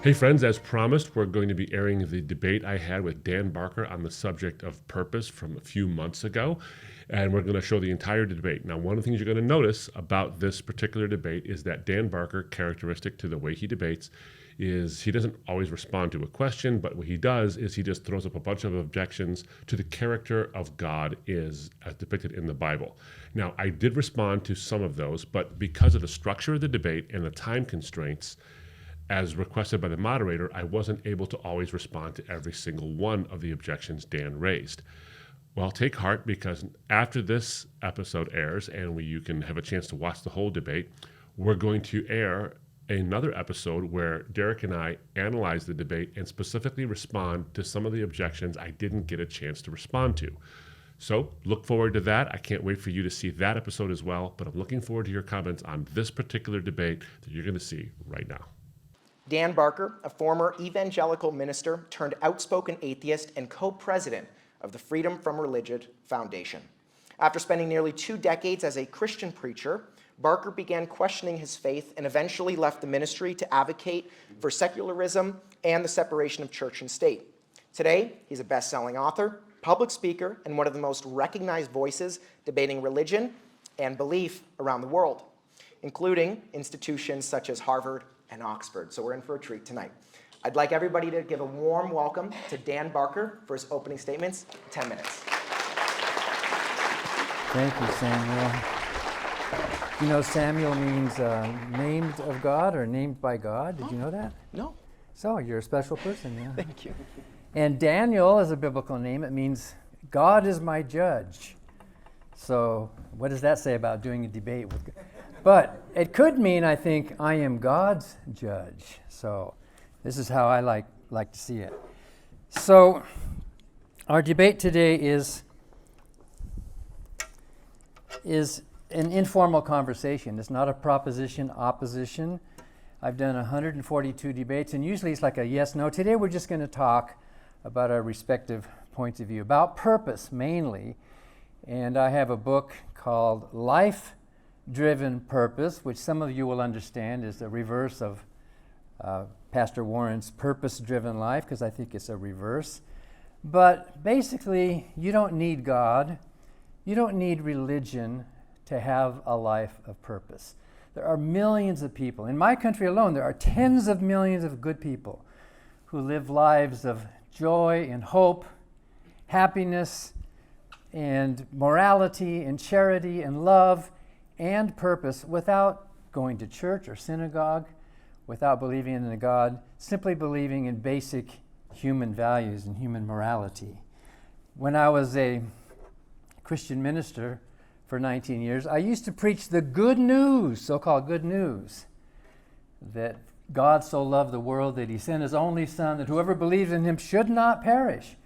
Hey friends, as promised, we're going to be airing the debate I had with Dan Barker on the subject of purpose from a few months ago, and we're going to show the entire debate. Now, one of the things you're going to notice about this particular debate is that Dan Barker, characteristic to the way he debates, is he doesn't always respond to a question, but what he does is he just throws up a bunch of objections to the character of God as depicted in the Bible. Now, I did respond to some of those, but because of the structure of the debate and the time constraints, as requested by the moderator, I wasn't able to always respond to every single one of the objections Dan raised. Well, take heart, because after this episode airs and you can have a chance to watch the whole debate, we're going to air another episode where Derek and I analyze the debate and specifically respond to some of the objections I didn't get a chance to respond to. So look forward to that. I can't wait for you to see that episode as well, but I'm looking forward to your comments on this particular debate that you're going to see right now. Dan Barker, a former evangelical minister turned outspoken atheist and co-president of the Freedom from Religion Foundation. After spending nearly 2 decades as a Christian preacher, Barker began questioning his faith and eventually left the ministry to advocate for secularism and the separation of church and state. Today, he's a best-selling author, public speaker, and one of the most recognized voices debating religion and belief around the world, including institutions such as Harvard and Oxford. So we're in for a treat tonight. I'd like everybody to give a warm welcome to Dan Barker for his opening statements. 10 minutes. Thank you, Samuel. You know, Samuel means named of God or named by God. Did you know that? No. So you're a special person, yeah. Thank you. And Daniel is a biblical name. It means God is my judge. So what does that say about doing a debate with God? But it could mean, I think, I am God's judge. So this is how I like to see it. So our debate today is an informal conversation. It's not a proposition opposition. I've done 142 debates, and usually it's like a yes-no. Today we're just going to talk about our respective points of view, about purpose mainly. And I have a book called Life-Driven Purpose, which some of you will understand is the reverse of Pastor Warren's Purpose-Driven Life, because I think it's a reverse. But basically, you don't need God. You don't need religion to have a life of purpose. There are millions of people. In my country alone, there are tens of millions of good people who live lives of joy and hope, happiness and morality and charity and love and purpose without going to church or synagogue, without believing in a God, simply believing in basic human values and human morality. When I was a Christian minister for 19 years, I used to preach the good news, so-called good news, that God so loved the world that he sent his only Son, that whoever believes in him should not perish,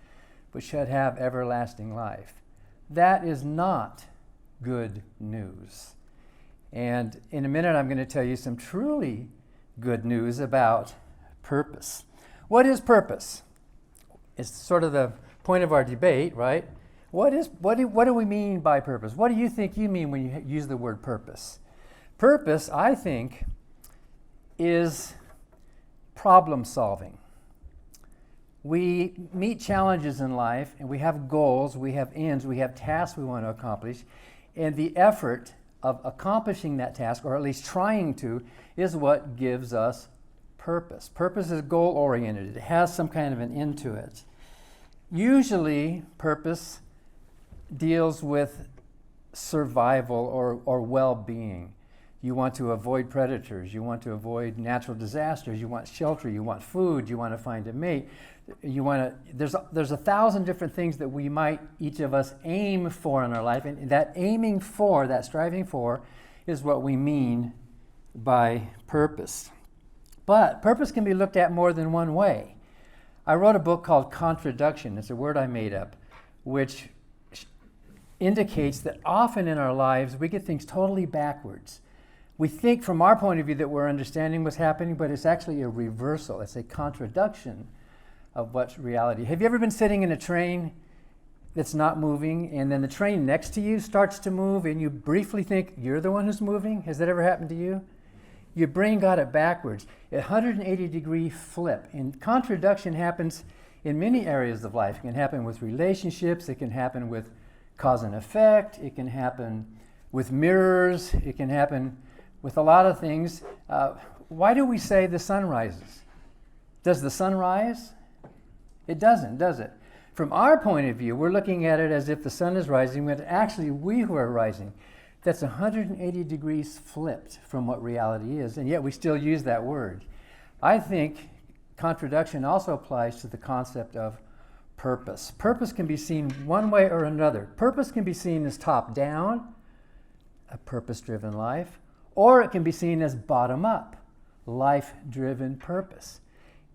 but should have everlasting life. That is not good news. And in a minute, I'm going to tell you some truly good news about purpose. What is purpose? It's sort of the point of our debate, right? What do we mean by purpose? What do you think you mean when you use the word purpose? Purpose, I think, is problem solving. We meet challenges in life, and we have goals, we have ends, we have tasks we want to accomplish, and the effort of accomplishing that task, or at least trying to, is what gives us purpose. Purpose is goal-oriented. It has some kind of an end to it. Usually, purpose deals with survival or well-being. You want to avoid predators. You want to avoid natural disasters. You want shelter. You want food. You want to find a mate. There's 1,000 different things that we might, each of us, aim for in our life. And that aiming for, that striving for, is what we mean by purpose. But purpose can be looked at more than one way. I wrote a book called Contradiction. It's a word I made up, which indicates that often in our lives we get things totally backwards. We think from our point of view that we're understanding what's happening, but it's actually a reversal. It's a contradiction of what's reality. Have you ever been sitting in a train that's not moving, and then the train next to you starts to move, and you briefly think you're the one who's moving? Has that ever happened to you? Your brain got it backwards. A 180-degree flip. And contradiction happens in many areas of life. It can happen with relationships. It can happen with cause and effect. It can happen with mirrors. It can happen with a lot of things. Why do we say the sun rises? Does the sun rise? It doesn't, does it? From our point of view, we're looking at it as if the sun is rising, but actually we who are rising. That's 180 degrees flipped from what reality is, and yet we still use that word. I think contradiction also applies to the concept of purpose. Purpose can be seen one way or another. Purpose can be seen as top-down, a purpose-driven life, or it can be seen as bottom-up, life-driven purpose.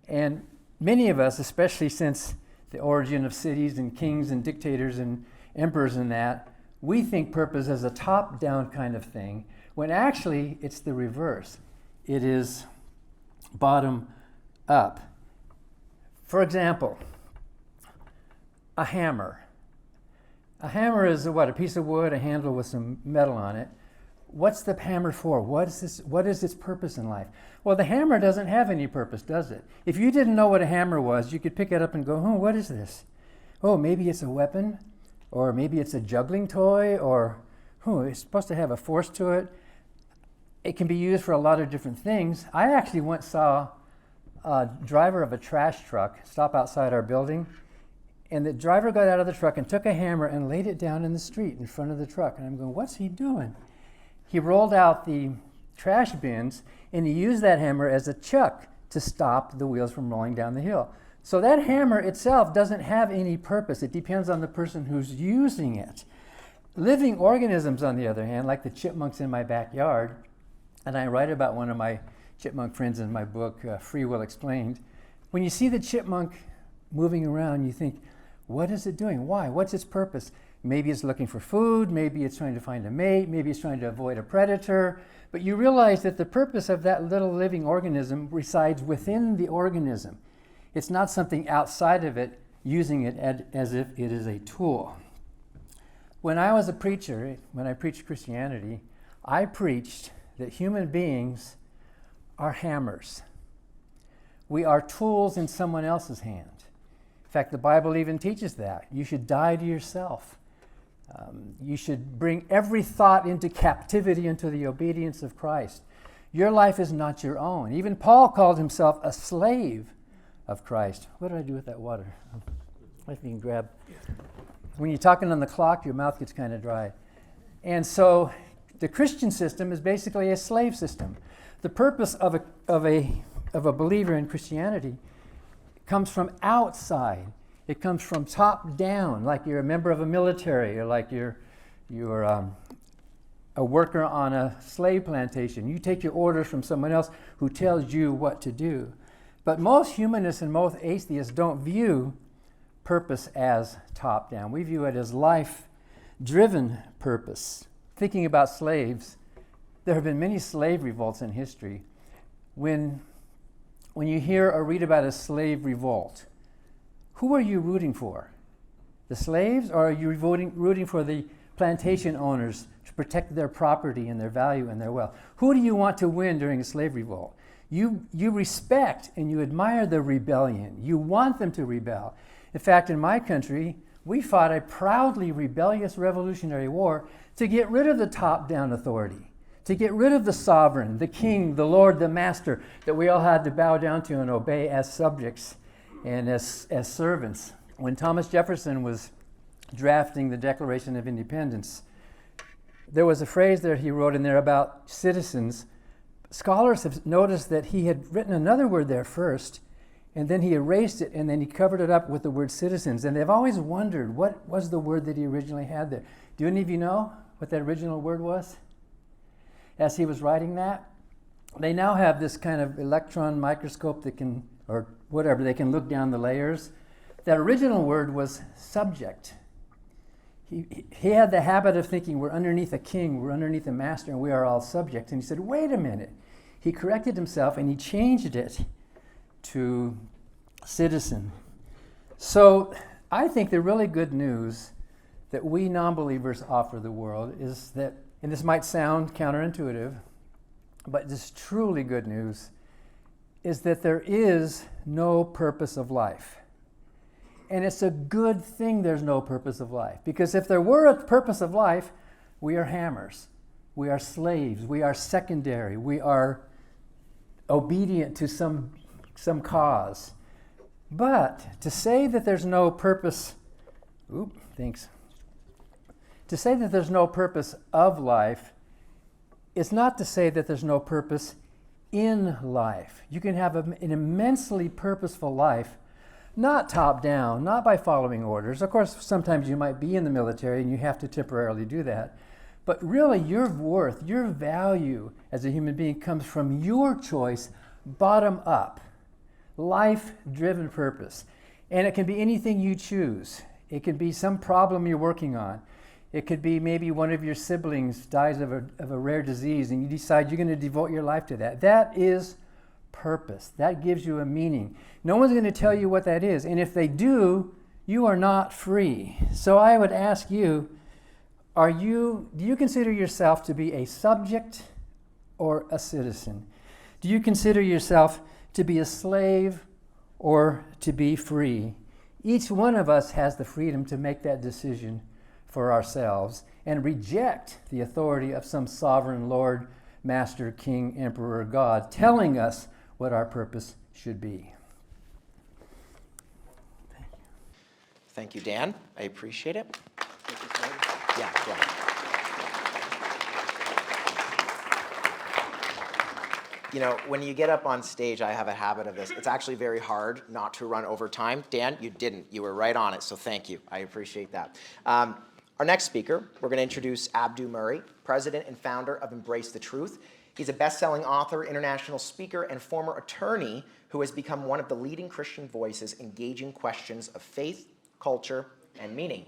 And many of us, especially since the origin of cities and kings and dictators and emperors and that, we think purpose as a top-down kind of thing, when actually it's the reverse. It is bottom-up. For example, a hammer. A hammer is what? A piece of wood, a handle with some metal on it. What's the hammer for? What is its purpose in life? Well, the hammer doesn't have any purpose, does it? If you didn't know what a hammer was, you could pick it up and go, what is this? Oh, maybe it's a weapon, or maybe it's a juggling toy, or it's supposed to have a force to it. It can be used for a lot of different things. I actually once saw a driver of a trash truck stop outside our building, and the driver got out of the truck and took a hammer and laid it down in the street in front of the truck. And I'm going, what's he doing? He rolled out the trash bins, and he used that hammer as a chuck to stop the wheels from rolling down the hill. So that hammer itself doesn't have any purpose. It depends on the person who's using it. Living organisms, on the other hand, like the chipmunks in my backyard, and I write about one of my chipmunk friends in my book, Free Will Explained. When you see the chipmunk moving around, you think, what is it doing? Why? What's its purpose? Maybe it's looking for food, maybe it's trying to find a mate, maybe it's trying to avoid a predator, but you realize that the purpose of that little living organism resides within the organism. It's not something outside of it, using it as if it is a tool. When I was a preacher, when I preached Christianity, I preached that human beings are hammers. We are tools in someone else's hand. In fact, the Bible even teaches that. You should die to yourself. You should bring every thought into captivity into the obedience of Christ. Your life is not your own. Even Paul called himself a slave of Christ. What did I do with that water? I think you can grab. When you're talking on the clock, your mouth gets kind of dry. And so the Christian system is basically a slave system. The purpose of a believer in Christianity comes from outside. It comes from top down, like you're a member of a military, or like you're a worker on a slave plantation. You take your orders from someone else who tells you what to do. But most humanists and most atheists don't view purpose as top down. We view it as life-driven purpose. Thinking about slaves, there have been many slave revolts in history. When you hear or read about a slave revolt, who are you rooting for? The slaves, or are you rooting for the plantation owners to protect their property and their value and their wealth? Who do you want to win during a slave revolt? You respect and you admire the rebellion. You want them to rebel. In fact, in my country, we fought a proudly rebellious revolutionary war to get rid of the top-down authority, to get rid of the sovereign, the king, the lord, the master that we all had to bow down to and obey as subjects and as servants. When Thomas Jefferson was drafting the Declaration of Independence, there was a phrase that he wrote in there about citizens. Scholars have noticed that he had written another word there first, and then he erased it, and then he covered it up with the word citizens. And they've always wondered, what was the word that he originally had there? Do any of you know what that original word was? As he was writing that, they now have this kind of electron microscope that can, or whatever, they can look down the layers. That original word was subject. He had the habit of thinking we're underneath a king, we're underneath a master, and we are all subjects. And he said, wait a minute. He corrected himself and he changed it to citizen. So I think the really good news that we non-believers offer the world is that, and this might sound counterintuitive, but this truly good news is that there is no purpose of life. And it's a good thing there's no purpose of life, because if there were a purpose of life, we are hammers, we are slaves, we are secondary, we are obedient to some cause. But to say that there's no purpose, to say that there's no purpose of life is not to say that there's no purpose in life. You can have an immensely purposeful life, not top down, not by following orders. Of course, sometimes you might be in the military and you have to temporarily do that. But really, your worth, your value as a human being comes from your choice, bottom up, life-driven purpose. And it can be anything you choose. It can be some problem you're working on. It could be maybe one of your siblings dies of a rare disease and you decide you're going to devote your life to that. That is purpose. That gives you a meaning. No one's going to tell you what that is. And if they do, you are not free. So I would ask you, do you consider yourself to be a subject or a citizen? Do you consider yourself to be a slave or to be free? Each one of us has the freedom to make that decision for ourselves and reject the authority of some sovereign Lord, Master, King, Emperor, God, telling us what our purpose should be. Thank you, Dan. I appreciate it. Yeah, go ahead. You know, when you get up on stage, I have a habit of this. It's actually very hard not to run over time. Dan, you didn't. You were right on it, so thank you. I appreciate that. Our next speaker, we're going to introduce Abdu Murray, president and founder of Embrace the Truth. He's a best-selling author, international speaker, and former attorney who has become one of the leading Christian voices engaging questions of faith, culture, and meaning.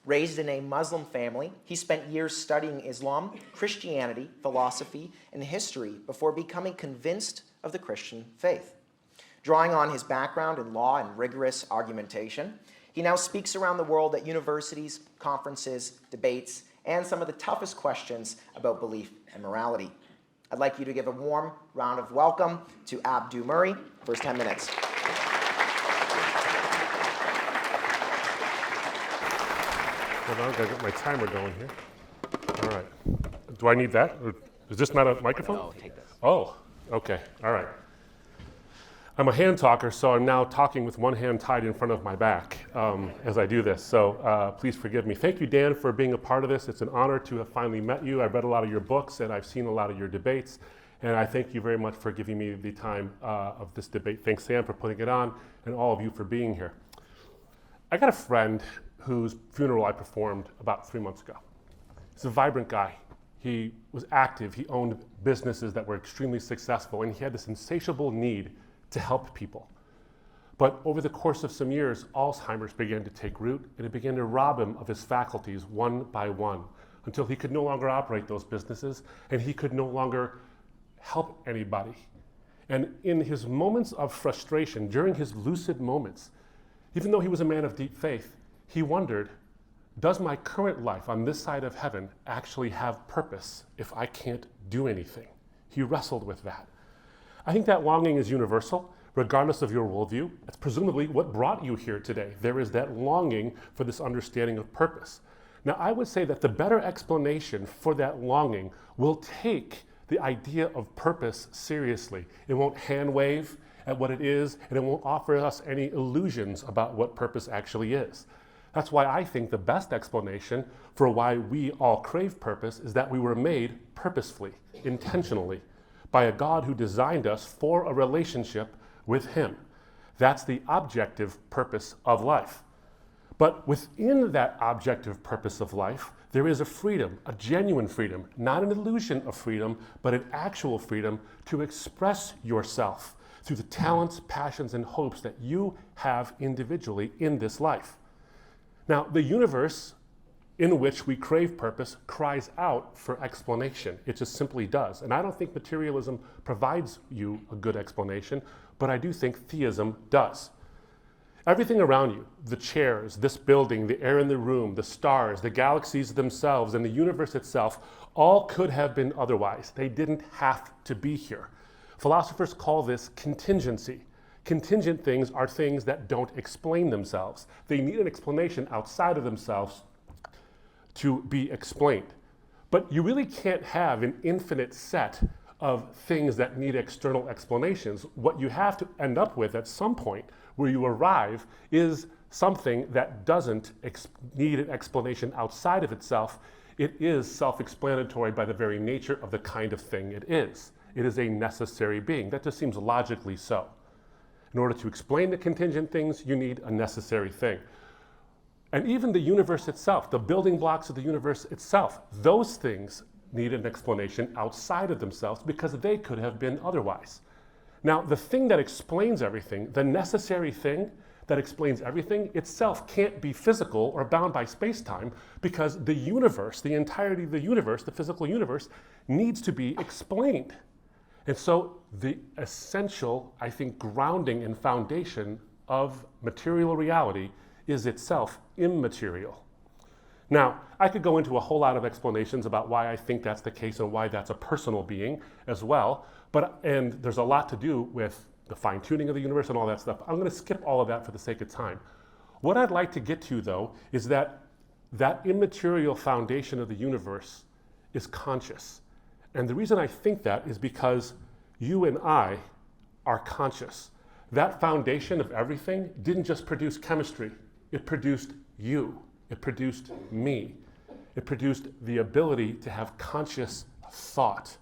Raised in a Muslim family, he spent years studying Islam, Christianity, philosophy, and history before becoming convinced of the Christian faith. Drawing on his background in law and rigorous argumentation, he now speaks around the world at universities, conferences, debates, and some of the toughest questions about belief and morality. I'd like you to give a warm round of welcome to Abdu Murray for his 10 minutes. Hold on, I've got to get my timer going here. All right. Do I need that? Or is this not a microphone? No, take this. Oh, okay. All right. I'm a hand talker, so I'm now talking with one hand tied in front of my back as I do this. So please forgive me. Thank you, Dan, for being a part of this. It's an honor to have finally met you. I've read a lot of your books, and I've seen a lot of your debates. And I thank you very much for giving me the time of this debate. Thanks, Sam, for putting it on, and all of you for being here. I got a friend whose funeral I performed about 3 months ago. He's a vibrant guy. He was active. He owned businesses that were extremely successful, and he had this insatiable need to help people. But over the course of some years, Alzheimer's began to take root, and it began to rob him of his faculties one by one until he could no longer operate those businesses, and he could no longer help anybody. And in his moments of frustration, during his lucid moments, even though he was a man of deep faith, he wondered, does my current life on this side of heaven actually have purpose if I can't do anything? He wrestled with that. I think that longing is universal, regardless of your worldview. It's presumably what brought you here today. There is that longing for this understanding of purpose. Now, I would say that the better explanation for that longing will take the idea of purpose seriously. It won't hand wave at what it is, and it won't offer us any illusions about what purpose actually is. That's why I think the best explanation for why we all crave purpose is that we were made purposefully, intentionally, by a God who designed us for a relationship with Him. That's the objective purpose of life. But within that objective purpose of life, there is a freedom, a genuine freedom, not an illusion of freedom, but an actual freedom to express yourself through the talents, passions, and hopes that you have individually in this life. Now, the universe in which we crave purpose cries out for explanation. It just simply does. And I don't think materialism provides you a good explanation, but I do think theism does. Everything around you, the chairs, this building, the air in the room, the stars, the galaxies themselves, and the universe itself, all could have been otherwise. They didn't have to be here. Philosophers call this contingency. Contingent things are things that don't explain themselves. They need an explanation outside of themselves to be explained. But you really can't have an infinite set of things that need external explanations. What you have to end up with at some point where you arrive is something that doesn't need an explanation outside of itself. It is self-explanatory by the very nature of the kind of thing it is. It is a necessary being. That just seems logically so. In order to explain the contingent things, you need a necessary thing. And even the universe itself, the building blocks of the universe itself, those things need an explanation outside of themselves because they could have been otherwise. Now, the thing that explains everything, the necessary thing that explains everything itself can't be physical or bound by space-time because the universe, the entirety of the universe, the physical universe, needs to be explained. And so the essential, I think, grounding and foundation of material reality is itself immaterial. Now, I could go into a whole lot of explanations about why I think that's the case and why that's a personal being as well, and there's a lot to do with the fine-tuning of the universe and all that stuff. I'm going to skip all of that for the sake of time. What I'd like to get to, though, is that immaterial foundation of the universe is conscious. And the reason I think that is because you and I are conscious. That foundation of everything didn't just produce chemistry. It produced you. It produced me. It produced the ability to have conscious thought.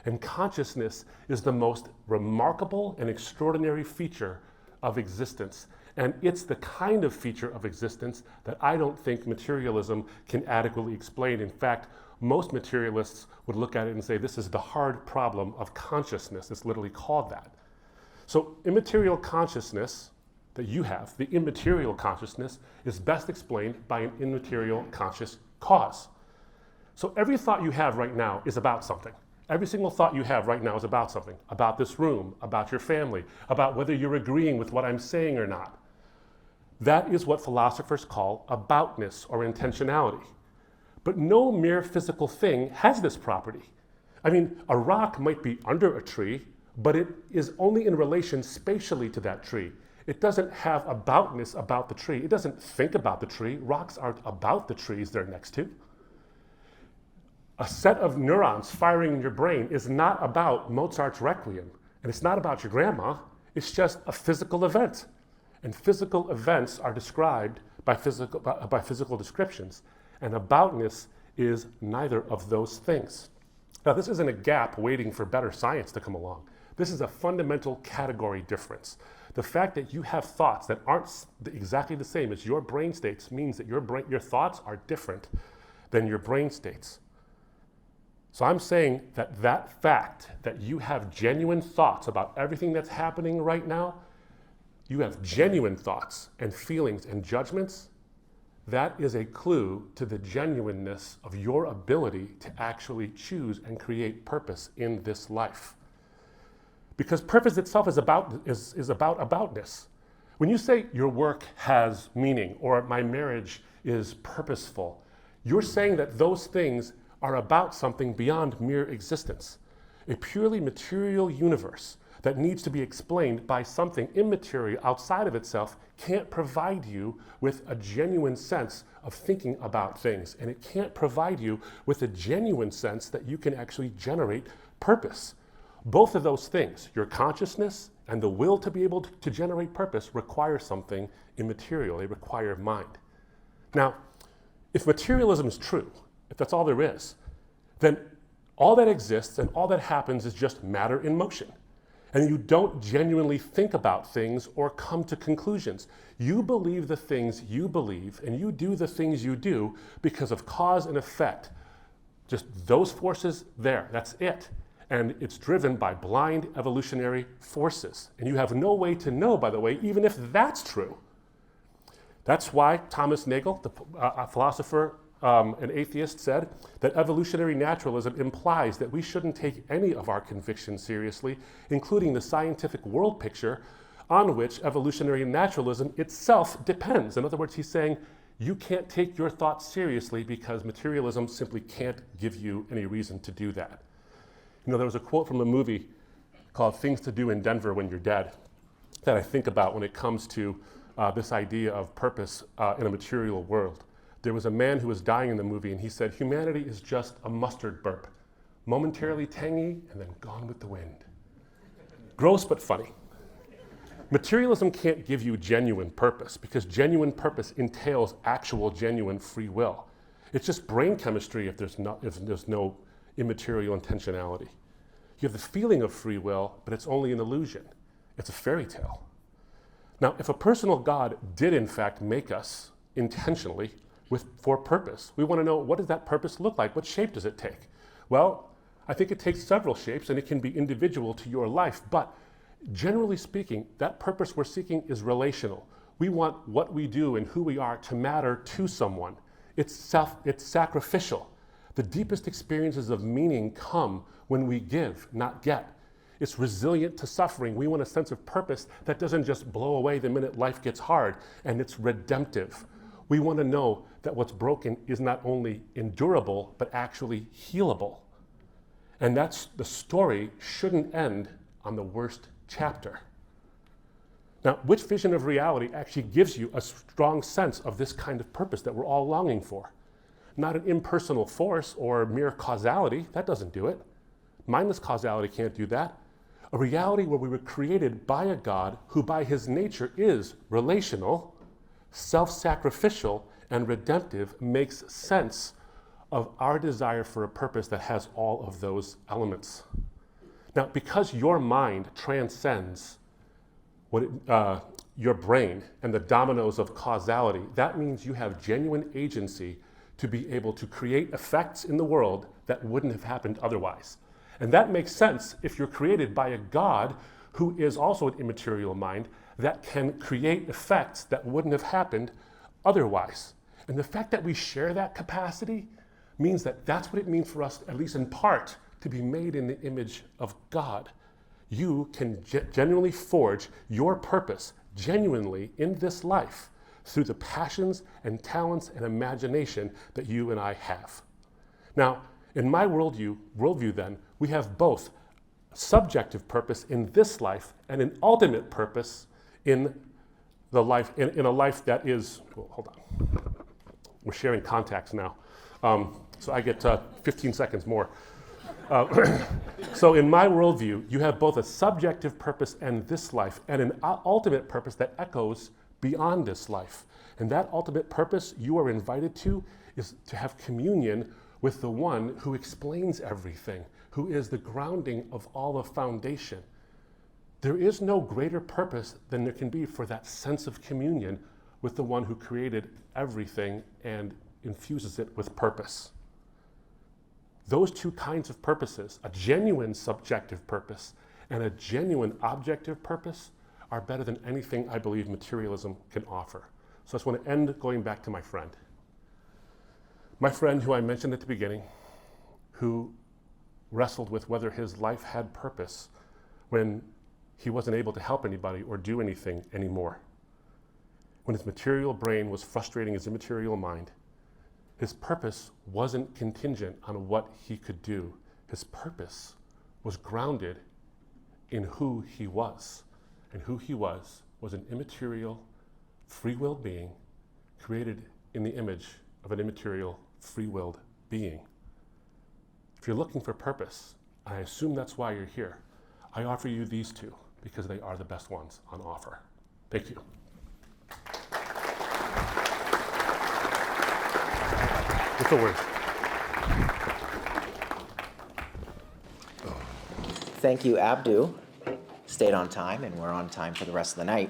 And consciousness is the most remarkable and extraordinary feature of existence. And it's the kind of feature of existence that I don't think materialism can adequately explain. In fact, most materialists would look at it and say, this is the hard problem of consciousness. It's literally called that. So immaterial consciousness that you have, the immaterial consciousness, is best explained by an immaterial conscious cause. So every thought you have right now is about something. Every single thought you have right now is about something, about this room, about your family, about whether you're agreeing with what I'm saying or not. That is what philosophers call aboutness or intentionality. But no mere physical thing has this property. I mean, a rock might be under a tree, but it is only in relation spatially to that tree. It doesn't have aboutness about the tree. It doesn't think about the tree. Rocks aren't about the trees they're next to. A set of neurons firing in your brain is not about Mozart's Requiem, and it's not about your grandma. It's just a physical event. And physical events are described by physical descriptions. And aboutness is neither of those things. Now, this isn't a gap waiting for better science to come along. This is a fundamental category difference. The fact that you have thoughts that aren't exactly the same as your brain states means that your thoughts are different than your brain states. So I'm saying that that fact that you have genuine thoughts about everything that's happening right now, you have genuine thoughts and feelings and judgments, that is a clue to the genuineness of your ability to actually choose and create purpose in this life. Because purpose itself is about aboutness. When you say your work has meaning or my marriage is purposeful, you're saying that those things are about something beyond mere existence. A purely material universe that needs to be explained by something immaterial outside of itself can't provide you with a genuine sense of thinking about things. And it can't provide you with a genuine sense that you can actually generate purpose. Both of those things, your consciousness and the will to be able to generate purpose, require something immaterial. They require mind. Now, if materialism is true, if that's all there is, then all that exists and all that happens is just matter in motion. And you don't genuinely think about things or come to conclusions. You believe the things you believe and you do the things you do because of cause and effect. Just those forces there, that's it. And it's driven by blind evolutionary forces. And you have no way to know, by the way, even if that's true. That's why Thomas Nagel, a philosopher, an atheist, said that evolutionary naturalism implies that we shouldn't take any of our convictions seriously, including the scientific world picture, on which evolutionary naturalism itself depends. In other words, he's saying you can't take your thoughts seriously because materialism simply can't give you any reason to do that. You know, there was a quote from a movie called Things to Do in Denver When You're Dead that I think about when it comes to this idea of purpose in a material world. There was a man who was dying in the movie, and he said, humanity is just a mustard burp, momentarily tangy and then gone with the wind. Gross but funny. Materialism can't give you genuine purpose because genuine purpose entails actual genuine free will. It's just brain chemistry if there's no immaterial intentionality. You have the feeling of free will, but it's only an illusion. It's a fairy tale. Now, if a personal God did in fact make us intentionally for purpose, we want to know, what does that purpose look like? What shape does it take? Well, I think it takes several shapes and it can be individual to your life, but generally speaking, that purpose we're seeking is relational. We want what we do and who we are to matter to someone. It's sacrificial. The deepest experiences of meaning come when we give, not get. It's resilient to suffering. We want a sense of purpose that doesn't just blow away the minute life gets hard, and it's redemptive. We want to know that what's broken is not only endurable, but actually healable. And the story shouldn't end on the worst chapter. Now, which vision of reality actually gives you a strong sense of this kind of purpose that we're all longing for? Not an impersonal force or mere causality. That doesn't do it. Mindless causality can't do that. A reality where we were created by a God who by his nature is relational, self-sacrificial, and redemptive makes sense of our desire for a purpose that has all of those elements. Now, because your mind transcends your brain and the dominoes of causality, that means you have genuine agency to be able to create effects in the world that wouldn't have happened otherwise. And that makes sense if you're created by a God who is also an immaterial mind that can create effects that wouldn't have happened otherwise. And the fact that we share that capacity means that that's what it means for us, at least in part, to be made in the image of God. You can genuinely forge your purpose genuinely in this life through the passions and talents and imagination that you and I have. Now, in my worldview then, we have both subjective purpose in this life and an ultimate purpose in the life, in a life that is, well, hold on. We're sharing contacts now. So I get 15 seconds more. So in my worldview, you have both a subjective purpose in this life and an ultimate purpose that echoes beyond this life. And that ultimate purpose you are invited to is to have communion with the one who explains everything, who is the grounding of all the foundation. There is no greater purpose than there can be for that sense of communion with the one who created everything and infuses it with purpose. Those two kinds of purposes, a genuine subjective purpose and a genuine objective purpose, are better than anything I believe materialism can offer. So I just want to end going back to my friend. My friend who I mentioned at the beginning, who wrestled with whether his life had purpose when he wasn't able to help anybody or do anything anymore. When his material brain was frustrating his immaterial mind, his purpose wasn't contingent on what he could do. His purpose was grounded in who he was. And who he was an immaterial, free-willed being created in the image of an immaterial, free-willed being. If you're looking for purpose, and I assume that's why you're here, I offer you these two because they are the best ones on offer. Thank you. What's the word? Thank you, Abdu. Stayed on time, and we're on time for the rest of the night.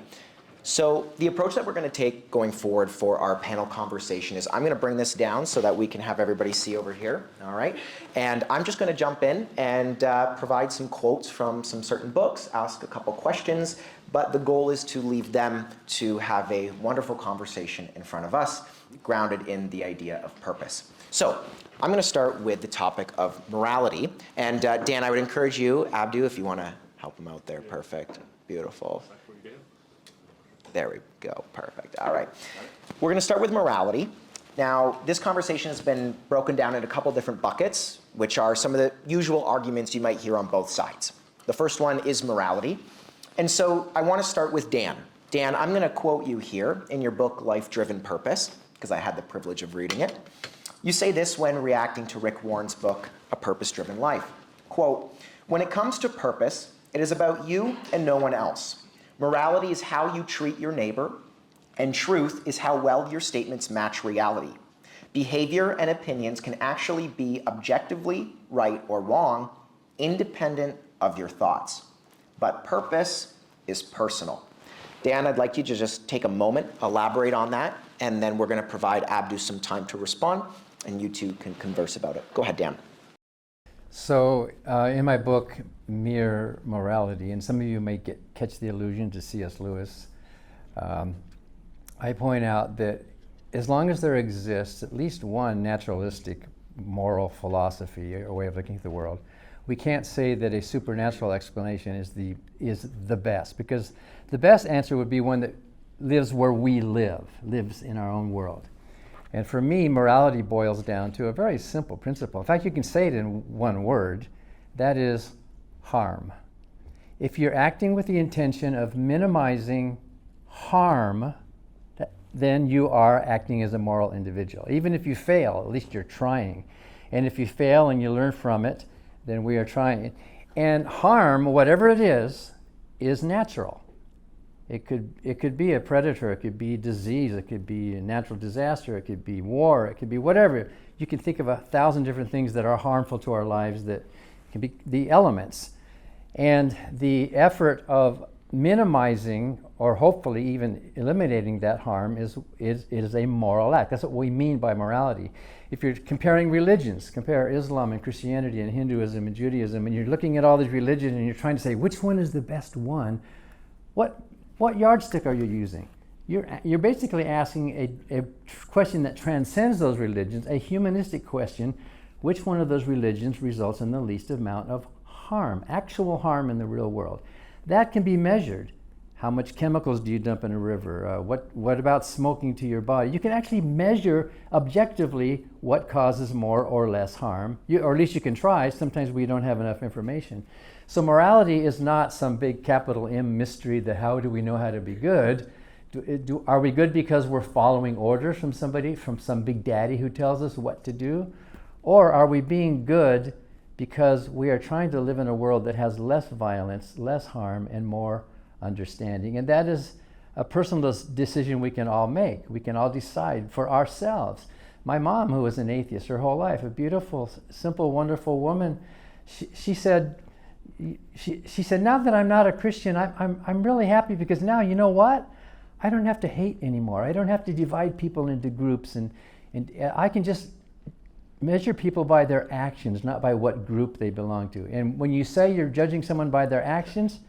So the approach that we're going to take going forward for our panel conversation is I'm going to bring this down so that we can have everybody see over here, all right? And I'm just going to jump in and provide some quotes from some certain books, ask a couple questions, but the goal is to leave them to have a wonderful conversation in front of us, grounded in the idea of purpose. So I'm going to start with the topic of morality. And Dan, I would encourage you, Abdu, if you want to help him out there. Perfect. Beautiful. There we go. Perfect. All right. We're going to start with morality. Now, this conversation has been broken down into a couple different buckets, which are some of the usual arguments you might hear on both sides. The first one is morality. And so I want to start with Dan. Dan, I'm going to quote you here in your book, Life-Driven Purpose, because I had the privilege of reading it. You say this when reacting to Rick Warren's book, A Purpose-Driven Life. Quote, "When it comes to purpose, it is about you and no one else. Morality is how you treat your neighbor, and truth is how well your statements match reality. Behavior and opinions can actually be objectively right or wrong, independent of your thoughts. But purpose is personal." Dan, I'd like you to just take a moment, elaborate on that, and then we're going to provide Abdu some time to respond, and you two can converse about it. Go ahead, Dan. So in my book, Mere Morality, and some of you may catch the allusion to C.S. Lewis, I point out that as long as there exists at least one naturalistic moral philosophy or way of looking at the world, we can't say that a supernatural explanation is the best, because the best answer would be one that lives where we lives in our own world. And for me, morality boils down to a very simple principle. In fact, you can say it in one word, that is harm. If you're acting with the intention of minimizing harm, then you are acting as a moral individual. Even if you fail, at least you're trying. And if you fail and you learn from it, then we are trying. And harm, whatever it is natural. It could be a predator, it could be disease, it could be a natural disaster, it could be war, it could be whatever. You can think of 1,000 different things that are harmful to our lives that can be the elements. And the effort of minimizing or hopefully even eliminating that harm is a moral act. That's what we mean by morality. If you're comparing religions, compare Islam and Christianity and Hinduism and Judaism, and you're looking at all these religions and you're trying to say which one is the best one, what yardstick are you using? You're basically asking a question that transcends those religions, a humanistic question. Which one of those religions results in the least amount of harm, actual harm in the real world? That can be measured. How much chemicals do you dump in a river? What about smoking to your body? You can actually measure objectively what causes more or less harm, or at least you can try. Sometimes we don't have enough information. So morality is not some big capital M mystery that how do we know how to be good? Are we good because we're following orders from somebody, from some big daddy who tells us what to do? Or are we being good because we are trying to live in a world that has less violence, less harm, and more understanding? And that is a personal decision we can all make. We can all decide for ourselves. My mom, who was an atheist her whole life, a beautiful, simple, wonderful woman, she said, now that I'm not a Christian, I'm really happy because now, you know what? I don't have to hate anymore. I don't have to divide people into groups, and I can just measure people by their actions, not by what group they belong to. And when you say you're judging someone by their actions,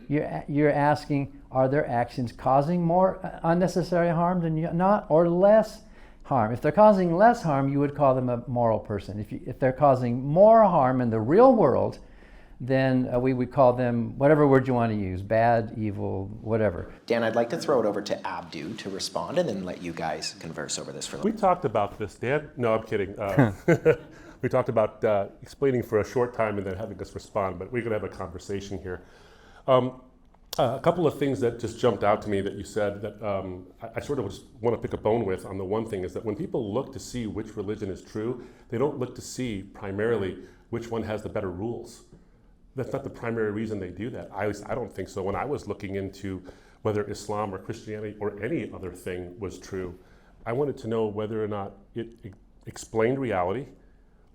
you're asking, are their actions causing more unnecessary harm than not, or less harm? If they're causing less harm, you would call them a moral person. If they're causing more harm in the real world, then we would call them whatever word you want to use, bad, evil, whatever. Dan, I'd like to throw it over to Abdu to respond and then let you guys converse over this for a little. We talked about this, Dan. No, I'm kidding. We talked about explaining for a short time and then having us respond, but we're going to have a conversation here. A couple of things that just jumped out to me that you said that I sort of just want to pick a bone with on the one thing is that when people look to see which religion is true, they don't look to see primarily which one has the better rules. That's not the primary reason they do that. I don't think so. When I was looking into whether Islam or Christianity or any other thing was true, I wanted to know whether or not it explained reality,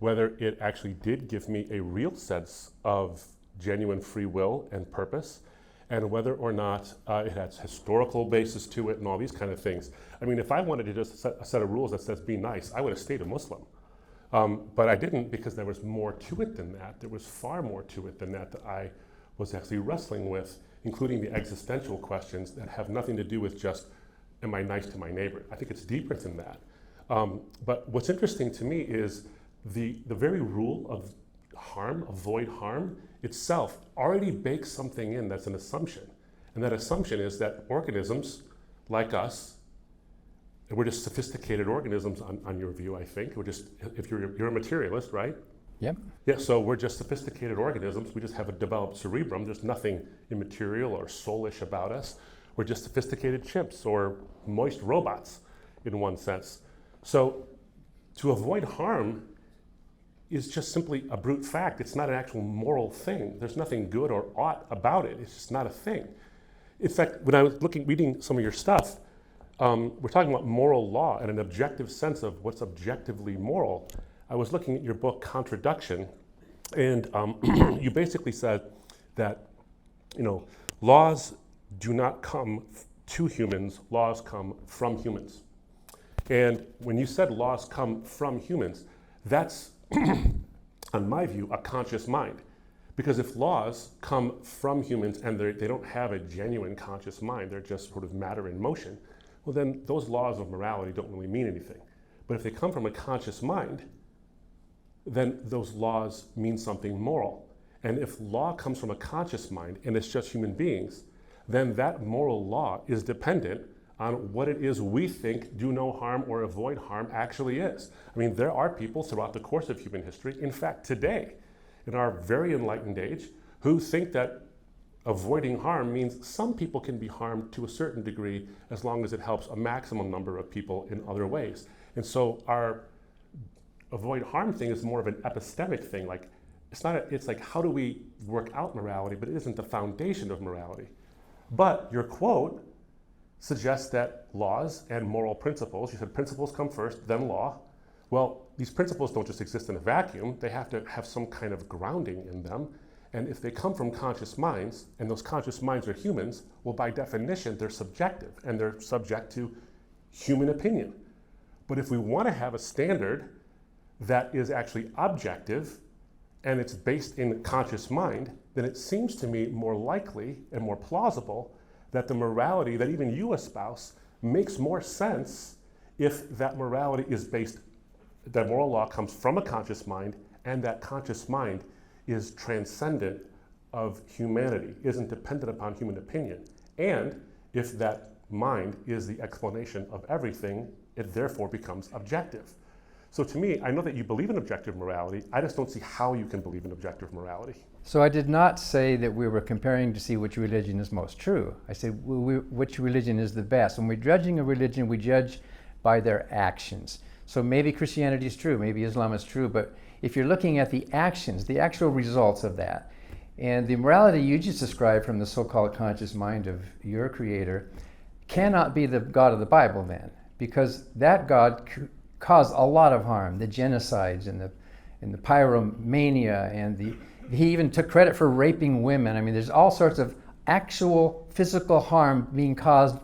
whether it actually did give me a real sense of genuine free will and purpose, and whether or not it has historical basis to it and all these kind of things. I mean, if I wanted to just set a set of rules that says be nice, I would have stayed a Muslim. But I didn't, because there was more to it than that. There was far more to it than that I was actually wrestling with, including the existential questions that have nothing to do with just, am I nice to my neighbor? I think it's deeper than that. But what's interesting to me is the very rule of harm, avoid harm, itself already bakes something in that's an assumption. And that assumption is that organisms like us, and we're just sophisticated organisms on your view, I think. We're just, if you're a materialist, right? Yep. Yeah, so we're just sophisticated organisms. We just have a developed cerebrum. There's nothing immaterial or soulish about us. We're just sophisticated chimps or moist robots in one sense. So to avoid harm is just simply a brute fact. It's not an actual moral thing. There's nothing good or ought about it. It's just not a thing. In fact, when I was reading some of your stuff, we're talking about moral law and an objective sense of what's objectively moral. I was looking at your book, Contradiction, and you basically said that, laws do not come to humans, laws come from humans. And when you said laws come from humans, that's, on my view, a conscious mind. Because if laws come from humans and they don't have a genuine conscious mind, they're just sort of matter in motion, well then those laws of morality don't really mean anything. But if they come from a conscious mind, then those laws mean something moral. And if law comes from a conscious mind and it's just human beings, then that moral law is dependent on what it is we think do no harm or avoid harm actually is. I mean, there are people throughout the course of human history, in fact today, in our very enlightened age, who think that avoiding harm means some people can be harmed to a certain degree as long as it helps a maximum number of people in other ways. And so our avoid harm thing is more of an epistemic thing. Like, it's like, how do we work out morality, but it isn't the foundation of morality. But your quote suggests that laws and moral principles, you said principles come first, then law. Well, these principles don't just exist in a vacuum. They have to have some kind of grounding in them. And if they come from conscious minds, and those conscious minds are humans, well, by definition, they're subjective, and they're subject to human opinion. But if we want to have a standard that is actually objective, and it's based in conscious mind, then it seems to me more likely and more plausible that the morality that even you espouse makes more sense if that morality is based, that moral law comes from a conscious mind, and that conscious mind is transcendent of humanity, isn't dependent upon human opinion. And if that mind is the explanation of everything, it therefore becomes objective. So to me, I know that you believe in objective morality, I just don't see how you can believe in objective morality. So I did not say that we were comparing to see which religion is most true. I said which religion is the best. When we're judging a religion, we judge by their actions. So maybe Christianity is true, maybe Islam is true, but if you're looking at the actions, the actual results of that, and the morality you just described from the so-called conscious mind of your creator cannot be the God of the Bible then, because that God caused a lot of harm, the genocides and the pyromania, and he even took credit for raping women. I mean, there's all sorts of actual physical harm being caused,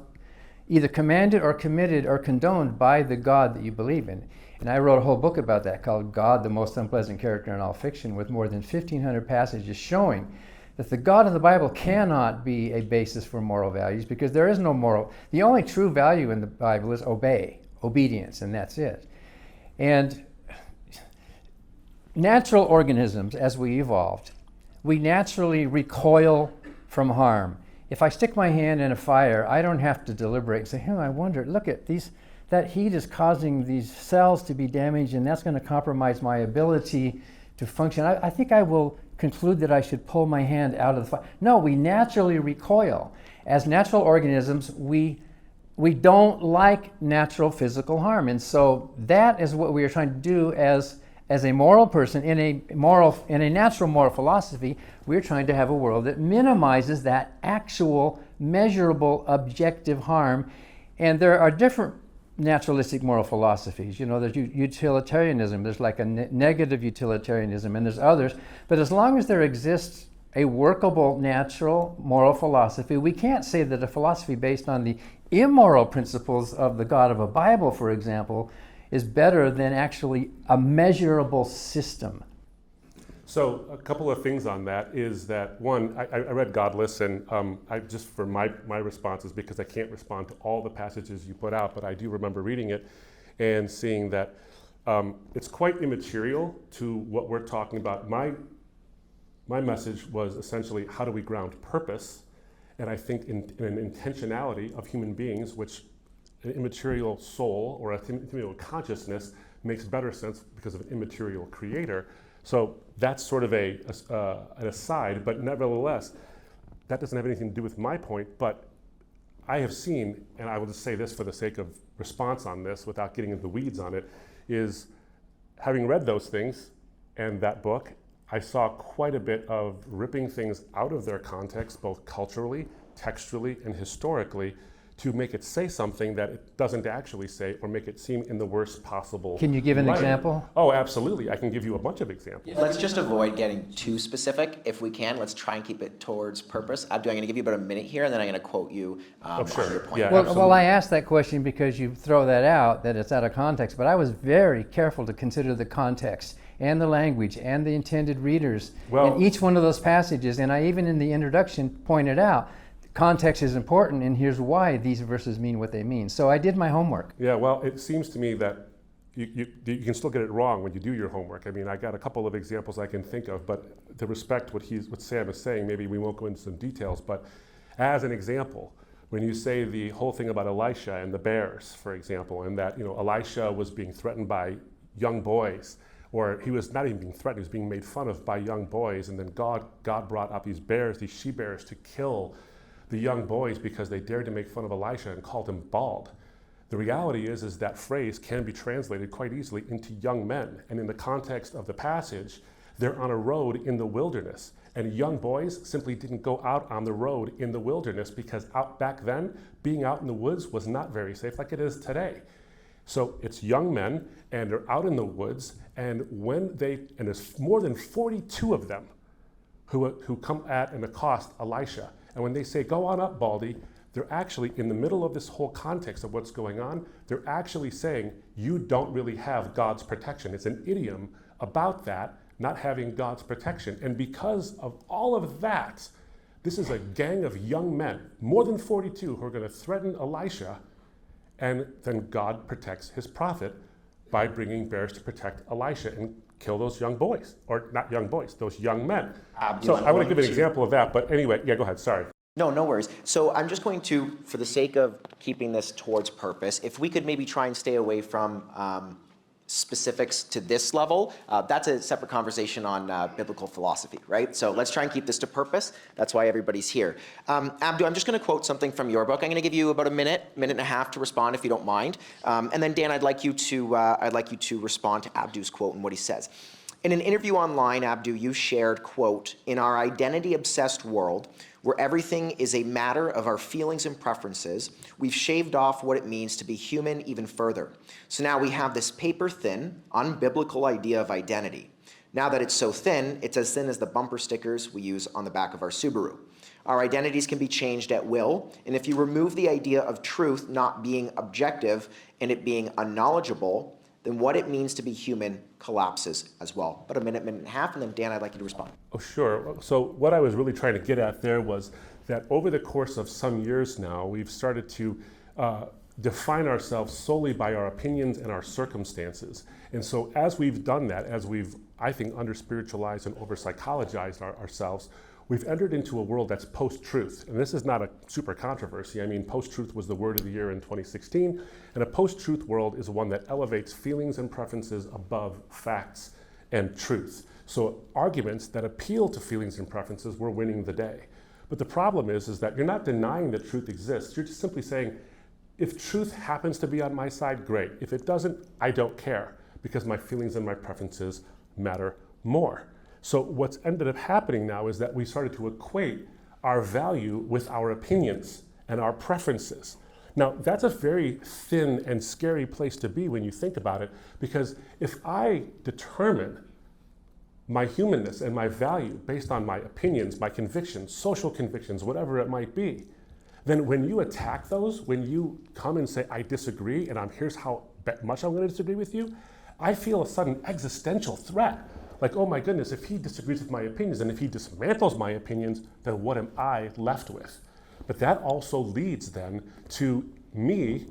either commanded or committed or condoned by the God that you believe in. And I wrote a whole book about that called God, the Most Unpleasant Character in All Fiction, with more than 1,500 passages showing that the God of the Bible cannot be a basis for moral values, because there is no moral. The only true value in the Bible is obedience, and that's it. And natural organisms, as we evolved, we naturally recoil from harm. If I stick my hand in a fire, I don't have to deliberate and say, I wonder, look at that heat is causing these cells to be damaged, and that's going to compromise my ability to function. I think I will conclude that I should pull my hand out of the fire. No, we naturally recoil. As natural organisms, we don't like natural physical harm. And so that is what we are trying to do as a moral person. In a natural moral philosophy, we're trying to have a world that minimizes that actual, measurable, objective harm. And there are different naturalistic moral philosophies. There's utilitarianism, there's like a negative utilitarianism, and there's others. But as long as there exists a workable natural moral philosophy, we can't say that a philosophy based on the immoral principles of the God of a Bible, for example, is better than actually a measurable system. So a couple of things on that is that, one, I read Godless, and I just for my responses, because I can't respond to all the passages you put out, but I do remember reading it and seeing that it's quite immaterial to what we're talking about. My message was essentially, how do we ground purpose? And I think in an intentionality of human beings, which an immaterial soul or an immaterial consciousness makes better sense because of an immaterial creator. So that's sort of an aside, but nevertheless, that doesn't have anything to do with my point, but I have seen, and I will just say this for the sake of response on this without getting into the weeds on it, is having read those things and that book, I saw quite a bit of ripping things out of their context, both culturally, textually, and historically, to make it say something that it doesn't actually say, or make it seem in the worst possible Can you give an light. example? Oh, absolutely. I can give you a bunch of examples. Let's just avoid getting too specific if we can. Let's try and keep it towards purpose. Abdu, I'm going to give you about a minute here, and then I'm going to quote you on your point. Yeah, Well, I asked that question because you throw that out, that it's out of context, but I was very careful to consider the context and the language and the intended readers in each one of those passages. And I even in the introduction pointed out context is important, and here's why these verses mean what they mean. So I did my homework. Yeah, well, it seems to me that you can still get it wrong when you do your homework. I mean, I got a couple of examples I can think of, but to respect what Sam is saying, maybe we won't go into some details, but as an example, when you say the whole thing about Elisha and the bears, for example, and that Elisha was being threatened by young boys, or he was not even being threatened, he was being made fun of by young boys, and then God brought up these bears, these she-bears, to kill the young boys because they dared to make fun of Elisha and called him bald. The reality is that phrase can be translated quite easily into young men. And in the context of the passage, they're on a road in the wilderness. And young boys simply didn't go out on the road in the wilderness because back then, being out in the woods was not very safe like it is today. So it's young men, and they're out in the woods, and there's more than 42 of them who come at and accost Elisha. And when they say, go on up, Baldy, they're actually, in the middle of this whole context of what's going on, they're actually saying, you don't really have God's protection. It's an idiom about that, not having God's protection. And because of all of that, this is a gang of young men, more than 42, who are going to threaten Elisha, and then God protects his prophet by bringing bears to protect Elisha and kill those young boys, or not young boys, those young men. So I want to give an example of that, but anyway, yeah, go ahead, sorry. No worries. So I'm just going to, for the sake of keeping this towards purpose, if we could maybe try and stay away from specifics to this level, that's a separate conversation on biblical philosophy, right? So let's try and keep this to purpose. That's why everybody's here. Abdu, I'm just going to quote something from your book. I'm going to give you about a minute and a half to respond, if you don't mind. And then Dan, I'd like you to respond to Abdu's quote and what he says. In an interview online, Abdu, you shared, quote, "In our identity-obsessed world, where everything is a matter of our feelings and preferences, we've shaved off what it means to be human even further. So now we have this paper-thin, unbiblical idea of identity. Now that it's so thin, it's as thin as the bumper stickers we use on the back of our Subaru. Our identities can be changed at will, and if you remove the idea of truth not being objective and it being unknowledgeable, then what it means to be human collapses as well." About a minute and a half, and then Dan, I'd like you to respond. Oh, sure. So what I was really trying to get at there was that over the course of some years now, we've started to define ourselves solely by our opinions and our circumstances. And so as we've done that, as we've, I think, under-spiritualized and over-psychologized ourselves, we've entered into a world that's post-truth. And this is not a super controversy. I mean, post-truth was the word of the year in 2016. And a post-truth world is one that elevates feelings and preferences above facts and truth. So arguments that appeal to feelings and preferences were winning the day. But the problem is that you're not denying that truth exists. You're just simply saying, if truth happens to be on my side, great. If it doesn't, I don't care, because my feelings and my preferences matter more. So what's ended up happening now is that we started to equate our value with our opinions and our preferences. Now, that's a very thin and scary place to be when you think about it, because if I determine my humanness and my value based on my opinions, my convictions, social convictions, whatever it might be, then when you attack those, when you come and say, I disagree, and here's how much I'm going to disagree with you, I feel a sudden existential threat. Like, oh my goodness, if he disagrees with my opinions and if he dismantles my opinions, then what am I left with? But that also leads then to me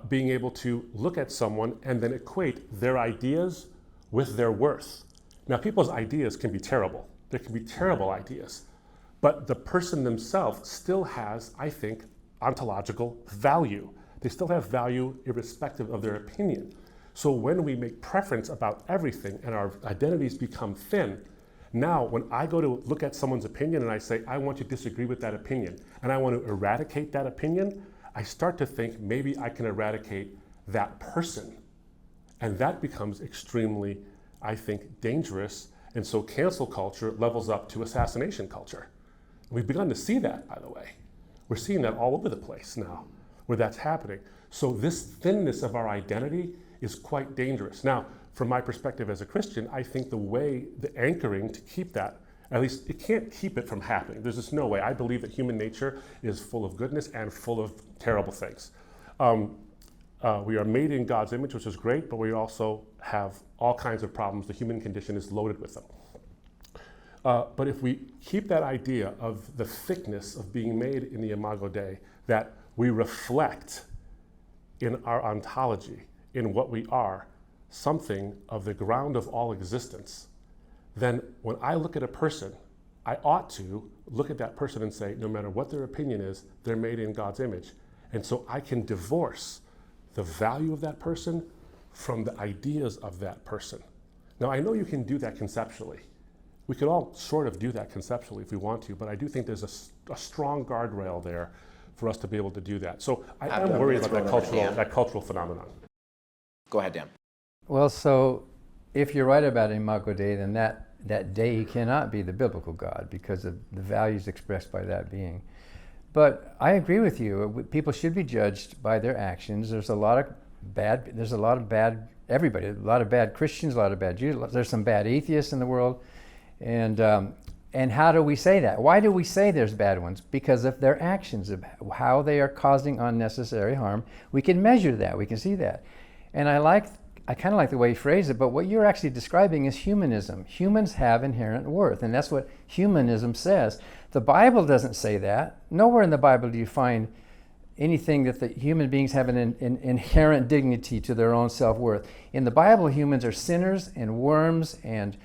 being able to look at someone and then equate their ideas with their worth. Now, people's ideas can be terrible. There can be terrible ideas. But the person themselves still has, I think, ontological value. They still have value irrespective of their opinion. So when we make preference about everything and our identities become thin, now when I go to look at someone's opinion and I say, I want to disagree with that opinion, and I want to eradicate that opinion, I start to think maybe I can eradicate that person. And that becomes extremely, I think, dangerous. And so cancel culture levels up to assassination culture. We've begun to see that, by the way. We're seeing that all over the place now, where that's happening. So this thinness of our identity is quite dangerous. Now, from my perspective as a Christian, I think the anchoring to keep that, at least it can't keep it from happening. There's just no way. I believe that human nature is full of goodness and full of terrible things. We are made in God's image, which is great, but we also have all kinds of problems. The human condition is loaded with them. But if we keep that idea of the thickness of being made in the Imago Dei, that we reflect in our ontology, in what we are, something of the ground of all existence, then when I look at a person, I ought to look at that person and say, no matter what their opinion is, they're made in God's image. And so I can divorce the value of that person from the ideas of that person. Now, I know you can do that conceptually. We could all sort of do that conceptually if we want to, but I do think there's a strong guardrail there for us to be able to do that. So I am worried about that cultural phenomenon. Go ahead, Dan. Well, so if you're right about Imago Dei, then that day cannot be the biblical God because of the values expressed by that being. But I agree with you. People should be judged by their actions. There's a lot of bad everybody. A lot of bad Christians, a lot of bad Jews. There's some bad atheists in the world. And how do we say that? Why do we say there's bad ones? Because of their actions, of how they are causing unnecessary harm. We can measure that. We can see that. And I kind of like the way you phrase it, but what you're actually describing is humanism. Humans have inherent worth, and that's what humanism says. The Bible doesn't say that. Nowhere in the Bible do you find anything that the human beings have an inherent dignity to their own self-worth. In the Bible, humans are sinners and worms and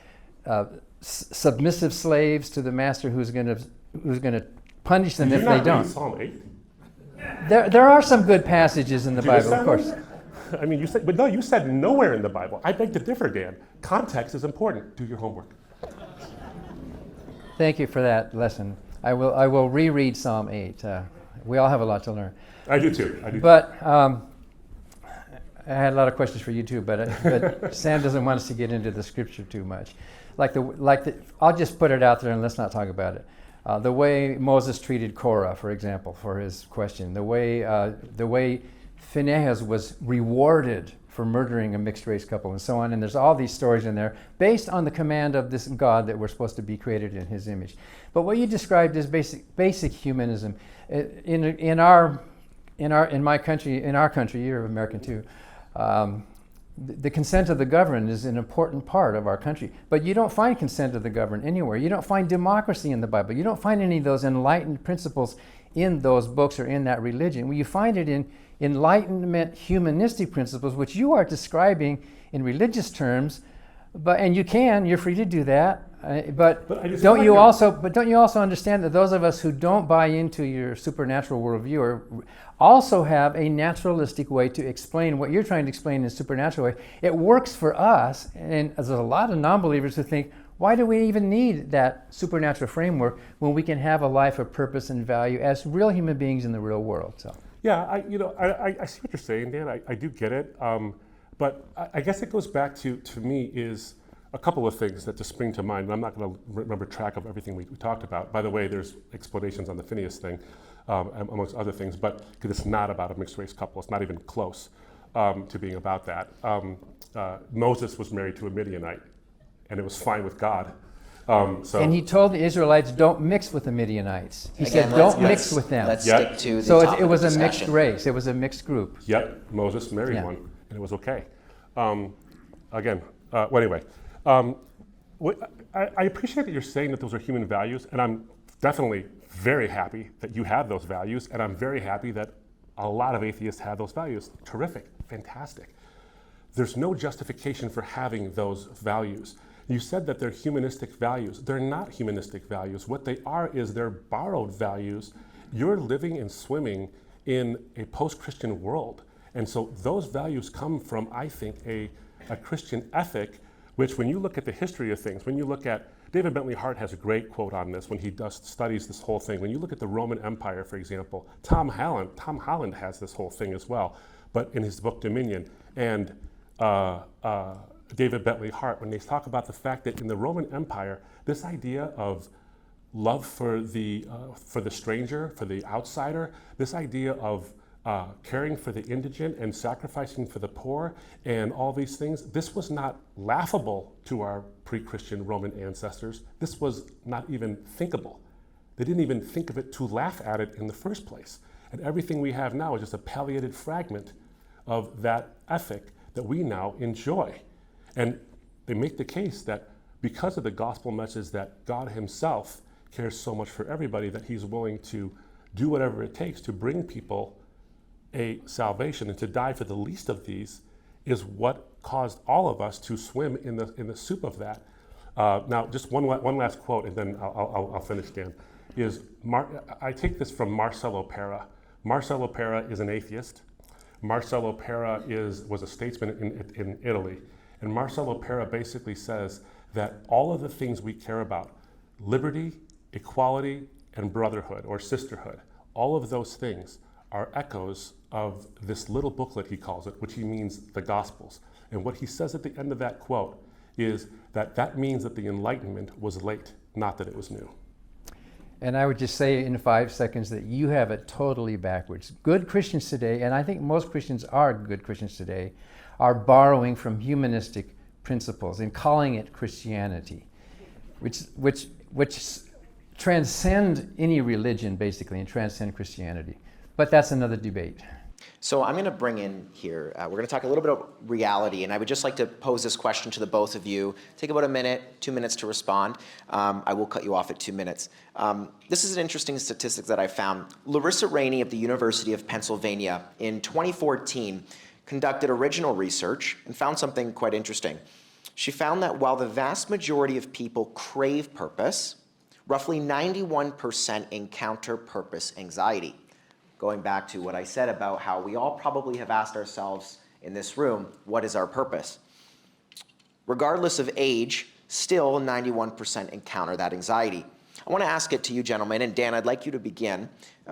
submissive slaves to the master who's going to punish them if they don't. Psalm 8? There are some good passages in the Bible, of course. I mean, you said nowhere in the Bible. I beg to differ, Dan. Context is important. Do your homework. Thank you for that lesson. I will reread Psalm 8. We all have a lot to learn. I do too. But I had a lot of questions for you too. But Sam doesn't want us to get into the scripture too much. I'll just put it out there and let's not talk about it. The way Moses treated Korah, for example, for his question. The way Phinehas was rewarded for murdering a mixed race couple and so on. And there's all these stories in there based on the command of this God that we're supposed to be created in his image. But what you described is basic humanism. In our country, you're American too, the consent of the governed is an important part of our country. But you don't find consent of the governed anywhere. You don't find democracy in the Bible. You don't find any of those enlightened principles in those books or in that religion. Well, you find it in Enlightenment humanistic principles, which you are describing in religious terms, you're free to do that. But don't you also understand that those of us who don't buy into your supernatural worldview also have a naturalistic way to explain what you're trying to explain in a supernatural way? It works for us, and there's a lot of non-believers who think, why do we even need that supernatural framework when we can have a life of purpose and value as real human beings in the real world? So. Yeah, I see what you're saying, Dan. I do get it. But I guess it goes back to me is a couple of things that just spring to mind. And I'm not going to remember track of everything we talked about. By the way, there's explanations on the Phineas thing, amongst other things, but because it's not about a mixed race couple. It's not even close to being about that. Moses was married to a Midianite, and it was fine with God. And he told the Israelites, don't mix with the Midianites. He said, don't mix with them. Let's stick to the So topic it was of a mixed discussion. race. It was a mixed group. Yep, Moses married one, and it was okay. Anyway, I appreciate that you're saying that those are human values, and I'm definitely very happy that you have those values, and I'm very happy that a lot of atheists have those values. Terrific, fantastic. There's no justification for having those values. You said that they're humanistic values. They're not humanistic values. What they are is they're borrowed values. You're living and swimming in a post-Christian world. And so those values come from, I think, a Christian ethic, which when you look at the history of things, when you look at, David Bentley Hart has a great quote on this when he studies this whole thing. When you look at the Roman Empire, for example, Tom Holland has this whole thing as well, but in his book Dominion. And David Bentley Hart, when they talk about the fact that in the Roman Empire, this idea of love for the stranger, for the outsider, this idea of caring for the indigent and sacrificing for the poor and all these things, this was not laughable to our pre-Christian Roman ancestors. This was not even thinkable. They didn't even think of it to laugh at it in the first place. And everything we have now is just a palliated fragment of that ethic that we now enjoy. And they make the case that because of the gospel message that God himself cares so much for everybody that he's willing to do whatever it takes to bring people a salvation, and to die for the least of these is what caused all of us to swim in the soup of that. Now, just one last quote, and then I'll finish, Dan. I take this from Marcello Pera. Marcello Pera is an atheist. Marcello Pera was a statesman in Italy. And Marcello Pera basically says that all of the things we care about, liberty, equality, and brotherhood or sisterhood, all of those things are echoes of this little booklet, he calls it, which he means the Gospels. And what he says at the end of that quote is that means that the Enlightenment was late, not that it was new. And I would just say in 5 seconds that you have it totally backwards. Good Christians today, and I think most Christians are good Christians today, are borrowing from humanistic principles and calling it Christianity, which transcend any religion basically and transcend Christianity. But that's another debate. So I'm going to bring in here, we're going to talk a little bit about reality, and I would just like to pose this question to the both of you. Take about a minute, 2 minutes to respond. I will cut you off at 2 minutes. This is an interesting statistic that I found. Larissa Rainey of the University of Pennsylvania in 2014 conducted original research and found something quite interesting. She found that while the vast majority of people crave purpose, roughly 91% encounter purpose anxiety. Going back to what I said about how we all probably have asked ourselves in this room, what is our purpose? Regardless of age, still 91% encounter that anxiety. I want to ask it to you gentlemen, and Dan, I'd like you to begin.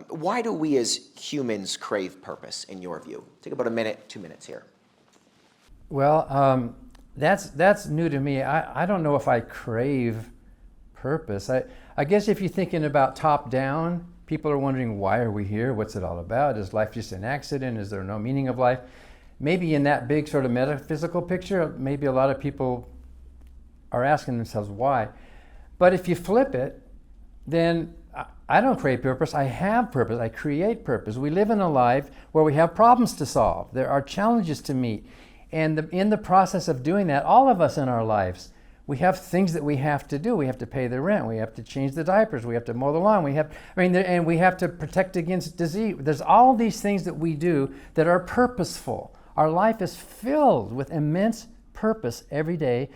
Why do we as humans crave purpose, in your view? Take about a minute, 2 minutes here. Well, that's new to me. I don't know if I crave purpose. I guess if you're thinking about top down, people are wondering, why are we here? What's it all about? Is life just an accident? Is there no meaning of life? Maybe in that big sort of metaphysical picture, maybe a lot of people are asking themselves why. But if you flip it, then I don't crave purpose. I have purpose. I create purpose. We live in a life where we have problems to solve. There are challenges to meet. And in the process of doing that, all of us in our lives, we have things that we have to do. We have to pay the rent. We have to change the diapers. We have to mow the lawn. And we have to protect against disease. There's all these things that we do that are purposeful. Our life is filled with immense purpose every day.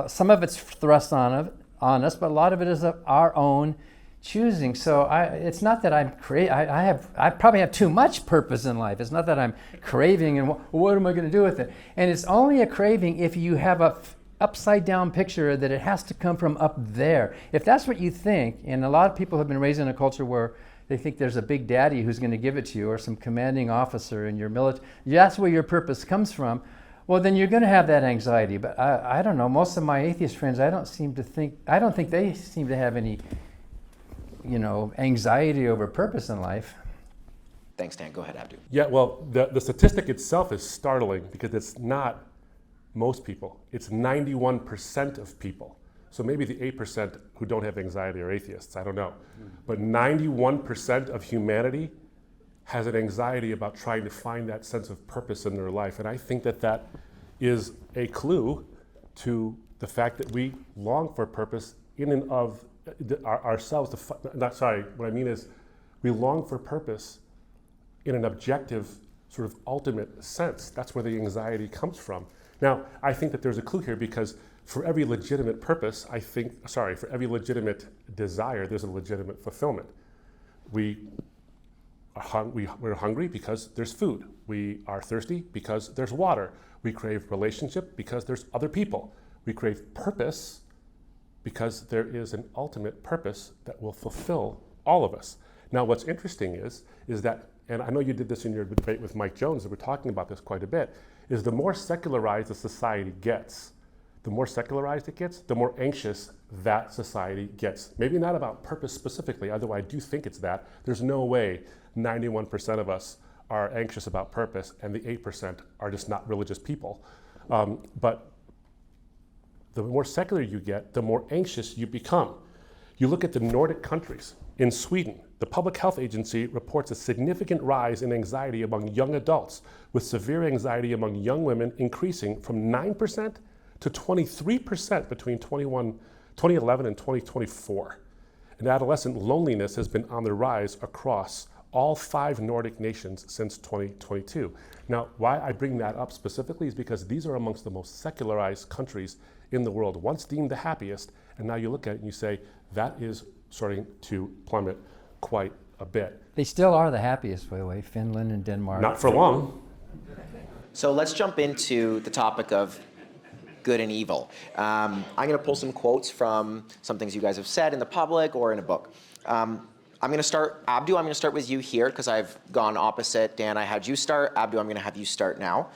Some of it's thrust on us, but a lot of it is of our own choosing. So it's not that I probably have too much purpose in life. It's not that I'm craving and what am I going to do with it? And it's only a craving if you have a upside down picture that it has to come from up there. If that's what you think, and a lot of people have been raised in a culture where they think there's a big daddy who's going to give it to you or some commanding officer in your military, that's where your purpose comes from, well, then you're going to have that anxiety. But I don't know, most of my atheist friends, I don't think they seem to have any, anxiety over purpose in life. Thanks, Dan. Go ahead, Abdu. Yeah, well, the statistic itself is startling because it's not most people. It's 91% of people. So maybe the 8% who don't have anxiety are atheists, I don't know. But 91% of humanity has an anxiety about trying to find that sense of purpose in their life. And I think that is a clue to the fact that we long for purpose in and of ourselves. What I mean is we long for purpose in an objective, sort of ultimate sense. That's where the anxiety comes from. Now, I think that there's a clue here because For every legitimate purpose, for every legitimate desire, there's a legitimate fulfillment. We're hungry because there's food. We are thirsty because there's water. We crave relationship because there's other people. We crave purpose because there is an ultimate purpose that will fulfill all of us. Now, what's interesting is that, and I know you did this in your debate with Mike Jones, and we're talking about this quite a bit, is the more secularized a society gets, the more anxious that society gets. Maybe not about purpose specifically, although I do think it's that. There's no way 91% of us are anxious about purpose and the 8% are just not religious people. But the more secular you get, the more anxious you become. You look at the Nordic countries. In Sweden, the Public Health Agency reports a significant rise in anxiety among young adults, with severe anxiety among young women increasing from 9% to 23% between 2011 and 2024. And adolescent loneliness has been on the rise across all 5 Nordic nations since 2022. Now, why I bring that up specifically is because these are amongst the most secularized countries in the world, once deemed the happiest, and now you look at it and you say, that is starting to plummet quite a bit. They still are the happiest, by the way, Finland and Denmark. Not for long. So let's jump into the topic of good and evil. I'm going to pull some quotes from some things you guys have said in the public or in a book. I'm going to start, Abdu, I'm going to start with you here because I've gone opposite. Dan, I had you start. Abdu, I'm going to have you start now.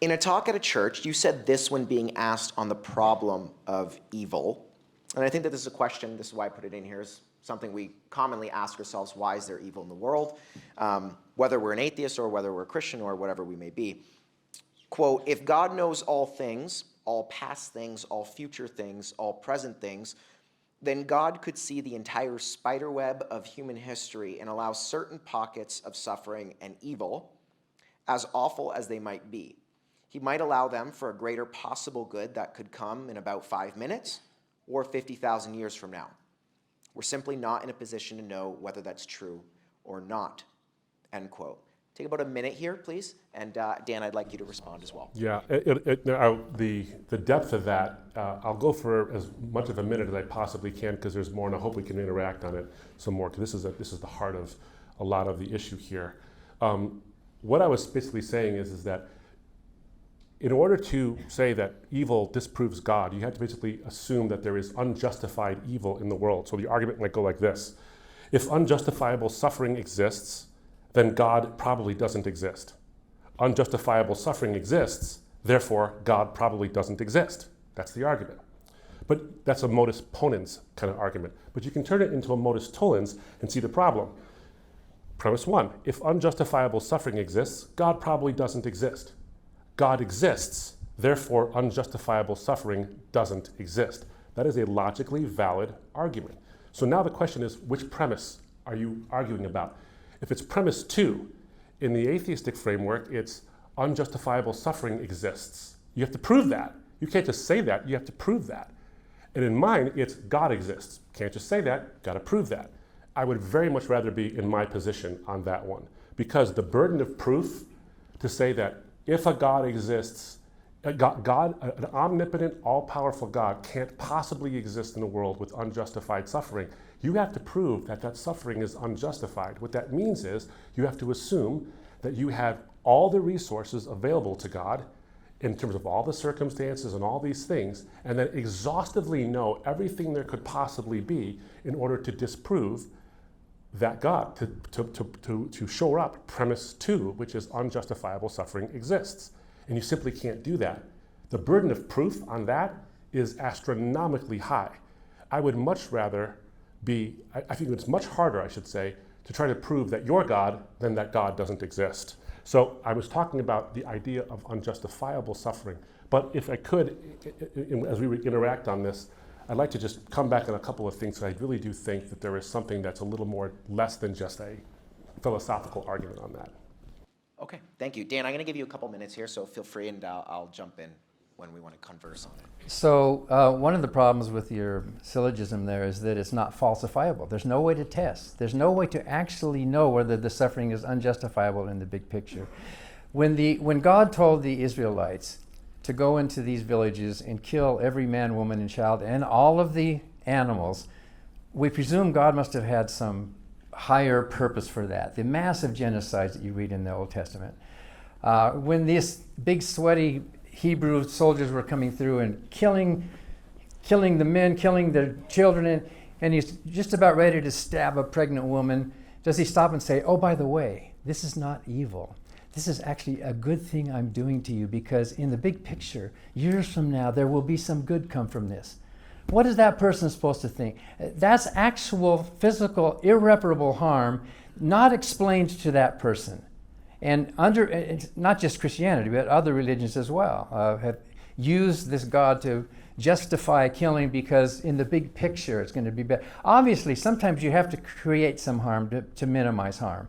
In a talk at a church, you said this when being asked on the problem of evil. And I think that this is a question, this is why I put it in here, is something we commonly ask ourselves, why is there evil in the world? Whether we're an atheist or whether we're a Christian or whatever we may be. Quote, if God knows all things, all past things, all future things, all present things, then God could see the entire spider web of human history and allow certain pockets of suffering and evil, as awful as they might be. He might allow them for a greater possible good that could come in about 5 minutes or 50,000 years from now. We're simply not in a position to know whether that's true or not, end quote. Take about a minute here, please. And Dan, I'd like you to respond as well. Yeah, the depth of that, I'll go for as much of a minute as I possibly can because there's more and I hope we can interact on it some more because this is the heart of a lot of the issue here. What I was basically saying is that in order to say that evil disproves God, you have to basically assume that there is unjustified evil in the world. So the argument might go like this. If unjustifiable suffering exists, then God probably doesn't exist. Unjustifiable suffering exists, therefore God probably doesn't exist. That's the argument. But that's a modus ponens kind of argument. But you can turn it into a modus tollens and see the problem. Premise 1, if unjustifiable suffering exists, God probably doesn't exist. God exists, therefore unjustifiable suffering doesn't exist. That is a logically valid argument. So now the question is, which premise are you arguing about? If it's premise 2, in the atheistic framework, it's unjustifiable suffering exists. You have to prove that. You can't just say that, you have to prove that. And in mine, it's God exists. Can't just say that, gotta prove that. I would very much rather be in my position on that one because the burden of proof to say that if a God exists, an omnipotent, all-powerful God can't possibly exist in the world with unjustified suffering. You have to prove that that suffering is unjustified. What that means is you have to assume that you have all the resources available to God in terms of all the circumstances and all these things, and then exhaustively know everything there could possibly be in order to disprove that God, to shore up premise 2, which is unjustifiable suffering exists. And you simply can't do that. The burden of proof on that is astronomically high. I would much rather I think it's much harder, I should say, to try to prove that you're God than that God doesn't exist. So I was talking about the idea of unjustifiable suffering. But if I could, as we interact on this, I'd like to just come back on a couple of things. I really do think that there is something that's a little more less than just a philosophical argument on that. Okay, thank you. Dan, I'm going to give you a couple minutes here, so feel free and I'll jump in when we want to converse on it. So one of the problems with your syllogism there is that it's not falsifiable. There's no way to test. There's no way to actually know whether the suffering is unjustifiable in the big picture. When God told the Israelites to go into these villages and kill every man, woman, and child and all of the animals, we presume God must have had some higher purpose for that. The massive genocides that you read in the Old Testament. When these big sweaty Hebrew soldiers were coming through and killing the men, killing the children, and he's just about ready to stab a pregnant woman, does he stop and say, oh, by the way, this is not evil. This is actually a good thing I'm doing to you, because in the big picture, years from now, there will be some good come from this. What is that person supposed to think? That's actual physical, irreparable harm, not explained to that person. And it's not just Christianity, but other religions as well have used this God to justify killing because in the big picture it's going to be better. Obviously, sometimes you have to create some harm to minimize harm.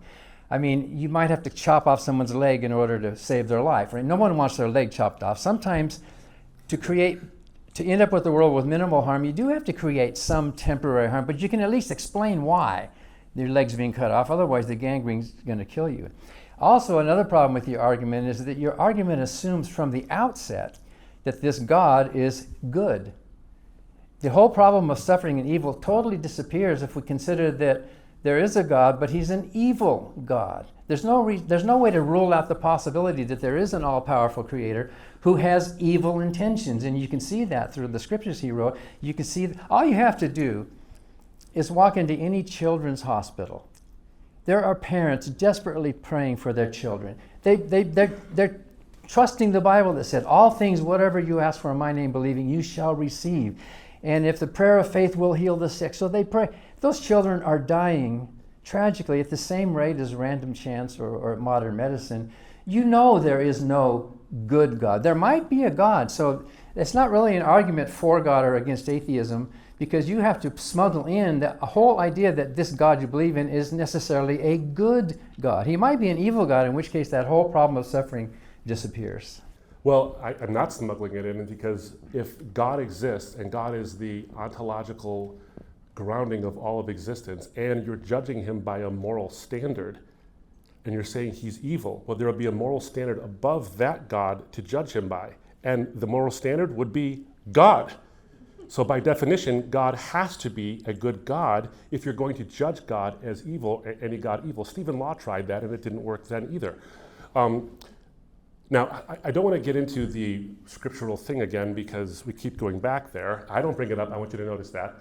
I mean, you might have to chop off someone's leg in order to save their life, right? No one wants their leg chopped off. Sometimes to end up with a world with minimal harm, you do have to create some temporary harm, but you can at least explain why your leg's being cut off. Otherwise, the gangrene's going to kill you. Also, another problem with your argument is that your argument assumes from the outset that this God is good. The whole problem of suffering and evil totally disappears if we consider that there is a God, but he's an evil God. There's no way to rule out the possibility that there is an all-powerful creator who has evil intentions, and you can see that through the scriptures he wrote. You can see all you have to do is walk into any children's hospital. There are parents desperately praying for their children. They're trusting the Bible that said, all things, whatever you ask for in my name, believing, you shall receive. And if the prayer of faith will heal the sick. So they pray. Those children are dying tragically at the same rate as random chance or modern medicine. You know there is no good God. There might be a God. So it's not really an argument for God or against atheism, because you have to smuggle in the whole idea that this God you believe in is necessarily a good God. He might be an evil God, in which case that whole problem of suffering disappears. Well, I'm not smuggling it in, because if God exists and God is the ontological grounding of all of existence, and you're judging him by a moral standard, and you're saying he's evil, well, there will be a moral standard above that God to judge him by. And the moral standard would be God. So by definition, God has to be a good God if you're going to judge God as evil, any God evil. Stephen Law tried that, and it didn't work then either. Now, I don't want to get into the scriptural thing again because we keep going back there. I don't bring it up. I want you to notice that.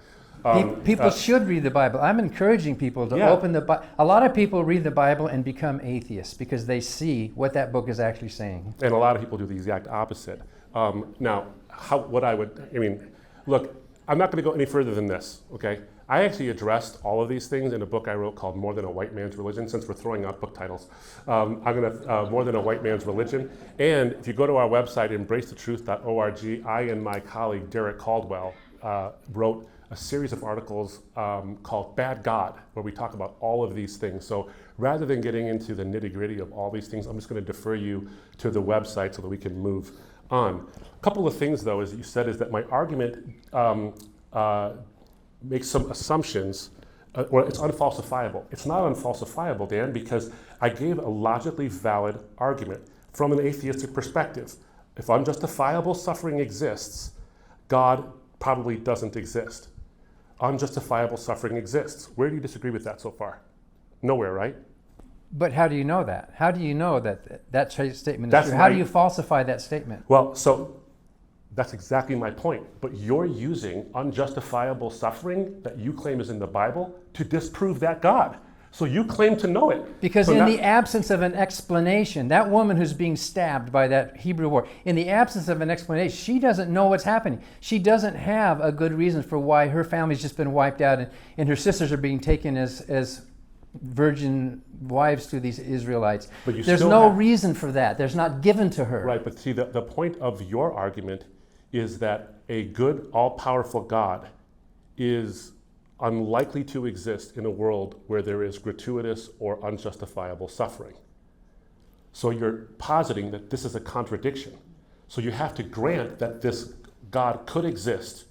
People should read the Bible. I'm encouraging people to open the Bible. A lot of people read the Bible and become atheists because they see what that book is actually saying. And a lot of people do the exact opposite. Now, look, I'm not going to go any further than this, okay? I actually addressed all of these things in a book I wrote called More Than a White Man's Religion, since we're throwing out book titles. More Than a White Man's Religion. And if you go to our website, embracethetruth.org, I and my colleague Derek Caldwell wrote a series of articles called Bad God, where we talk about all of these things. So rather than getting into the nitty-gritty of all these things, I'm just going to defer you to the website so that we can move on. A couple of things, though, as you said, is that my argument makes some assumptions, or it's unfalsifiable. It's not unfalsifiable, Dan, because I gave a logically valid argument from an atheistic perspective. If unjustifiable suffering exists, God probably doesn't exist. Unjustifiable suffering exists. Where do you disagree with that so far? Nowhere, right? But how do you know that? How do you know that statement is true? How do you falsify that statement? Well, so that's exactly my point. But you're using unjustifiable suffering that you claim is in the Bible to disprove that God. So you claim to know it. Because in the absence of an explanation, that woman who's being stabbed by that Hebrew war, in the absence of an explanation, she doesn't know what's happening. She doesn't have a good reason for why her family's just been wiped out and her sisters are being taken as virgin wives to these Israelites. There's no reason for that. There's not given to her. Right, but see, the point of your argument is that a good, all-powerful God is unlikely to exist in a world where there is gratuitous or unjustifiable suffering. So you're positing that this is a contradiction. So you have to grant that this God could exist.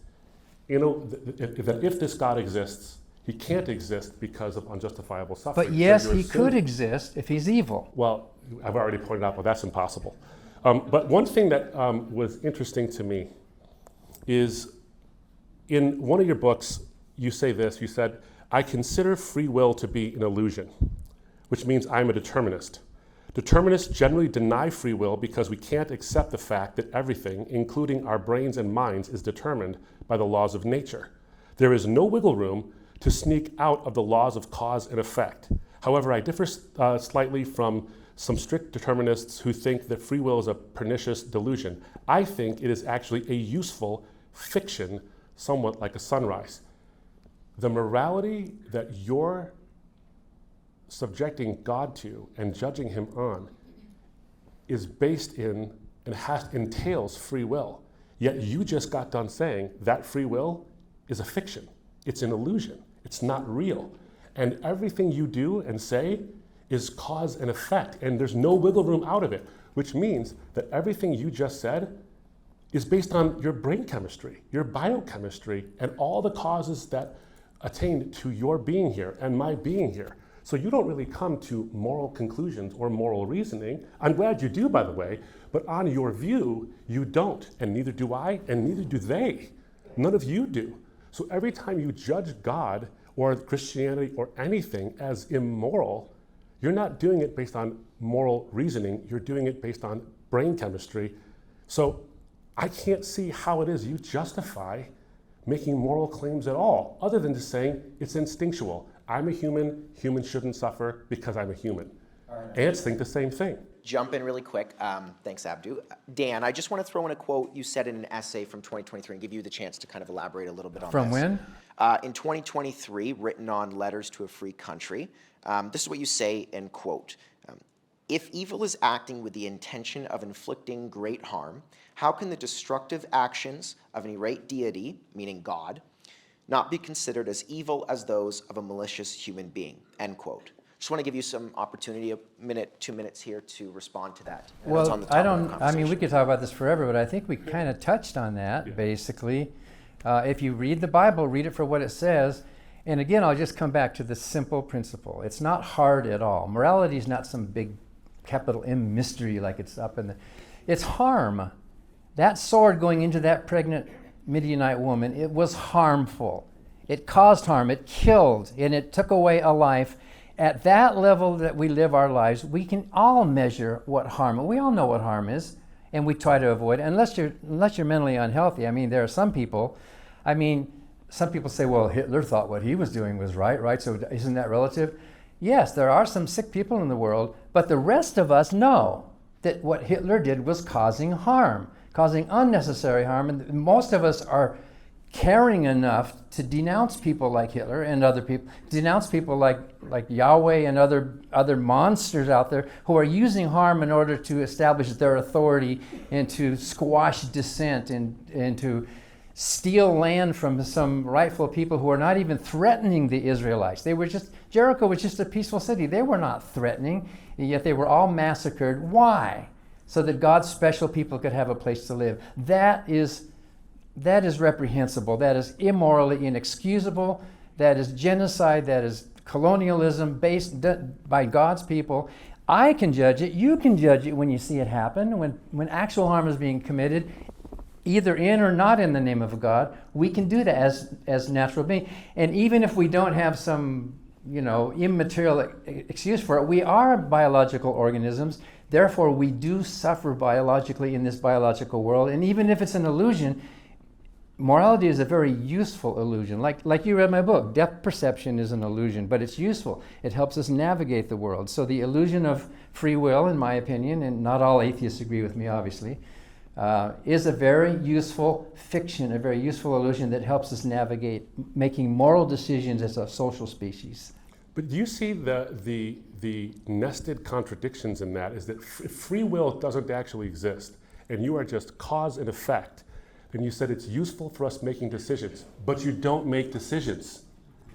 That if this God exists, he can't exist because of unjustifiable suffering. But yes, he could exist if he's evil. Well, I've already pointed out, well, that's impossible. But one thing that was interesting to me is in one of your books, you say this, you said, I consider free will to be an illusion, which means I'm a determinist. Determinists generally deny free will because we can't accept the fact that everything, including our brains and minds, is determined by the laws of nature. There is no wiggle room to sneak out of the laws of cause and effect. However, I differ slightly from some strict determinists who think that free will is a pernicious delusion. I think it is actually a useful fiction, somewhat like a sunrise. The morality that you're subjecting God to and judging him on is based in and entails free will. Yet you just got done saying that free will is a fiction. It's an illusion. It's not real. And everything you do and say is cause and effect, and there's no wiggle room out of it, which means that everything you just said is based on your brain chemistry, your biochemistry, and all the causes that attained to your being here and my being here. So you don't really come to moral conclusions or moral reasoning. I'm glad you do, by the way, but on your view, you don't, and neither do I, and neither do they. None of you do. So every time you judge God or Christianity or anything as immoral, you're not doing it based on moral reasoning, you're doing it based on brain chemistry. So I can't see how it is you justify making moral claims at all, other than just saying it's instinctual. I'm a human, humans shouldn't suffer because I'm a human. Ants think the same thing. Jump in really quick. Thanks, Abdu. Dan, I just want to throw in a quote you said in an essay from 2023 and give you the chance to kind of elaborate a little bit on From this. when? In 2023, written on Letters to a Free Country. This is what you say in quote. If evil is acting with the intention of inflicting great harm, how can the destructive actions of an irate deity, meaning God, not be considered as evil as those of a malicious human being? End quote. Just want to give you some opportunity, a minute, 2 minutes here to respond to that. Well, I mean, we could talk about this forever, but I think we kind of touched on that, basically. If you read the Bible, read it for what it says. And again, I'll just come back to the simple principle. It's not hard at all. Morality is not some big capital M mystery like it's up in the... It's harm. That sword going into that pregnant Midianite woman, it was harmful. It caused harm, it killed, and it took away a life. At that level that we live our lives, we can all measure what harm, we all know what harm is, and we try to avoid it, unless you're mentally unhealthy. I mean, there are some people, some people say, well, Hitler thought what he was doing was right? So isn't that relative? Yes, there are some sick people in the world, but the rest of us know that what Hitler did was causing harm, causing unnecessary harm, and most of us are caring enough to denounce people like Hitler and other people, denounce people like Yahweh and other monsters out there who are using harm in order to establish their authority and to squash dissent and to steal land from some rightful people who are not even threatening the Israelites. Jericho was just a peaceful city. They were not threatening, and yet they were all massacred. Why? So that God's special people could have a place to live. That is reprehensible. That is immorally inexcusable. That is genocide. That is colonialism based by God's people. I can judge it. You can judge it when you see it happen, when actual harm is being committed, either in or not in the name of God. We can do that as natural beings. And even if we don't have some, immaterial excuse for it, we are biological organisms. Therefore, we do suffer biologically in this biological world. And even if it's an illusion, morality is a very useful illusion. Like you read my book, depth perception is an illusion, but it's useful. It helps us navigate the world. So the illusion of free will, in my opinion, and not all atheists agree with me, obviously, is a very useful fiction, a very useful illusion that helps us navigate making moral decisions as a social species. But do you see the nested contradictions in that is that free will doesn't actually exist, and you are just cause and effect. And you said it's useful for us making decisions, but you don't make decisions.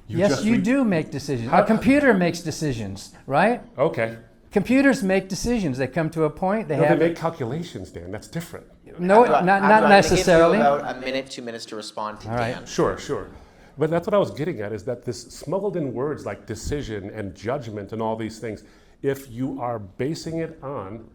You do make decisions. A computer makes decisions, right? Okay. Computers make decisions. They come to a point. They make calculations, Dan. That's different. No, not necessarily. I'm going to give you about a minute, 2 minutes to respond to Dan. Right. Sure. But that's what I was getting at, is that this smuggled in words like decision and judgment and all these things, if you are basing it on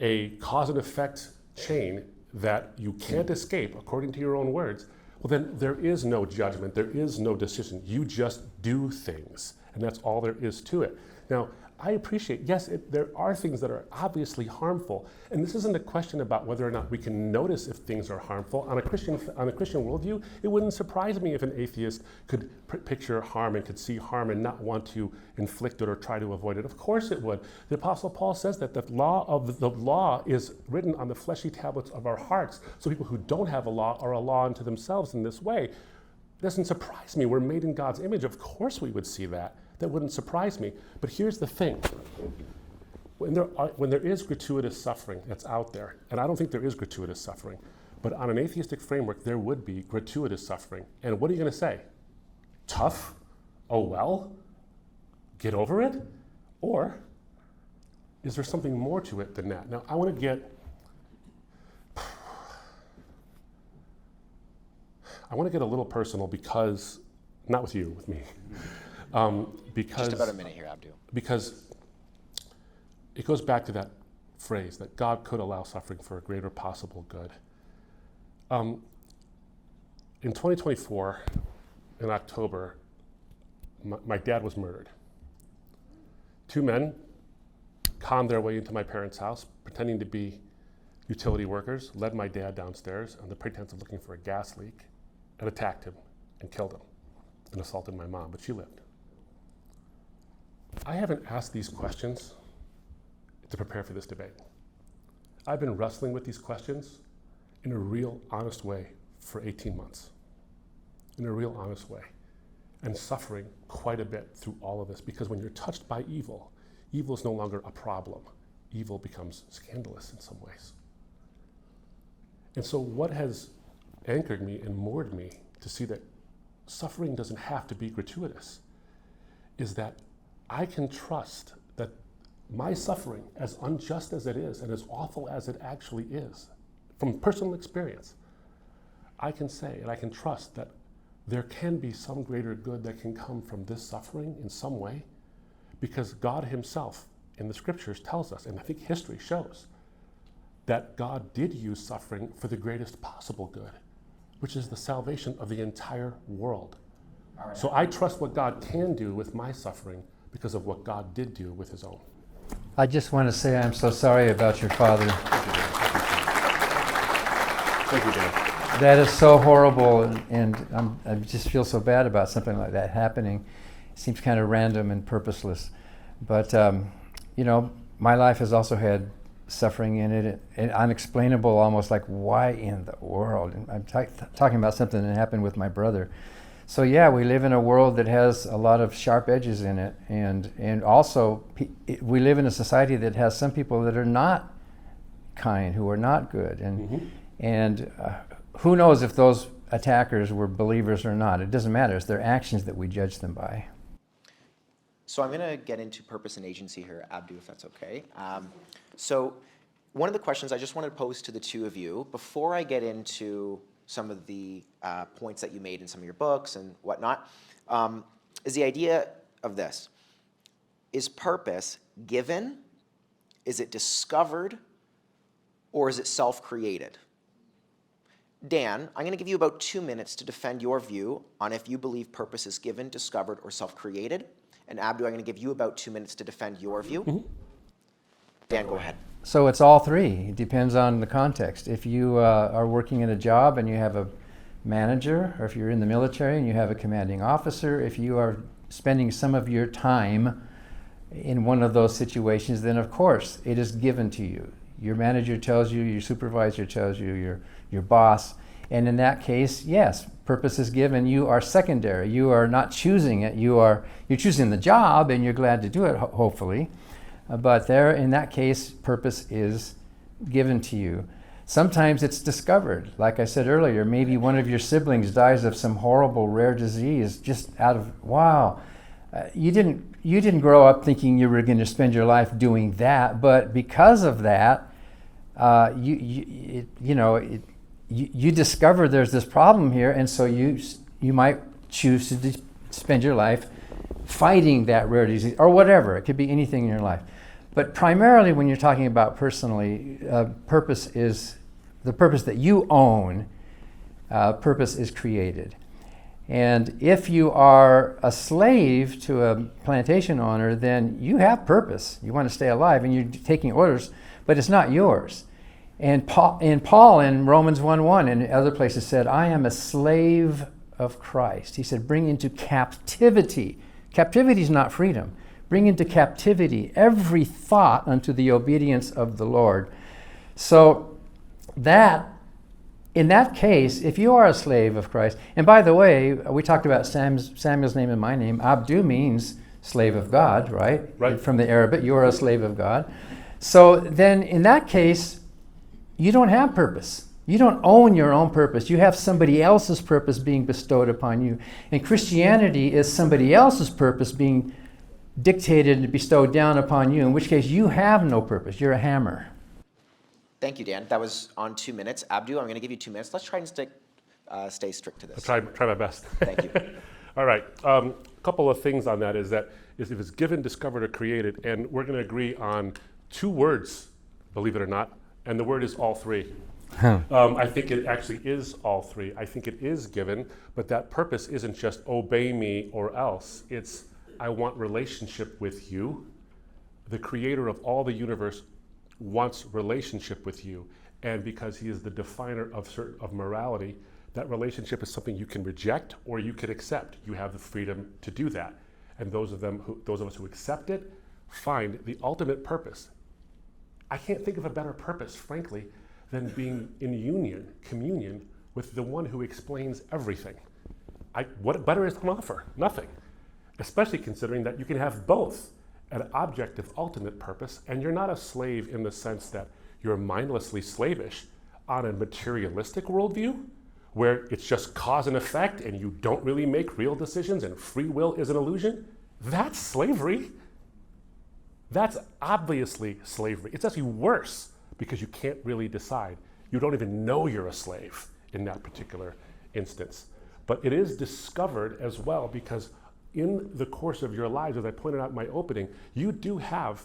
a cause and effect chain that you can't escape according to your own words, well then there is no judgment, there is no decision. You just do things, and that's all there is to it. Now, I appreciate, yes, there are things that are obviously harmful, and this isn't a question about whether or not we can notice if things are harmful. On a Christian worldview, it wouldn't surprise me if an atheist could picture harm and could see harm and not want to inflict it or try to avoid it. Of course it would. The Apostle Paul says that the law is written on the fleshy tablets of our hearts, so people who don't have a law are a law unto themselves in this way. It doesn't surprise me. We're made in God's image. Of course we would see that. That wouldn't surprise me. But here's the thing. When there is gratuitous suffering that's out there, and I don't think there is gratuitous suffering, but on an atheistic framework, there would be gratuitous suffering. And what are you going to say? Tough? Oh well? Get over it? Or is there something more to it than that? Now, I want to get a little personal because, not with you, with me. Because, Just about a minute here, Abdu. Because it goes back to that phrase that God could allow suffering for a greater possible good. In 2024, in October, my dad was murdered. Two men conned their way into my parents' house, pretending to be utility workers, led my dad downstairs on the pretense of looking for a gas leak, and attacked him and killed him and assaulted my mom, but she lived. I haven't asked these questions to prepare for this debate. I've been wrestling with these questions in a real honest way for 18 months, in a real honest way, and suffering quite a bit through all of this, because when you're touched by evil, evil is no longer a problem. Evil becomes scandalous in some ways. And so what has anchored me and moored me to see that suffering doesn't have to be gratuitous is that I can trust that my suffering, as unjust as it is and as awful as it actually is, from personal experience, I can say and I can trust that there can be some greater good that can come from this suffering in some way, because God himself in the scriptures tells us, and I think history shows, that God did use suffering for the greatest possible good, which is the salvation of the entire world. Right. So I trust what God can do with my suffering because of what God did do with his own. I just want to say I'm so sorry about your father. Thank you, Dan. That is so horrible, and I just feel so bad about something like that happening. It seems kind of random and purposeless. But, my life has also had suffering in it, and unexplainable, almost like, why in the world? And I'm talking about something that happened with my brother. So yeah, we live in a world that has a lot of sharp edges in it, and also we live in a society that has some people that are not kind, who are not good, and who knows if those attackers were believers or not. It doesn't matter. It's their actions that we judge them by. So I'm going to get into purpose and agency here, Abdu, if that's okay. So one of the questions I just want to pose to the two of you, before I get into some of the points that you made in some of your books and whatnot, is the idea of this. Is purpose given? Is it discovered? Or is it self-created? Dan, I'm going to give you about 2 minutes to defend your view on if you believe purpose is given, discovered, or self-created. And Abdu, I'm going to give you about 2 minutes to defend your view. Dan, go ahead. So it's all three. It depends on the context. If you are working in a job and you have a manager, or if you're in the military and you have a commanding officer, if you are spending some of your time in one of those situations, then of course it is given to you. Your manager tells you, your supervisor tells you, your boss. And in that case, yes, purpose is given. You are secondary. You are not choosing it. You're choosing the job, and you're glad to do it, hopefully. But there, in that case, purpose is given to you. Sometimes it's discovered. Like I said earlier, maybe one of your siblings dies of some horrible rare disease just out of, wow. You didn't grow up thinking you were going to spend your life doing that, but because of that, you discover there's this problem here, and so you might choose to spend your life fighting that rare disease or whatever. It could be anything in your life. But primarily when you're talking about personally, purpose is the purpose that you own. Purpose is created. And if you are a slave to a plantation owner, then you have purpose. You want to stay alive and you're taking orders, but it's not yours. And Paul in Romans 1:1 and other places said, I am a slave of Christ. He said, bring into captivity. Captivity is not freedom. Bring into captivity every thought unto the obedience of the Lord. So that, in that case, if you are a slave of Christ, and by the way, we talked about Samuel's name and my name. Abdu means slave of God, right? Right. From the Arabic, you are a slave of God. So then in that case, you don't have purpose. You don't own your own purpose. You have somebody else's purpose being bestowed upon you. And Christianity is somebody else's purpose being dictated and bestowed down upon you, in which case you have no purpose. You're a hammer. Thank you, Dan. That was on 2 minutes. Abdu, I'm going to give you 2 minutes. Let's try and stay strict to this. I'll try my best. Thank you. All right. A couple of things on that is if it's given, discovered, or created, and we're going to agree on 2 words, believe it or not, and the word is all 3. I think it actually is all 3. I think it is given, but that purpose isn't just obey me or else. It's I want relationship with you. The creator of all the universe wants relationship with you, and because he is the definer of morality, that relationship is something you can reject or you can accept. You have the freedom to do that, and those of us who accept it find the ultimate purpose. I can't think of a better purpose, frankly, than being in communion with the one who explains everything. What better is on offer? Nothing. Especially considering that you can have both an object of ultimate purpose, and you're not a slave in the sense that you're mindlessly slavish on a materialistic worldview, where it's just cause and effect and you don't really make real decisions and free will is an illusion. That's slavery. That's obviously slavery. It's actually worse because you can't really decide. You don't even know you're a slave in that particular instance. But it is discovered as well because in the course of your lives, as I pointed out in my opening, you do have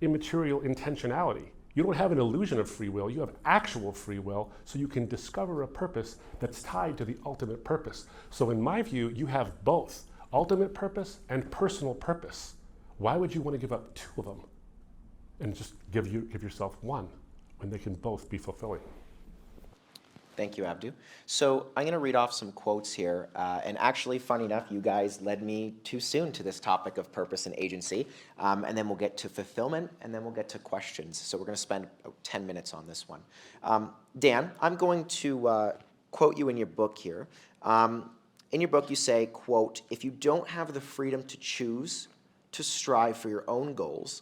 immaterial intentionality. You don't have an illusion of free will, you have actual free will, so you can discover a purpose that's tied to the ultimate purpose. So in my view, you have both ultimate purpose and personal purpose. Why would you want to give up 2 of them and just give yourself one when they can both be fulfilling? Thank you, Abdu. So I'm going to read off some quotes here. And actually, funny enough, you guys led me too soon to this topic of purpose and agency. And then we'll get to fulfillment, and then we'll get to questions. So we're going to spend 10 minutes on this one. Dan, I'm going to quote you in your book here. In your book, you say, quote, if you don't have the freedom to choose to strive for your own goals,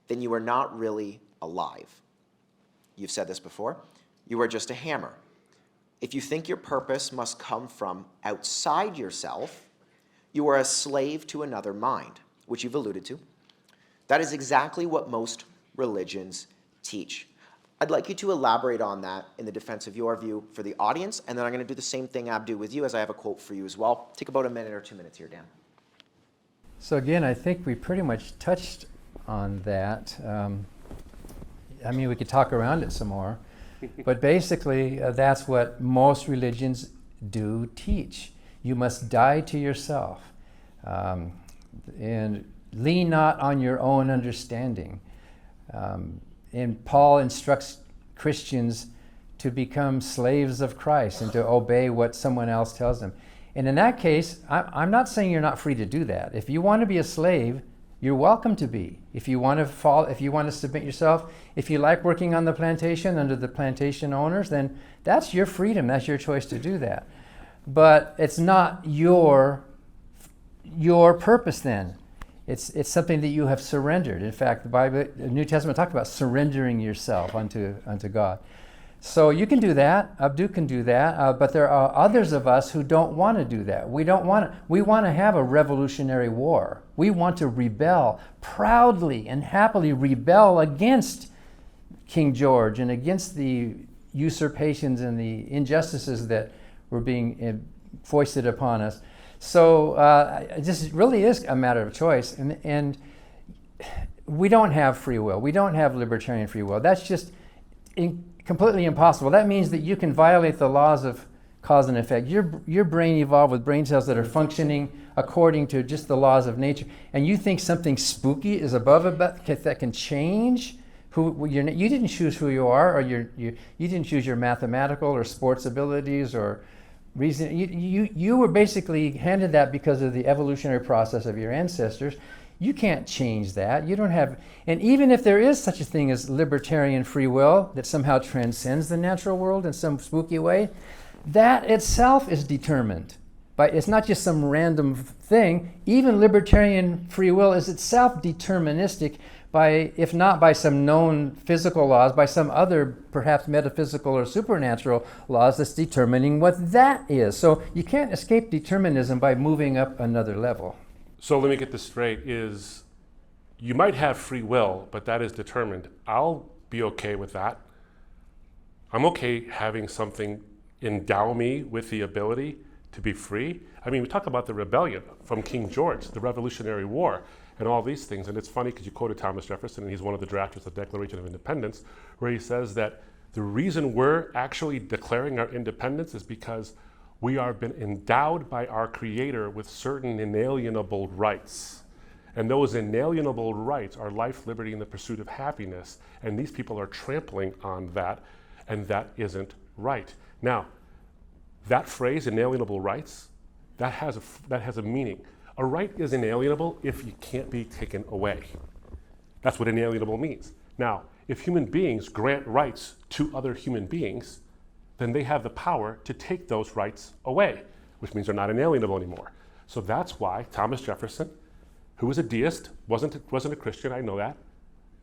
then you are not really alive. You've said this before. You are just a hammer. If you think your purpose must come from outside yourself, you are a slave to another mind, which you've alluded to. That is exactly what most religions teach. I'd like you to elaborate on that in the defense of your view for the audience, and then I'm going to do the same thing, Abdu, with you, as I have a quote for you as well. Take about 1 minute or 2 minutes here, Dan. So again, I think we pretty much touched on that. I mean, we could talk around it some more. But basically, that's what most religions do teach. You must die to yourself and lean not on your own understanding. And Paul instructs Christians to become slaves of Christ and to obey what someone else tells them. And in that case, I'm not saying you're not free to do that. If you want to be a slave, you're welcome to be. If you want to submit yourself, if you like working on the plantation under the plantation owners, then that's your freedom. That's your choice to do that. But it's not your purpose then. It's something that you have surrendered. In fact, the New Testament talks about surrendering yourself unto God. So you can do that. Abdu can do that. But there are others of us who don't want to do that. We want to have a revolutionary war. We want to rebel, proudly and happily rebel against King George and against the usurpations and the injustices that were being foisted upon us. So this really is a matter of choice. And we don't have free will. We don't have libertarian free will. That's just completely impossible. That means that you can violate the laws of cause and effect. Your brain evolved with brain cells that are functioning according to just the laws of nature, and you think something spooky is above that can change who you didn't choose who you are, or you didn't choose your mathematical or sports abilities or reason. You were basically handed that because of the evolutionary process of your ancestors. You can't change that. You don't have, and even if there is such a thing as libertarian free will that somehow transcends the natural world in some spooky way, that itself is determined. It's not just some random thing. Even libertarian free will is itself deterministic by, if not by some known physical laws, by some other perhaps metaphysical or supernatural laws that's determining what that is. So you can't escape determinism by moving up another level. So let me get this straight, is you might have free will, but that is determined. I'll be okay with that. I'm okay having something endow me with the ability to be free. I mean, we talk about the rebellion from King George, the Revolutionary War, and all these things. And it's funny because you quoted Thomas Jefferson, and he's one of the drafters of the Declaration of Independence, where he says that the reason we're actually declaring our independence is because we are been endowed by our Creator with certain inalienable rights. And those inalienable rights are life, liberty, and the pursuit of happiness. And these people are trampling on that, and that isn't right. Now, that phrase, inalienable rights, that has a meaning. A right is inalienable if it can't be taken away. That's what inalienable means. Now, if human beings grant rights to other human beings, then they have the power to take those rights away, which means they're not inalienable anymore. So that's why Thomas Jefferson, who was a deist, wasn't a Christian, I know that,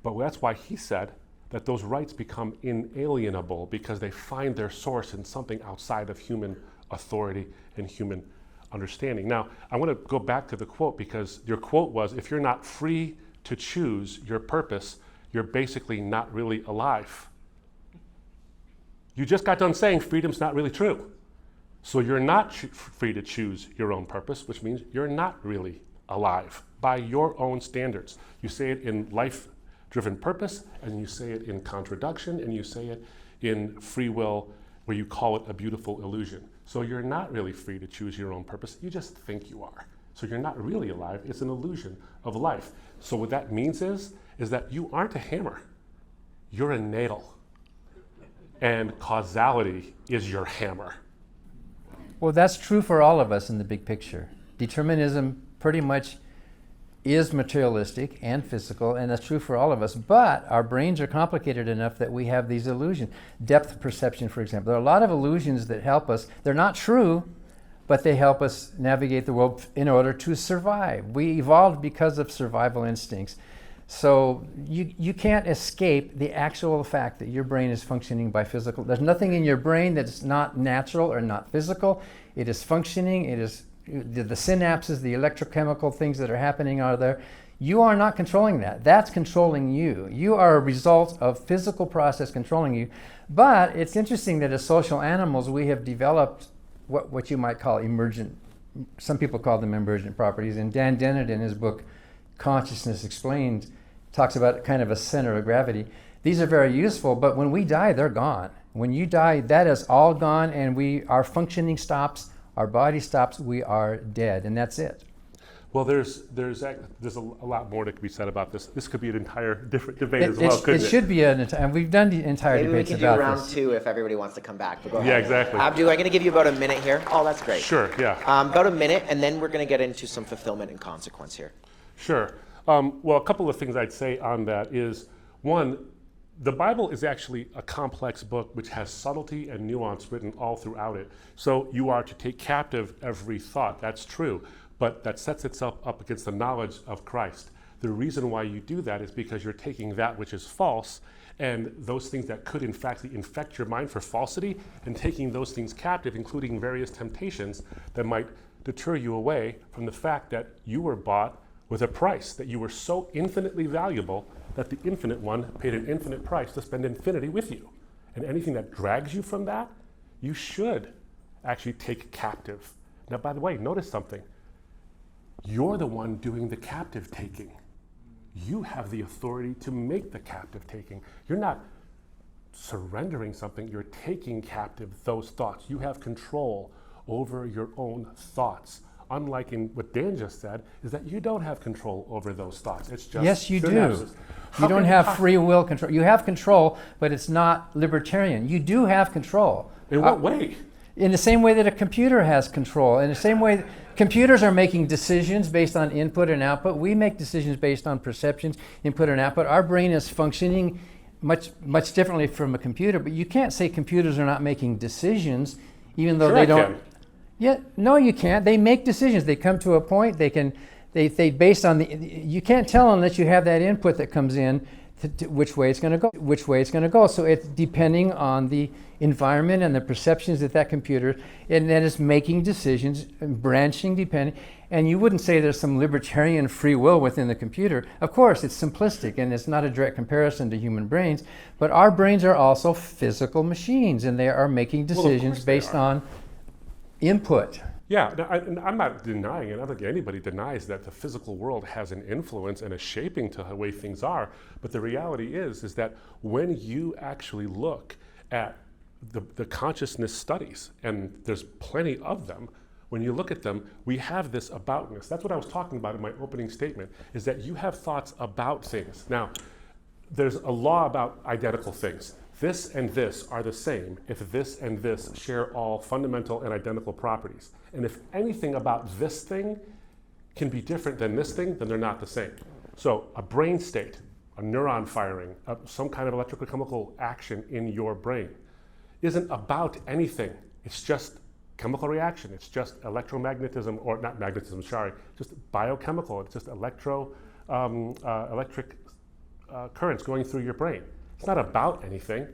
but that's why he said that those rights become inalienable because they find their source in something outside of human authority and human understanding. Now, I want to go back to the quote, because your quote was, if you're not free to choose your purpose, you're basically not really alive. You just got done saying freedom's not really true. So you're not free to choose your own purpose, which means you're not really alive by your own standards. You say it in life-driven purpose, and you say it in contradiction, and you say it in free will, where you call it a beautiful illusion. So you're not really free to choose your own purpose. You just think you are. So you're not really alive. It's an illusion of life. So what that means is that you aren't a hammer. You're a nail. And causality is your hammer. Well, that's true for all of us in the big picture. Determinism pretty much is materialistic and physical, and that's true for all of us. But our brains are complicated enough that we have these illusions. Depth perception, for example. There are a lot of illusions that help us. They're not true, but they help us navigate the world in order to survive. We evolved because of survival instincts. So you can't escape the actual fact that your brain is functioning by physical. There's nothing in your brain that's not natural or not physical. It is functioning. It is the synapses, the electrochemical things that are happening are there. You are not controlling that. That's controlling you. You are a result of physical process controlling you. But it's interesting that as social animals, we have developed what you might call emergent, some people call them emergent properties. And Dan Dennett, in his book, Consciousness Explained, talks about kind of a center of gravity. These are very useful, but when we die, they're gone. When you die, that is all gone, and our functioning stops, our body stops, we are dead, and that's it. Well, there's a lot more that could be said about this. This could be an entire different debate as well, couldn't it? It should be an entire, and we've done the entire debates about this. Maybe we can do round two if everybody wants to come back, but go ahead. Yeah, exactly. Abdu, I'm going to give you about a minute here. Oh, that's great. Sure, yeah. About a minute, and then we're going to get into some fulfillment and consequence here. Sure. Well, a couple of things I'd say on that is, one, the Bible is actually a complex book which has subtlety and nuance written all throughout it. So you are to take captive every thought, that's true, but that sets itself up against the knowledge of Christ. The reason why you do that is because you're taking that which is false and those things that could in fact infect your mind for falsity, and taking those things captive, including various temptations that might deter you away from the fact that you were bought with a price, that you were so infinitely valuable that the infinite one paid an infinite price to spend infinity with you. And anything that drags you from that, you should actually take captive. Now, by the way, notice something. You're the one doing the captive taking. you have the authority to make the captive taking. You're not surrendering something, you're taking captive those thoughts. You have control over your own thoughts. Unlike in what Dan just said, is that you don't have control over those thoughts. It's just Yes, you do. synapses. How You don't can have free will control. You have control, but it's not libertarian. You do have control. In what way? In the same way that a computer has control. In the same way, computers are making decisions based on input and output. We make decisions based on perceptions, input and output. Our brain is functioning much differently from a computer, but you can't say computers are not making decisions, even though Sure they I don't. can. Yeah, no, you can't. They make decisions. They come to a point. They based on the. You can't tell unless you have that input that comes in to which way it's going to go. Which way it's going to go. So it's depending on the environment and the perceptions that computer, and then it's making decisions and branching depending. And you wouldn't say there's some libertarian free will within the computer. Of course, it's simplistic and it's not a direct comparison to human brains. But our brains are also physical machines, and they are making decisions course they based are. on input. Yeah, and I'm not denying it. I don't think anybody denies that the physical world has an influence and a shaping to the way things are. But the reality is that when you actually look at the consciousness studies, and there's plenty of them, when you look at them, we have this aboutness. That's what I was talking about in my opening statement, is that you have thoughts about things. Now, there's a law about identical things. This and this are the same if this and this share all fundamental and identical properties. And if anything about this thing can be different than this thing, then they're not the same. So a brain state, a neuron firing, some kind of electrical chemical action in your brain isn't about anything. It's just chemical reaction. It's just electromagnetism, or not magnetism, sorry, just biochemical. It's just electric currents going through your brain. It's not about anything.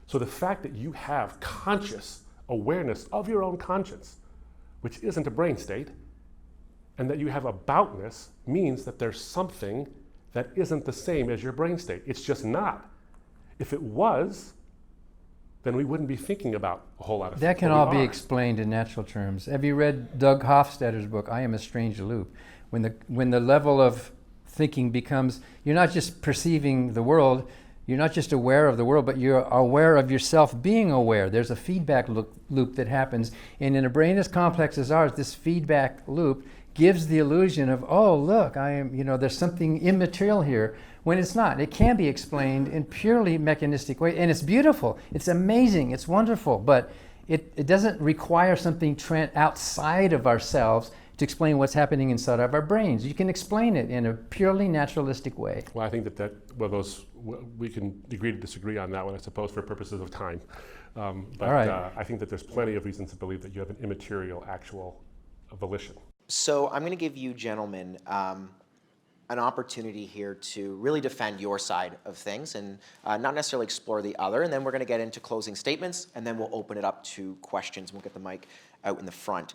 So the fact that you have conscious awareness of your own conscience, which isn't a brain state, and that you have aboutness means that there's something that isn't the same as your brain state. It's just not. If it was, then we wouldn't be thinking about a whole lot of things. That can but we all be are. explained in natural terms. Have you read Doug Hofstadter's book, I Am a Strange Loop? When the level of thinking becomes, you're not just perceiving the world, you're not just aware of the world, but you're aware of yourself being aware. There's a feedback loop that happens. And in a brain as complex as ours, this feedback loop gives the illusion of, oh, look, there's something immaterial here, when it's not. It can be explained in purely mechanistic way, and it's beautiful, it's amazing, it's wonderful, but it doesn't require something outside of ourselves to explain what's happening inside of our brains. You can explain it in a purely naturalistic way. Well, I think we can agree to disagree on that one, I suppose, for purposes of time. But All right. I think that there's plenty of reasons to believe that you have an immaterial, actual volition. So I'm going to give you gentlemen an opportunity here to really defend your side of things and not necessarily explore the other. And then we're going to get into closing statements, and then we'll open it up to questions. We'll get the mic out in the front.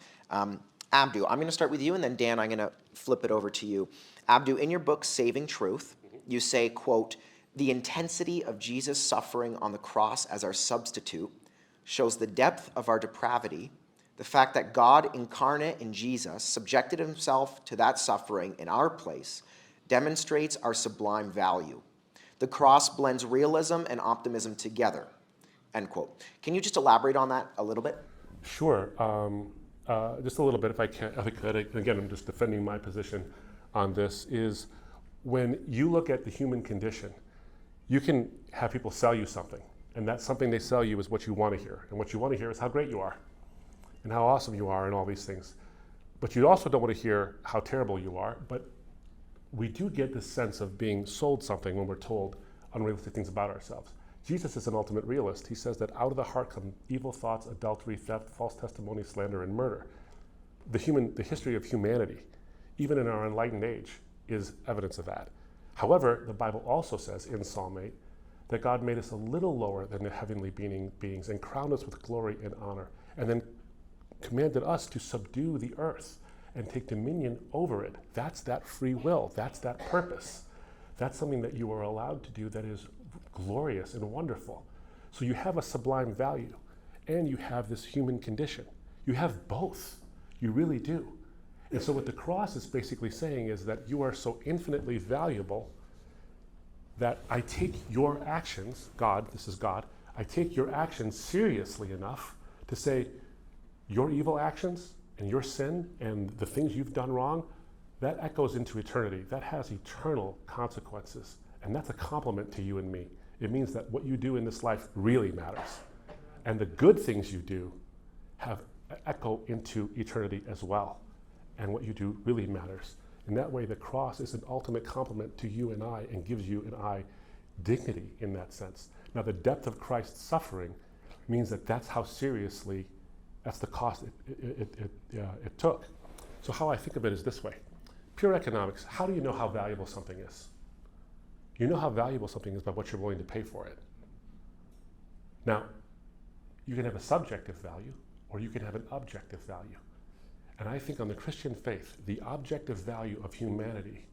Abdu, I'm going to start with you, and then Dan, I'm going to flip it over to you. Abdu, in your book, Saving Truth, you say, quote, "The intensity of Jesus' suffering on the cross as our substitute shows the depth of our depravity. The fact that God incarnate in Jesus subjected himself to that suffering in our place demonstrates our sublime value. The cross blends realism and optimism together." End quote. Can you just elaborate on that a little bit? Sure. Just a little bit, if I could. Again, I'm just defending my position on this, is when you look at the human condition, you can have people sell you something, and that something they sell you is what you want to hear. And what you want to hear is how great you are, and how awesome you are, and all these things. But you also don't want to hear how terrible you are, but we do get this sense of being sold something when we're told unrealistic things about ourselves. Jesus is an ultimate realist. He says that out of the heart come evil thoughts, adultery, theft, false testimony, slander, and murder. The history of humanity, even in our enlightened age, is evidence of that. However, the Bible also says in Psalm 8 that God made us a little lower than the heavenly beings and crowned us with glory and honor, and then commanded us to subdue the earth and take dominion over it. That's that free will. That's that purpose. That's something that you are allowed to do that is glorious and wonderful. So you have a sublime value, and you have this human condition. You have both. You really do. And so what the cross is basically saying is that you are so infinitely valuable that I take your actions, God, this is God, I take your actions seriously enough to say, your evil actions and your sin and the things you've done wrong, that echoes into eternity. That has eternal consequences. And that's a compliment to you and me. It means that what you do in this life really matters. And the good things you do have echo into eternity as well. And what you do really matters. In that way, the cross is an ultimate compliment to you and I and gives you and I dignity in that sense. Now, the depth of Christ's suffering means that that's how seriously, that's the cost it took. So how I think of it is this way. Pure economics, how do you know how valuable something is? You know how valuable something is by what you're willing to pay for it. Now, you can have a subjective value or you can have an objective value. And I think on the Christian faith, the objective value of humanity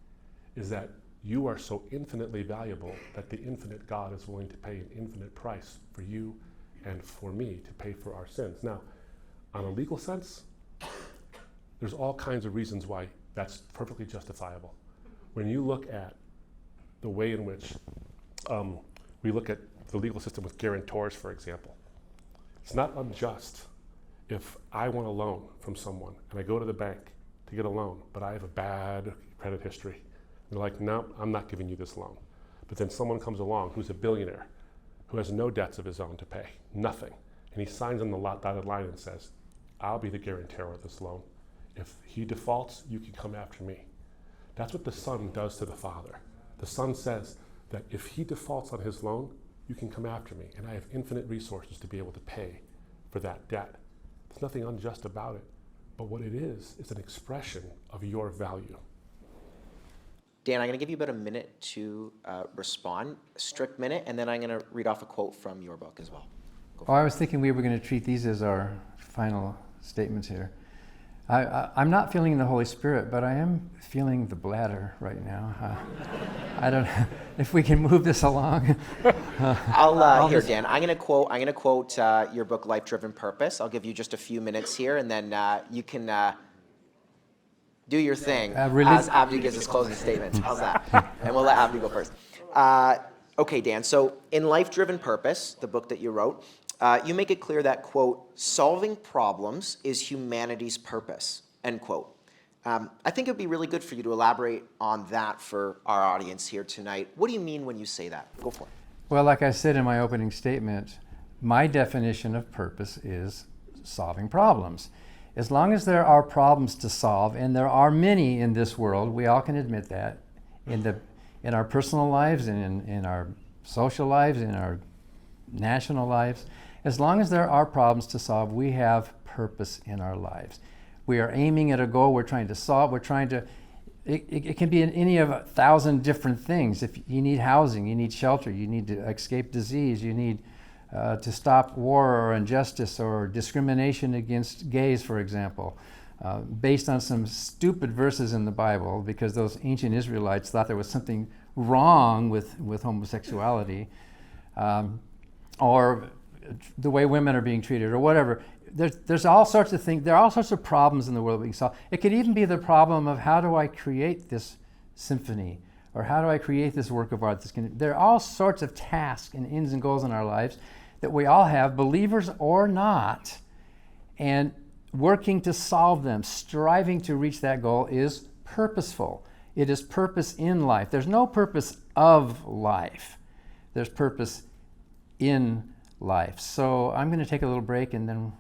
is that you are so infinitely valuable that the infinite God is willing to pay an infinite price for you and for me to pay for our sins. Now, on a legal sense, there's all kinds of reasons why that's perfectly justifiable. When you look at the way in which we look at the legal system with guarantors, for example, it's not unjust if I want a loan from someone and I go to the bank to get a loan, but I have a bad credit history. They're like, no, I'm not giving you this loan. But then someone comes along who's a billionaire, who has no debts of his own to pay, nothing. And he signs on the dotted line and says, I'll be the guarantor of this loan. If he defaults, you can come after me. That's what the Son does to the Father. The Son says that if he defaults on his loan, you can come after me, and I have infinite resources to be able to pay for that debt. There's nothing unjust about it, but what it is an expression of your value. Dan, I'm going to give you about a minute to respond, a strict minute, and then I'm going to read off a quote from your book as well. Oh, I was thinking we were going to treat these as our final statements here. I'm not feeling the Holy Spirit, but I am feeling the bladder right now. I don't know if we can move this along. Here, Dan. I'm going to quote your book, Life Driven Purpose. I'll give you just a few minutes here, and then you can do your thing as Abdu gives his closing statements. How's that? And we'll let Abdu go first. Okay, Dan. So, in Life Driven Purpose, the book that you wrote, you make it clear that, quote, solving problems is humanity's purpose, end quote. I think it would be really good for you to elaborate on that for our audience here tonight. What do you mean when you say that? Go for it. Well, like I said in my opening statement, my definition of purpose is solving problems. As long as there are problems to solve, and there are many in this world, we all can admit that, in our personal lives, and in our social lives, in our national lives, as long as there are problems to solve, we have purpose in our lives. We are aiming at a goal we're trying to solve. It can be in any of 1,000 different things. If you need housing, you need shelter, you need to escape disease, you need to stop war or injustice or discrimination against gays, for example, based on some stupid verses in the Bible, because those ancient Israelites thought there was something wrong with homosexuality, or the way women are being treated, or whatever. There's all sorts of things. There are all sorts of problems in the world that we can solve. It could even be the problem of, how do I create this symphony, or how do I create this work of art? There are all sorts of tasks and ends and goals in our lives that we all have, believers or not, and working to solve them, striving to reach that goal is purposeful. It is purpose in life. There's no purpose of life. There's purpose in life. So I'm going to take a little break and then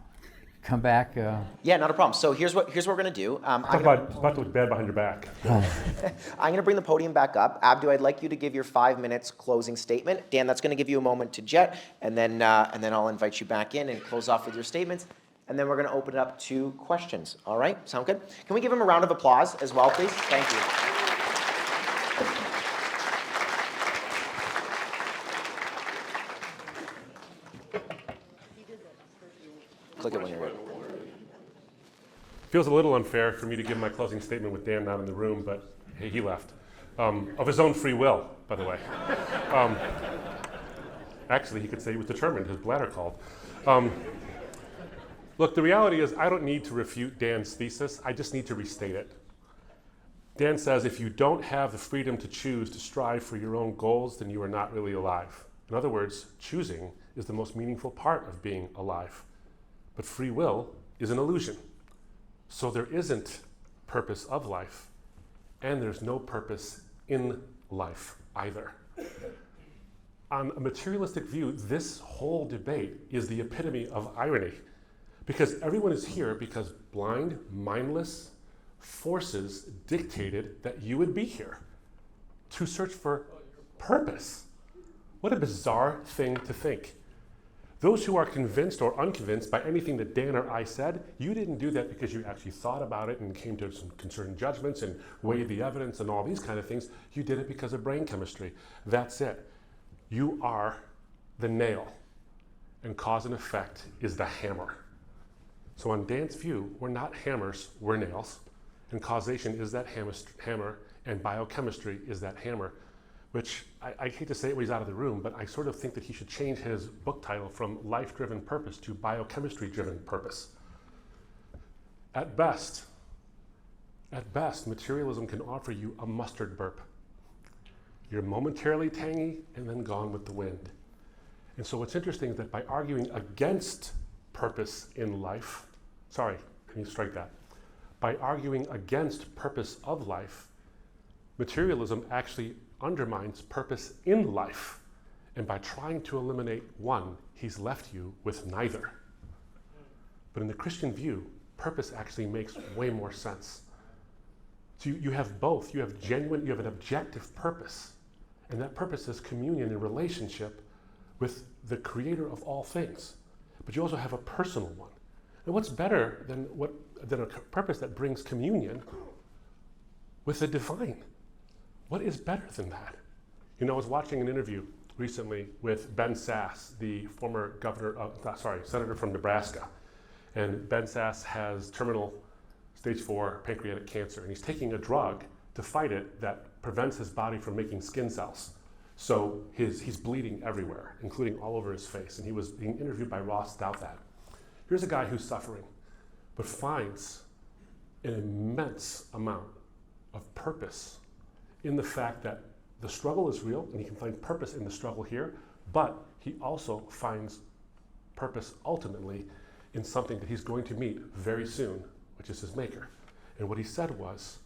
come back. Yeah, not a problem. So here's what we're going to do. Talk about to look bad behind your back. I'm going to bring the podium back up. Abdu, I'd like you to give your 5 minutes closing statement. Dan, that's going to give you a moment to jet, and then I'll invite you back in and close off with your statements. And then we're going to open it up to questions. All right? Sound good? Can we give him a round of applause as well, please? Thank you. Click it when you're ready. Feels a little unfair for me to give my closing statement with Dan not in the room, but hey, he left. Of his own free will, by the way. Actually, he could say he was determined, his bladder called. Look, the reality is I don't need to refute Dan's thesis, I just need to restate it. Dan says, if you don't have the freedom to choose to strive for your own goals, then you are not really alive. In other words, choosing is the most meaningful part of being alive. But free will is an illusion. So there isn't purpose of life, and there's no purpose in life either. On a materialistic view, this whole debate is the epitome of irony, because everyone is here because blind, mindless forces dictated that you would be here to search for purpose. What a bizarre thing to think. Those who are convinced or unconvinced by anything that Dan or I said, you didn't do that because you actually thought about it and came to some concerned judgments and weighed the evidence and all these kind of things. You did it because of brain chemistry. That's it. You are the nail, and cause and effect is the hammer. So on Dan's view, we're not hammers, we're nails, and causation is that hammer, and biochemistry is that hammer, which I hate to say it when he's out of the room, but I sort of think that he should change his book title from Life-Driven Purpose to Biochemistry-Driven Purpose. At best, materialism can offer you a mustard burp. You're momentarily tangy and then gone with the wind. And so what's interesting is that by arguing against purpose in life, sorry, can you strike that? By arguing against purpose of life, materialism actually undermines purpose in life. And by trying to eliminate one, he's left you with neither. But in the Christian view, purpose actually makes way more sense. So you have both. You have an objective purpose. And that purpose is communion and relationship with the creator of all things. But you also have a personal one. And what's better than a purpose that brings communion with the divine? What is better than that? You know, I was watching an interview recently with Ben Sasse, the former senator from Nebraska. And Ben Sasse has terminal stage 4 pancreatic cancer, and he's taking a drug to fight it that prevents his body from making skin cells. So he's bleeding everywhere, including all over his face. And he was being interviewed by Ross Douthat. Here's a guy who's suffering, but finds an immense amount of purpose in the fact that the struggle is real, and he can find purpose in the struggle here, but he also finds purpose ultimately in something that he's going to meet very soon, which is his maker. And what he said was,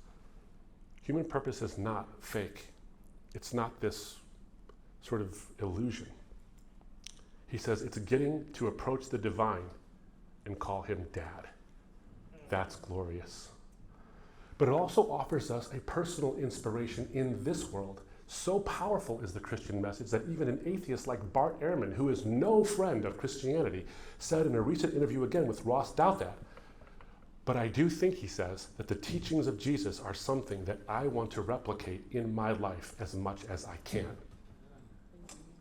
human purpose is not fake. It's not this sort of illusion. He says it's getting to approach the divine and call him Dad. That's glorious. But it also offers us a personal inspiration in this world. So powerful is the Christian message that even an atheist like Bart Ehrman, who is no friend of Christianity, said in a recent interview again with Ross Douthat, but I do think, he says, that the teachings of Jesus are something that I want to replicate in my life as much as I can.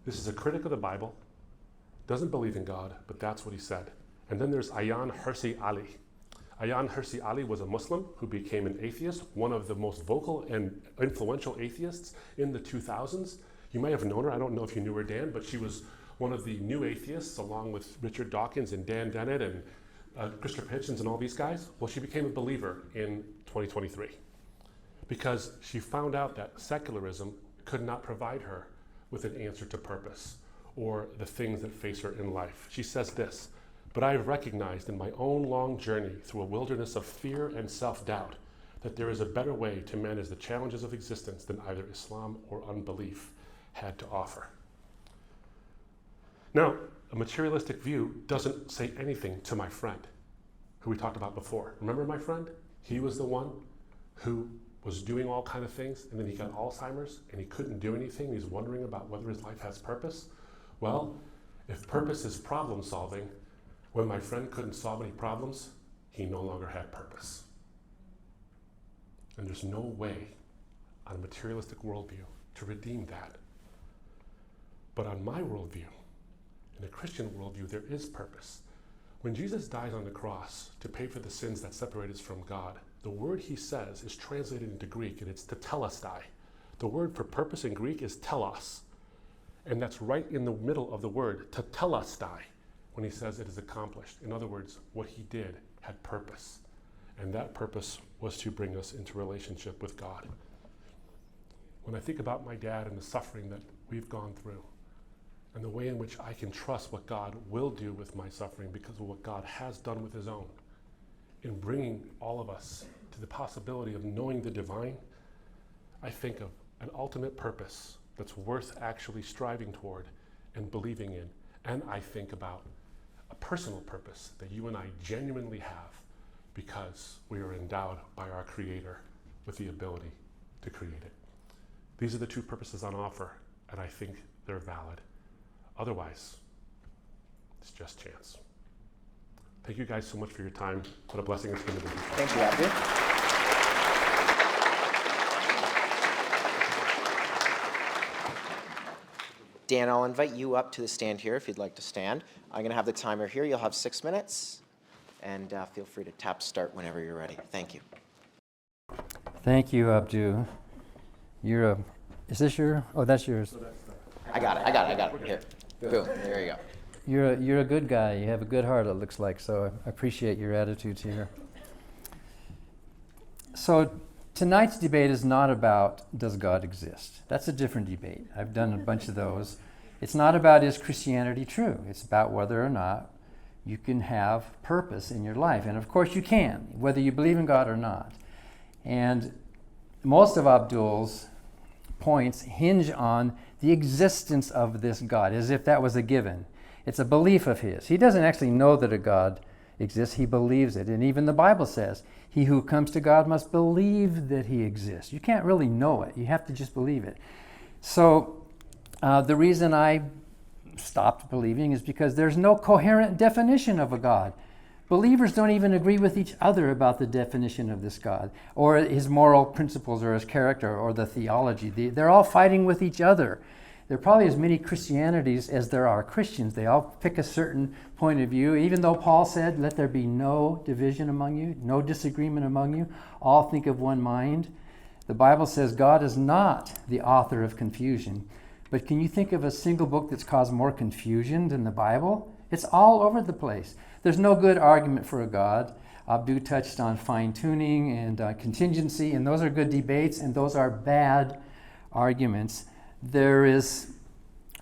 This is a critic of the Bible, doesn't believe in God, but that's what he said. And then there's Ayaan Hirsi Ali. Ayaan Hirsi Ali was a Muslim who became an atheist, one of the most vocal and influential atheists in the 2000s. You may have known her, I don't know if you knew her, Dan, but she was one of the new atheists along with Richard Dawkins and Dan Dennett and Christopher Hitchens and all these guys. Well, she became a believer in 2023 because she found out that secularism could not provide her with an answer to purpose or the things that face her in life. She says this, but I have recognized in my own long journey through a wilderness of fear and self-doubt that there is a better way to manage the challenges of existence than either Islam or unbelief had to offer. Now, a materialistic view doesn't say anything to my friend, who we talked about before. Remember my friend? He was the one who was doing all kind of things, and then he got Alzheimer's, and he couldn't do anything. He's wondering about whether his life has purpose. Well, if purpose is problem solving, when my friend couldn't solve any problems, he no longer had purpose. And there's no way on a materialistic worldview to redeem that. But on my worldview, in a Christian worldview, there is purpose. When Jesus dies on the cross to pay for the sins that separate us from God, the word he says is translated into Greek, and it's tetelestai. The word for purpose in Greek is telos. And that's right in the middle of the word, tetelestai, when he says it is accomplished. In other words, what he did had purpose. and that purpose was to bring us into relationship with God. When I think about my dad and the suffering that we've gone through, and the way in which I can trust what God will do with my suffering because of what God has done with his own, in bringing all of us to the possibility of knowing the divine, I think of an ultimate purpose that's worth actually striving toward and believing in. And I think about a personal purpose that you and I genuinely have because we are endowed by our Creator with the ability to create it. These are the two purposes on offer, and I think they're valid. Otherwise, it's just chance. Thank you guys so much for your time. What a blessing it's been to be. Thank you, Abdu. Dan, I'll invite you up to the stand here if you'd like to stand. I'm going to have the timer here. You'll have 6 minutes, and feel free to tap start whenever you're ready. Thank you. Thank you, Abdu. You're a, is this your, oh, that's yours. I got it. Here. Boom. There you go. You're a good guy. You have a good heart, it looks like, so I appreciate your attitudes here. So tonight's debate is not about does God exist. That's a different debate. I've done a bunch of those. It's not about is Christianity true. It's about whether or not you can have purpose in your life. And of course you can, whether you believe in God or not. And most of Abdul's points hinge on the existence of this God, as if that was a given. It's a belief of his. He doesn't actually know that a God exists. He believes it. And even the Bible says, he who comes to God must believe that he exists. You can't really know it. You have to just believe it. So the reason I stopped believing is because there's no coherent definition of a God. Believers don't even agree with each other about the definition of this God, or his moral principles, or his character, or the theology. They're all fighting with each other. There are probably as many Christianities as there are Christians. They all pick a certain point of view, even though Paul said, let there be no division among you, no disagreement among you, all think of one mind. The Bible says God is not the author of confusion. But can you think of a single book that's caused more confusion than the Bible? It's all over the place. There's no good argument for a God. Abdu touched on fine-tuning and contingency, and those are good debates, and those are bad arguments. There is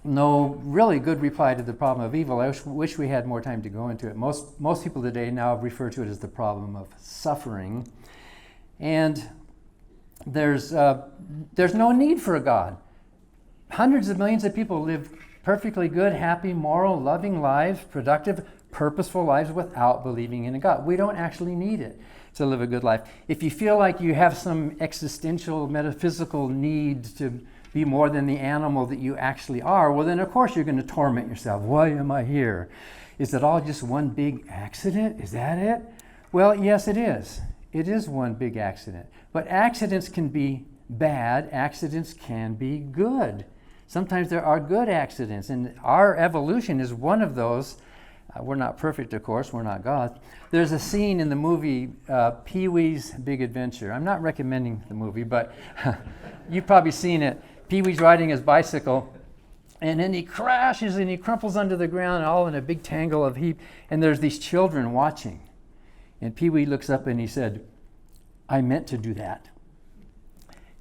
no really good reply to the problem of evil. I wish we had more time to go into it. Most people today now refer to it as the problem of suffering. And there's no need for a God. Hundreds of millions of people live perfectly good, happy, moral, loving lives, productive, purposeful lives without believing in a God. We don't actually need it to live a good life. If you feel like you have some existential, metaphysical need to be more than the animal that you actually are, well then of course you're going to torment yourself. Why am I here? Is it all just one big accident? Is that it? Well, yes it is. It is one big accident. But accidents can be bad. Accidents can be good. Sometimes there are good accidents, and our evolution is one of those. We're not perfect, of course. We're not God. There's a scene in the movie Pee-wee's Big Adventure. I'm not recommending the movie, but you've probably seen it. Pee-wee's riding his bicycle, and then he crashes and he crumples under the ground, all in a big tangle of heap, and there's these children watching. And Pee-wee looks up and he said, I meant to do that.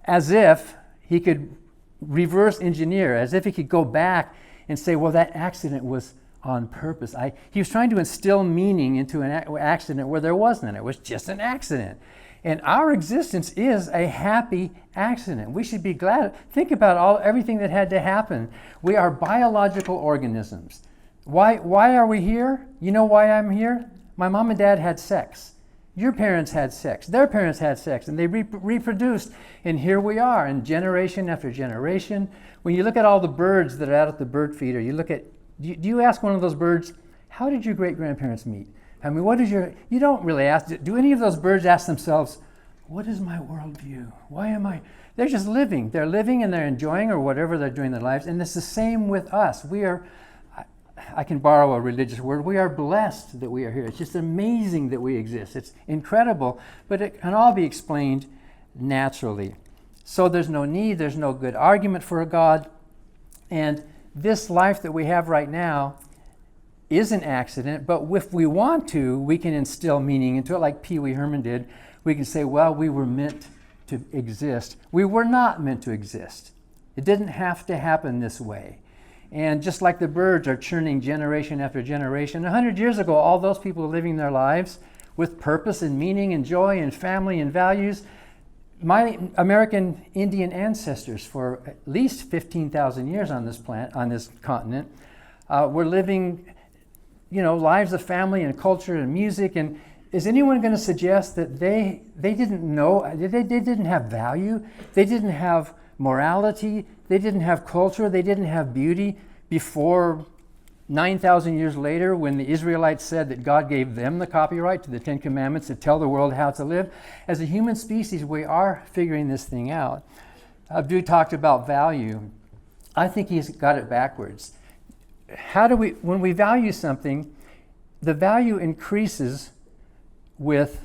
As if he could reverse engineer, as if he could go back and say, well, that accident was on purpose. He was trying to instill meaning into an accident where there wasn't. It was just an accident. And our existence is a happy accident. We should be glad. Think about everything that had to happen. We are biological organisms. Why are we here? You know why I'm here? My mom and dad had sex. Your parents had sex. Their parents had sex, and they reproduced. And here we are, and generation after generation. When you look at all the birds that are out at the bird feeder, you look at, do you ask one of those birds, how did your great-grandparents meet? I mean, you don't really ask, do any of those birds ask themselves, what is my worldview? Why am I? They're just living. They're living and they're enjoying or whatever they're doing in their lives. And it's the same with us. We are, I can borrow a religious word, we are blessed that we are here. It's just amazing that we exist. It's incredible, but it can all be explained naturally. So there's no need, there's no good argument for a God. And this life that we have right now, is an accident, but if we want to, we can instill meaning into it, like Pee Wee Herman did. We can say, well, we were meant to exist. We were not meant to exist. It didn't have to happen this way. And just like the birds are churning generation after generation, 100 years ago, all those people living their lives with purpose and meaning and joy and family and values, my American Indian ancestors for at least 15,000 years on this planet, on this continent, were living, lives of family and culture and music. And is anyone going to suggest that they didn't know, they didn't have value, they didn't have morality, they didn't have culture, they didn't have beauty before 9,000 years later, when the Israelites said that God gave them the copyright to the Ten Commandments to tell the world how to live? As a human species, we are figuring this thing out. Abdu talked about value. I think he's got it backwards. When we value something, the value increases with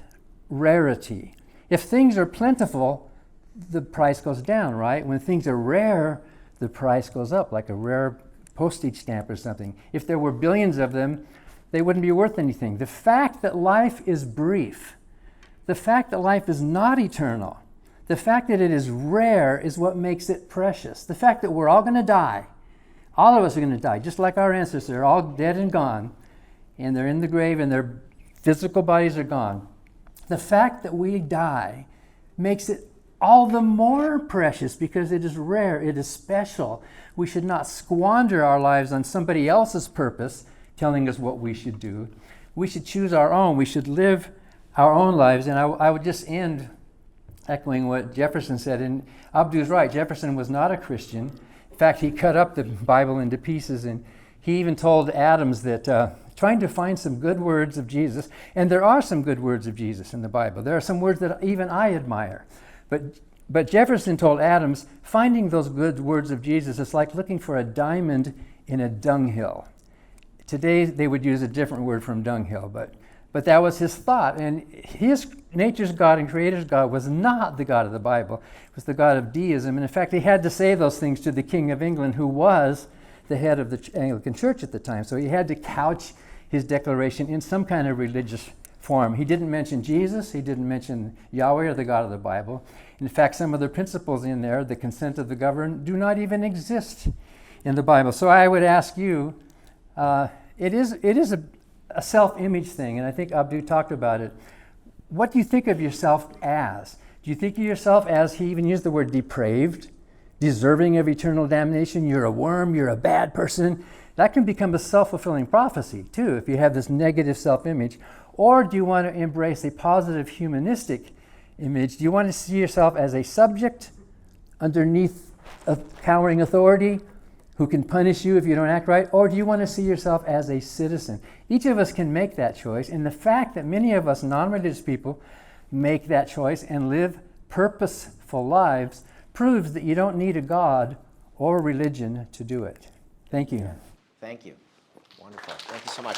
rarity. If things are plentiful, the price goes down, right? When things are rare, the price goes up, like a rare postage stamp or something. If there were billions of them, they wouldn't be worth anything. The fact that life is brief, the fact that life is not eternal, the fact that it is rare is what makes it precious. The fact that we're all going to die, all of us are going to die, just like our ancestors, they're all dead and gone, and they're in the grave and their physical bodies are gone. The fact that we die makes it all the more precious because it is rare, it is special. We should not squander our lives on somebody else's purpose, telling us what we should do. We should choose our own. We should live our own lives. And I would just end echoing what Jefferson said. And Abdu's right, Jefferson was not a Christian. In fact, he cut up the Bible into pieces, and he even told Adams that trying to find some good words of Jesus, and there are some good words of Jesus in the Bible. There are some words that even I admire. But Jefferson told Adams, finding those good words of Jesus is like looking for a diamond in a dunghill. Today they would use a different word from dunghill, but that was his thought. And his nature's God and creator's God was not the God of the Bible. It was the God of deism. And in fact, he had to say those things to the King of England, who was the head of the Anglican Church at the time. So he had to couch his declaration in some kind of religious form. He didn't mention Jesus, he didn't mention Yahweh or the God of the Bible. In fact, some of the principles in there, the consent of the governed, do not even exist in the Bible. So I would ask you, it is a self-image thing, and I think Abdu talked about it. What do you think of yourself as? Do you think of yourself as, he even used the word depraved, deserving of eternal damnation? You're a worm, you're a bad person. That can become a self-fulfilling prophecy too, if you have this negative self-image. Or do you want to embrace a positive humanistic image? Do you want to see yourself as a subject underneath a cowering authority who can punish you if you don't act right? Or do you want to see yourself as a citizen? Each of us can make that choice, and the fact that many of us non-religious people make that choice and live purposeful lives proves that you don't need a God or religion to do it. Thank you. Thank you. Wonderful. Thank you so much.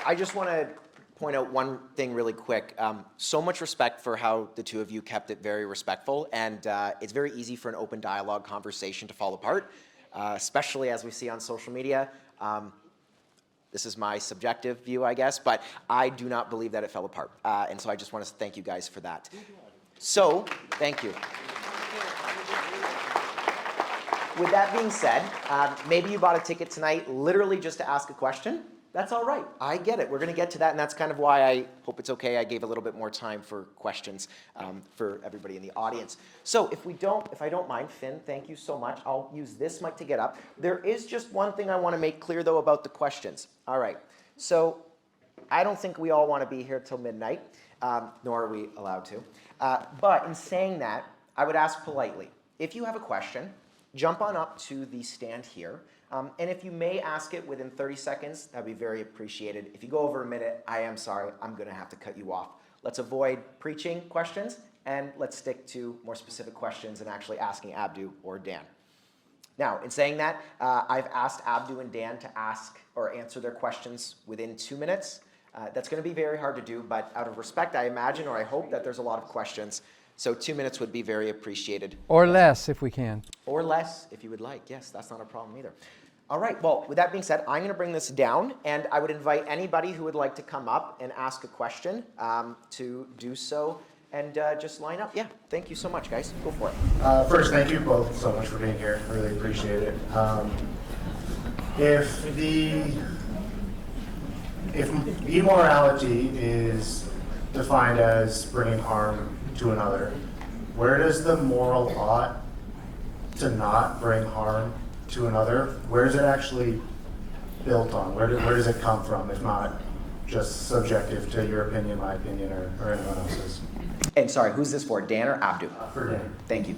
I just want to point out one thing really quick. So much respect for how the two of you kept it very respectful, and it's very easy for an open dialogue conversation to fall apart, especially as we see on social media. This is my subjective view, I guess, but I do not believe that it fell apart. And so I just want to thank you guys for that. So, thank you. With that being said, maybe you bought a ticket tonight literally just to ask a question. That's all right. I get it. We're going to get to that, and that's kind of why I hope it's okay. I gave a little bit more time for questions for everybody in the audience. So if I don't mind, Finn, thank you so much. I'll use this mic to get up. There is just one thing I want to make clear, though, about the questions. All right. So I don't think we all want to be here till midnight, nor are we allowed to. But in saying that, I would ask politely, if you have a question, jump on up to the stand here. And if you may ask it within 30 seconds, that'd be very appreciated. If you go over a minute, I am sorry, I'm going to have to cut you off. Let's avoid preaching questions, and let's stick to more specific questions and actually asking Abdu or Dan. Now, in saying that, I've asked Abdu and Dan to ask or answer their questions within 2 minutes. That's going to be very hard to do, but out of respect, I imagine or I hope that there's a lot of questions. So 2 minutes would be very appreciated. Or less if we can. Or less, if you would like. Yes, that's not a problem either. All right, well, with that being said, I'm going to bring this down, and I would invite anybody who would like to come up and ask a question to do so, and just line up. Yeah, thank you so much, guys. Go for it. First, thank you both so much for being here. I really appreciate it. If immorality is defined as bringing harm to another, where does the moral ought to not bring harm to another, where is it actually built on? Where does it come from, if not just subjective to your opinion, my opinion, or anyone else's? And sorry, who's this for, Dan or Abdu? For Dan. Thank you.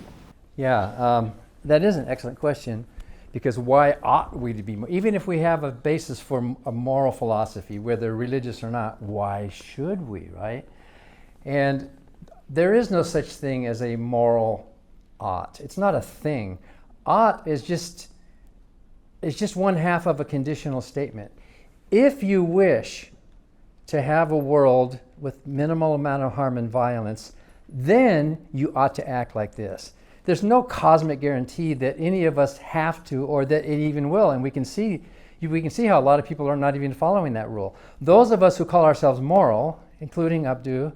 Yeah, that is an excellent question, because why ought we to be, even if we have a basis for a moral philosophy, whether religious or not, why should we, right? And there is no such thing as a moral ought. It's not a thing. Ought is just one half of a conditional statement. If you wish to have a world with minimal amount of harm and violence, then you ought to act like this. There's no cosmic guarantee that any of us have to, or that it even will, and we can see how a lot of people are not even following that rule. Those of us who call ourselves moral, including Abdu,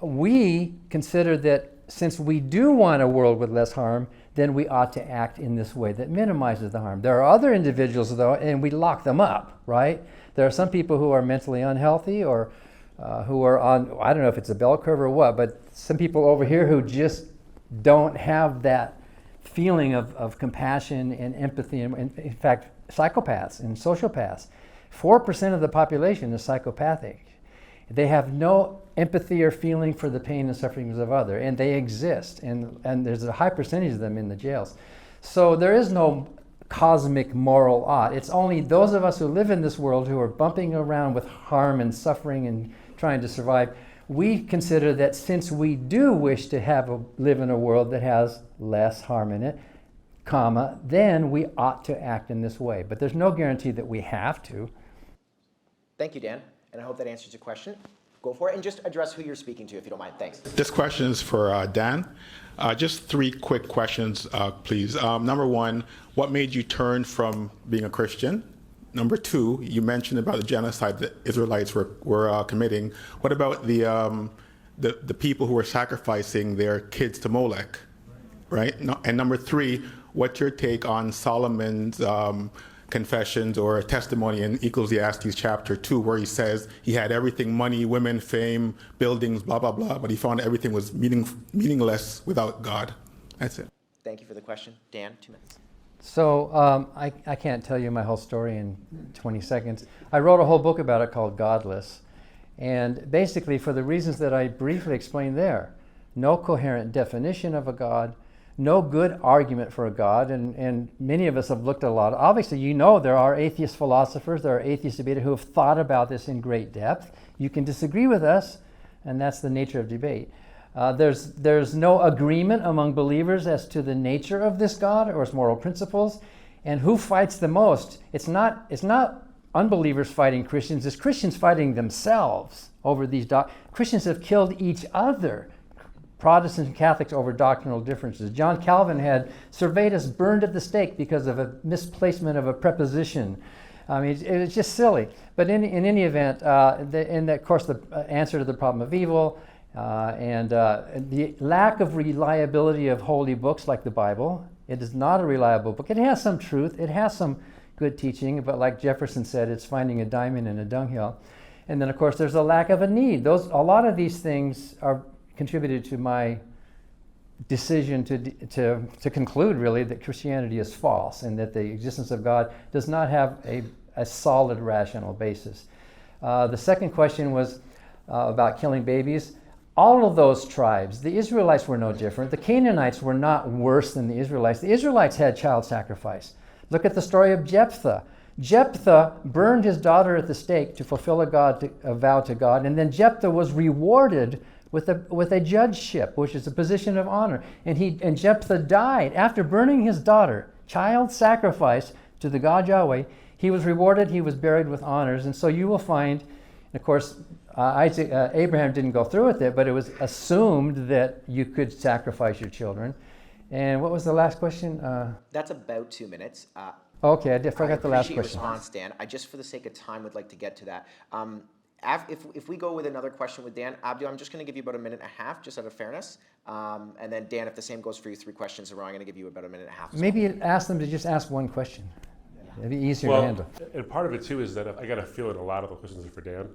we consider that since we do want a world with less harm, then we ought to act in this way that minimizes the harm. There are other individuals, though, and we lock them up, right? There are some people who are mentally unhealthy, or who are on, I don't know if it's a bell curve or what, but some people over here who just don't have that feeling of compassion and empathy. And in fact, psychopaths and sociopaths, 4% of the population is psychopathic. They have no empathy or feeling for the pain and sufferings of others, and they exist, and there's a high percentage of them in the jails. So there is no cosmic moral ought. It's only those of us who live in this world who are bumping around with harm and suffering and trying to survive. We consider that since we do wish to live in a world that has less harm in it, then we ought to act in this way. But there's no guarantee that we have to. Thank you, Dan, and I hope that answers your question. Go for it, and just address who you're speaking to, if you don't mind. Thanks. This question is for Dan. Just 3 quick questions, please. Number 1, what made you turn from being a Christian? Number 2, you mentioned about the genocide that Israelites were committing. What about the people who were sacrificing their kids to Molech, right? And number 3, what's your take on Solomon's confessions or testimony in Ecclesiastes chapter 2, where he says he had everything, money, women, fame, buildings, blah, blah, blah, but he found everything was meaningless without God? That's it. Thank you for the question. Dan, 2 minutes. So I can't tell you my whole story in 20 seconds. I wrote a whole book about it called Godless. And basically, for the reasons that I briefly explained there, no coherent definition of a God, no good argument for a God, and many of us have looked at a lot. Obviously, there are atheist philosophers, there are atheist debaters who have thought about this in great depth. You can disagree with us, and that's the nature of debate. There's no agreement among believers as to the nature of this God or his moral principles, and who fights the most. It's not unbelievers fighting Christians, it's Christians fighting themselves over these Christians have killed each other, Protestants and Catholics, over doctrinal differences. John Calvin had Servetus burned at the stake because of a misplacement of a preposition. I mean, it was just silly. But in any event, of course, the answer to the problem of evil and the lack of reliability of holy books like the Bible. It is not a reliable book. It has some truth. It has some good teaching, but like Jefferson said, it's finding a diamond in a dunghill. And then, of course, there's a lack of a need. A lot of these things are contributed to my decision to conclude, really, that Christianity is false and that the existence of God does not have a solid rational basis. The second question was about killing babies. All of those tribes, the Israelites were no different. The Canaanites were not worse than the Israelites. The Israelites had child sacrifice. Look at the story of Jephthah. Jephthah burned his daughter at the stake to fulfill a vow to God, and then Jephthah was rewarded with a judgeship, which is a position of honor. And Jephthah died after burning his daughter, child sacrifice to the God Yahweh. He was rewarded, he was buried with honors. And so you will find, of course, Abraham didn't go through with it, but it was assumed that you could sacrifice your children. And what was the last question? That's about 2 minutes. Okay, I forgot the last appreciate your question. response, Dan. I just, for the sake of time, would like to get to that. If we go with another question with Dan, Abdu, I'm just going to give you about 1.5 minutes, just out of fairness. And then, Dan, if the same goes for you, 3 questions in a row, I'm going to give you about 1.5 minutes. Maybe ask them to just ask one question. It'd be easier to Well, handle. and part of it too is that I got a feeling a lot of the questions are for Dan.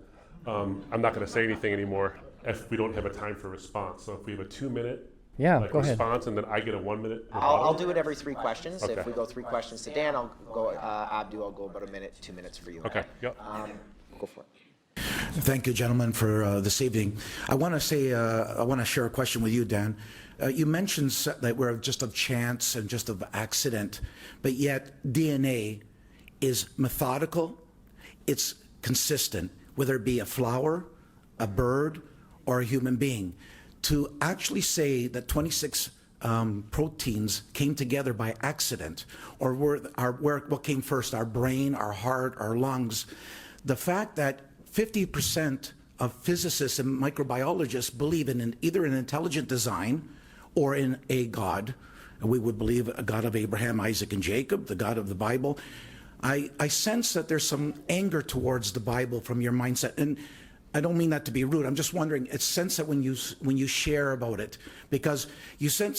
I'm not going to say anything anymore if we don't have a time for response. So if we have a 2-minute Yeah, go ahead. response and then I get a 1 minute. I'll do it every 3 questions. Okay. If we go 3 questions to Dan, I'll go, Abdu, I'll go about 1 minute, 2 minutes for you. Okay. Yep. Go for it. Thank you, gentlemen, for this evening. I want to share a question with you, Dan. You mentioned that we're just of chance and just of accident, but yet DNA is methodical, it's consistent, whether it be a flower, a bird, or a human being. To actually say that 26 proteins came together by accident, or what came first, our brain, our heart, our lungs, the fact that 50% of physicists and microbiologists believe in either an intelligent design or in a God. And we would believe a God of Abraham, Isaac, and Jacob, the God of the Bible. I sense that there's some anger towards the Bible from your mindset. And I don't mean that to be rude. I'm just wondering, it's sense that when you share about it, because you said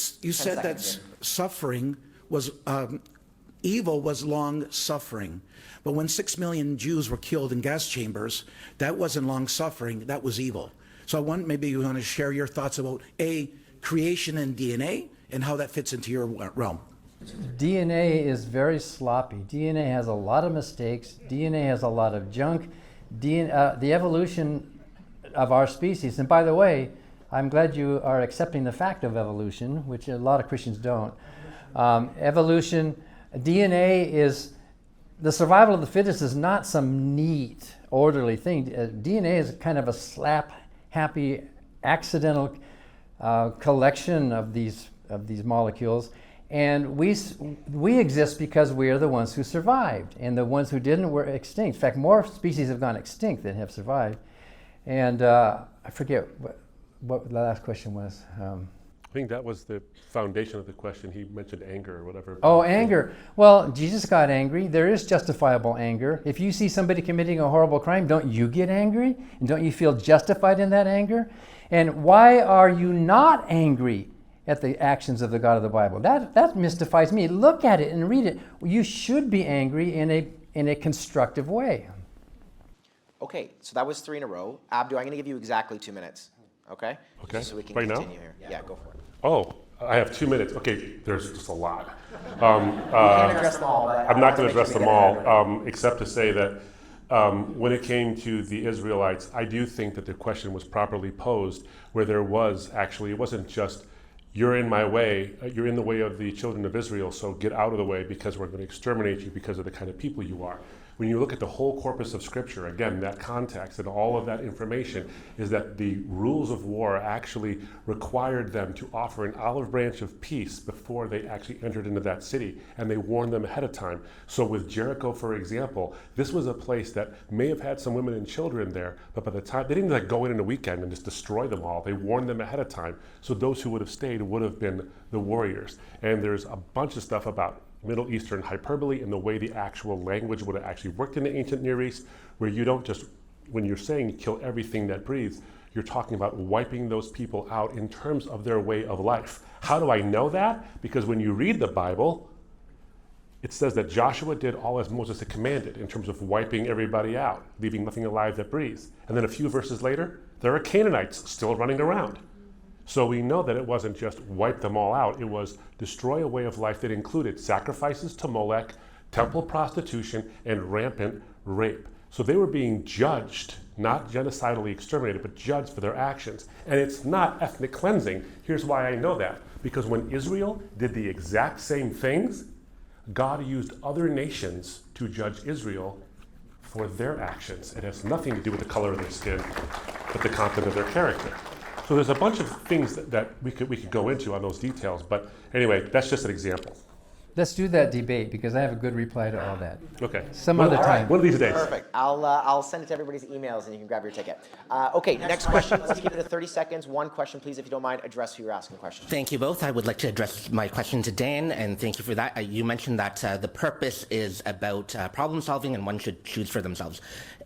that suffering was, evil was long suffering. But when 6 million Jews were killed in gas chambers, that wasn't long suffering, that was evil. So maybe you want to share your thoughts about creation and DNA and how that fits into your realm. DNA is very sloppy. DNA has a lot of mistakes. DNA has a lot of junk. The evolution of our species, and by the way, I'm glad you are accepting the fact of evolution, which a lot of Christians don't. Evolution, DNA is, the survival of the fittest is not some neat, orderly thing. DNA is kind of a slap-happy, accidental collection of these molecules. And we exist because we are the ones who survived, and the ones who didn't were extinct. In fact, more species have gone extinct than have survived. And I forget what the last question was. I think that was the foundation of the question. He mentioned anger or whatever. Oh, anger. Well, Jesus got angry. There is justifiable anger. If you see somebody committing a horrible crime, don't you get angry? And don't you feel justified in that anger? And why are you not angry at the actions of the God of the Bible? That mystifies me. Look at it and read it. You should be angry in a constructive way. Okay, so that was 3 in a row. Abdu, I'm going to give you exactly 2 minutes. Okay? Okay. So we can Right now? continue here. Yeah, go for it. Oh, I have 2 minutes. Okay, there's just a lot. You can't address them all, but I'm not going to make address sure we them get all, except to say that when it came to the Israelites, I do think that the question was properly posed, where there was actually, it wasn't just, you're in my way, you're in the way of the children of Israel, so get out of the way because we're going to exterminate you because of the kind of people you are. When you look at the whole corpus of Scripture, again, that context and all of that information is that the rules of war actually required them to offer an olive branch of peace before they actually entered into that city, and they warned them ahead of time. So with Jericho, for example, this was a place that may have had some women and children there, but by the time, they didn't go in a weekend and just destroy them all. They warned them ahead of time. So those who would have stayed would have been the warriors. And there's a bunch of stuff about Middle Eastern hyperbole and the way the actual language would have actually worked in the ancient Near East, where you don't just, when you're saying kill everything that breathes, you're talking about wiping those people out in terms of their way of life. How do I know that? Because when you read the Bible, it says that Joshua did all as Moses had commanded in terms of wiping everybody out, leaving nothing alive that breathes. And then a few verses later, there are Canaanites still running around. So we know that it wasn't just wipe them all out, it was destroy a way of life that included sacrifices to Molech, temple prostitution, and rampant rape. So they were being judged, not genocidally exterminated, but judged for their actions. And it's not ethnic cleansing. Here's why I know that. Because when Israel did the exact same things, God used other nations to judge Israel for their actions. It has nothing to do with the color of their skin, but the content of their character. So there's a bunch of things that we could go into on those details, but anyway, that's just an example. Let's do that debate because I have a good reply to all that. Okay. Some other time. One of these days. Perfect. I'll send it to everybody's emails and you can grab your ticket. Okay, next question. Let's keep it to 30 seconds. One question, please, if you don't mind. Address who you're asking the question. Thank you both. I would like to address my question to Dan, and thank you for that. You mentioned that the purpose is about problem solving and one should choose for themselves.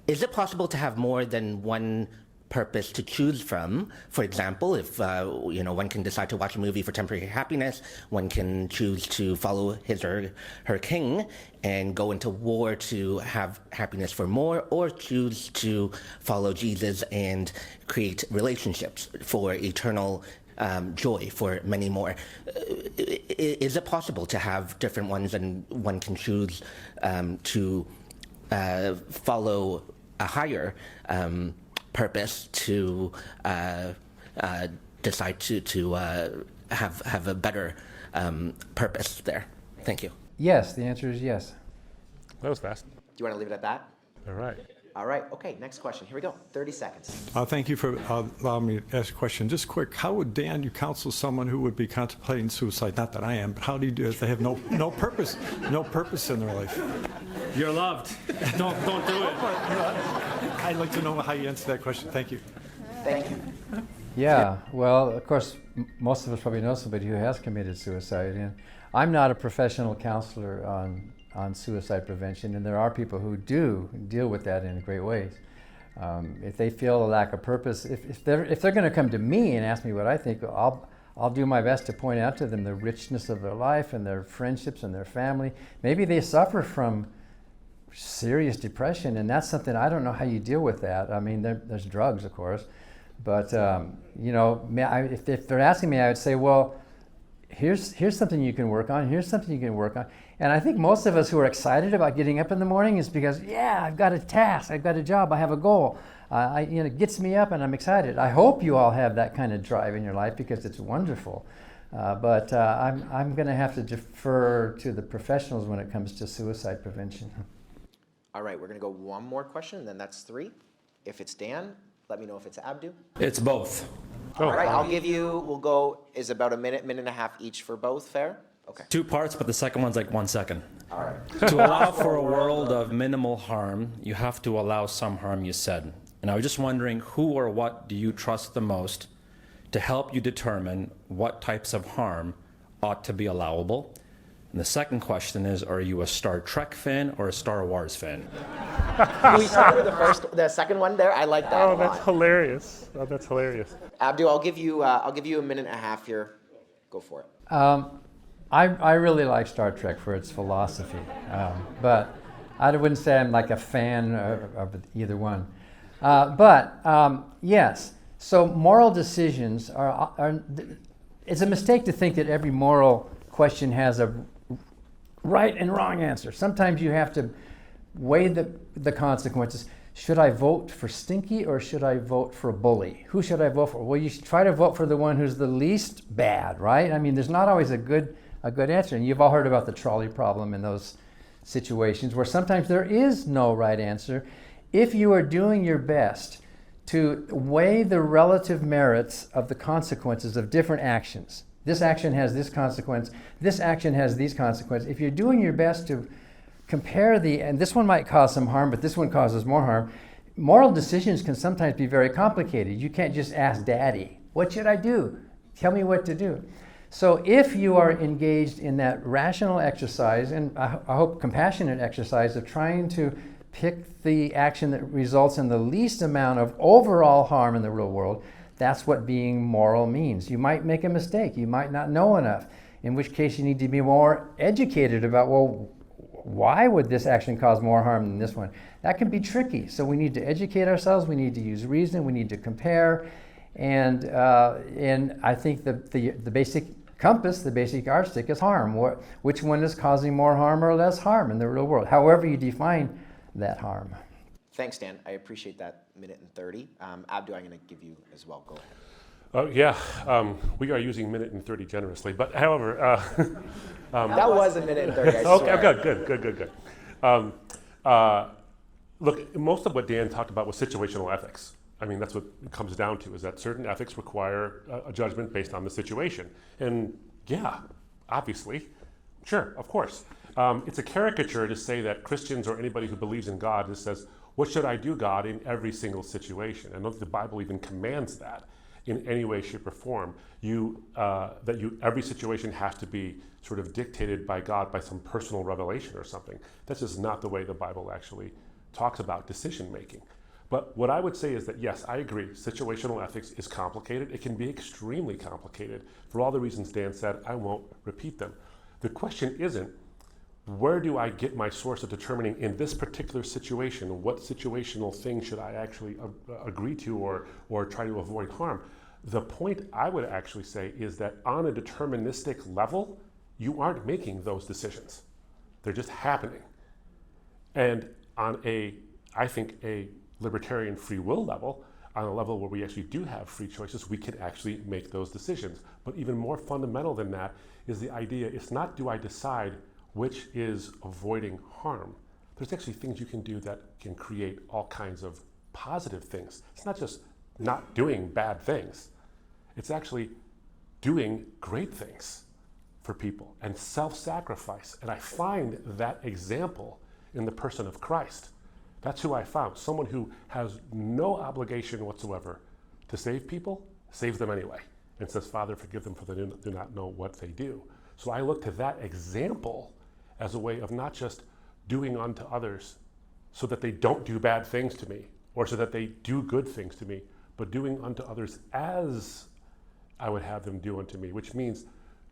Is it possible to have more than one purpose to choose from? For example, if one can decide to watch a movie for temporary happiness, one can choose to follow his or her king and go into war to have happiness for more, or choose to follow Jesus and create relationships for eternal joy for many more. Is it possible to have different ones and one can choose to follow a higher purpose to decide to have a better purpose there? Thank you. Yes, the answer is yes. That was fast. Do you want to leave it at that? All right. All right. Okay, next question. Here we go. 30 seconds. Thank you for allowing me to ask a question. Just quick, how would Dan, you counsel someone who would be contemplating suicide? Not that I am, but how do you do it if they have no purpose in their life? You're loved. Don't do it. I'd like to know how you answer that question. Thank you. Thank you. Yeah, well, of course, most of us probably know somebody who has committed suicide. And I'm not a professional counselor on suicide prevention, and there are people who do deal with that in great ways. If they feel a lack of purpose, if they're going to come to me and ask me what I think, I'll do my best to point out to them the richness of their life and their friendships and their family. Maybe they suffer from serious depression, and that's something I don't know how you deal with that. I mean, there's drugs, of course, but if they're asking me, I would say, well, here's something you can work on. Here's something you can work on. And I think most of us who are excited about getting up in the morning is because, yeah, I've got a task, I've got a job, I have a goal. It gets me up and I'm excited. I hope you all have that kind of drive in your life because it's wonderful. But I'm going to have to defer to the professionals when it comes to suicide prevention. All right, we're going to go one more question, and then that's 3. If it's Dan, let me know if it's Abdu. It's both. All right, we'll go, is about a minute and a half each for both. Fair? Okay. 2 parts, but the second one's like 1 second. All right. To allow for a world of minimal harm, you have to allow some harm, you said. And I was just wondering, who or what do you trust the most to help you determine what types of harm ought to be allowable? And the second question is, are you a Star Trek fan or a Star Wars fan? We started with the second one there. I like that a lot. That's hilarious. Oh, that's hilarious. Abdu, I'll give you a minute and a half here. Go for it. I really like Star Trek for its philosophy, but I wouldn't say I'm like a fan of either one. Yes, so moral decisions are it's a mistake to think that every moral question has a right and wrong answer. Sometimes you have to weigh the consequences. Should I vote for Stinky or should I vote for Bully? Who should I vote for? Well, you should try to vote for the one who's the least bad, right? I mean, there's not always a good answer. And you've all heard about the trolley problem in those situations where sometimes there is no right answer. If you are doing your best to weigh the relative merits of the consequences of different actions, this action has this consequence, this action has these consequences. If you're doing your best to compare and this one might cause some harm, but this one causes more harm, moral decisions can sometimes be very complicated. You can't just ask Daddy, what should I do? Tell me what to do. So if you are engaged in that rational exercise, and I hope compassionate exercise of trying to pick the action that results in the least amount of overall harm in the real world, that's what being moral means. You might make a mistake. You might not know enough, in which case you need to be more educated about, well, why would this action cause more harm than this one? That can be tricky. So we need to educate ourselves. We need to use reason. We need to compare. And I think the basic compass, the basic yardstick is harm. Which one is causing more harm or less harm in the real world? However you define that harm. Thanks, Dan. I appreciate that minute and 30. Abdu, I'm going to give you as well. Go ahead. We are using minute and 30 generously, but however... that was a minute and 30, I okay, swear. good. Look, most of what Dan talked about was situational ethics. I mean, that's what it comes down to, is that certain ethics require a judgment based on the situation. And yeah, obviously, Sure, of course. It's a caricature to say that Christians or anybody who believes in God just says, what should I do, God, in every single situation? I don't think the Bible even commands that in any way, shape, or form. Every situation has to be sort of dictated by God by some personal revelation or something. That's just not the way the Bible actually talks about decision making. But what I would say is that, yes, I agree, situational ethics is complicated. It can be extremely complicated. For all the reasons Dan said, I won't repeat them. The question isn't, where do I get my source of determining in this particular situation, what situational thing should I actually agree to or try to avoid harm? The point I would actually say is that on a deterministic level, you aren't making those decisions. They're just happening. And on I think a libertarian free will level, on a level where we actually do have free choices, we can actually make those decisions. But even more fundamental than that is the idea, it's not do I decide which is avoiding harm. There's actually things you can do that can create all kinds of positive things. It's not just not doing bad things. It's actually doing great things for people and self-sacrifice. And I find that example in the person of Christ. That's who I found. Someone who has no obligation whatsoever to save people, saves them anyway, and says, Father, forgive them for they do not know what they do. So I look to that example as a way of not just doing unto others so that they don't do bad things to me or so that they do good things to me, but doing unto others as I would have them do unto me, which means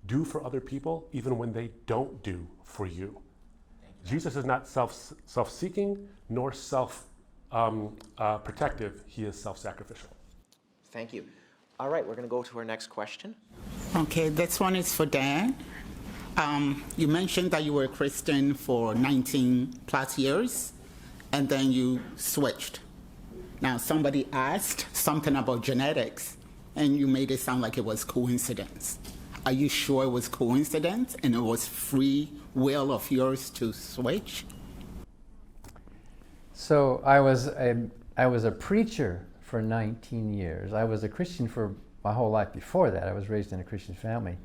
do for other people even when they don't do for you. Jesus is not self-seeking nor self-protective. He is self-sacrificial. Thank you. All right, we're going to go to our next question. Okay, this one is for Dan. You mentioned that you were a Christian for 19 plus years, and then you switched. Now, somebody asked something about genetics, and you made it sound like it was coincidence. Are you sure it was coincidence and it was free will of yours to switch? So I was a preacher for 19 years. I was a Christian for my whole life before that. I was raised in a Christian family.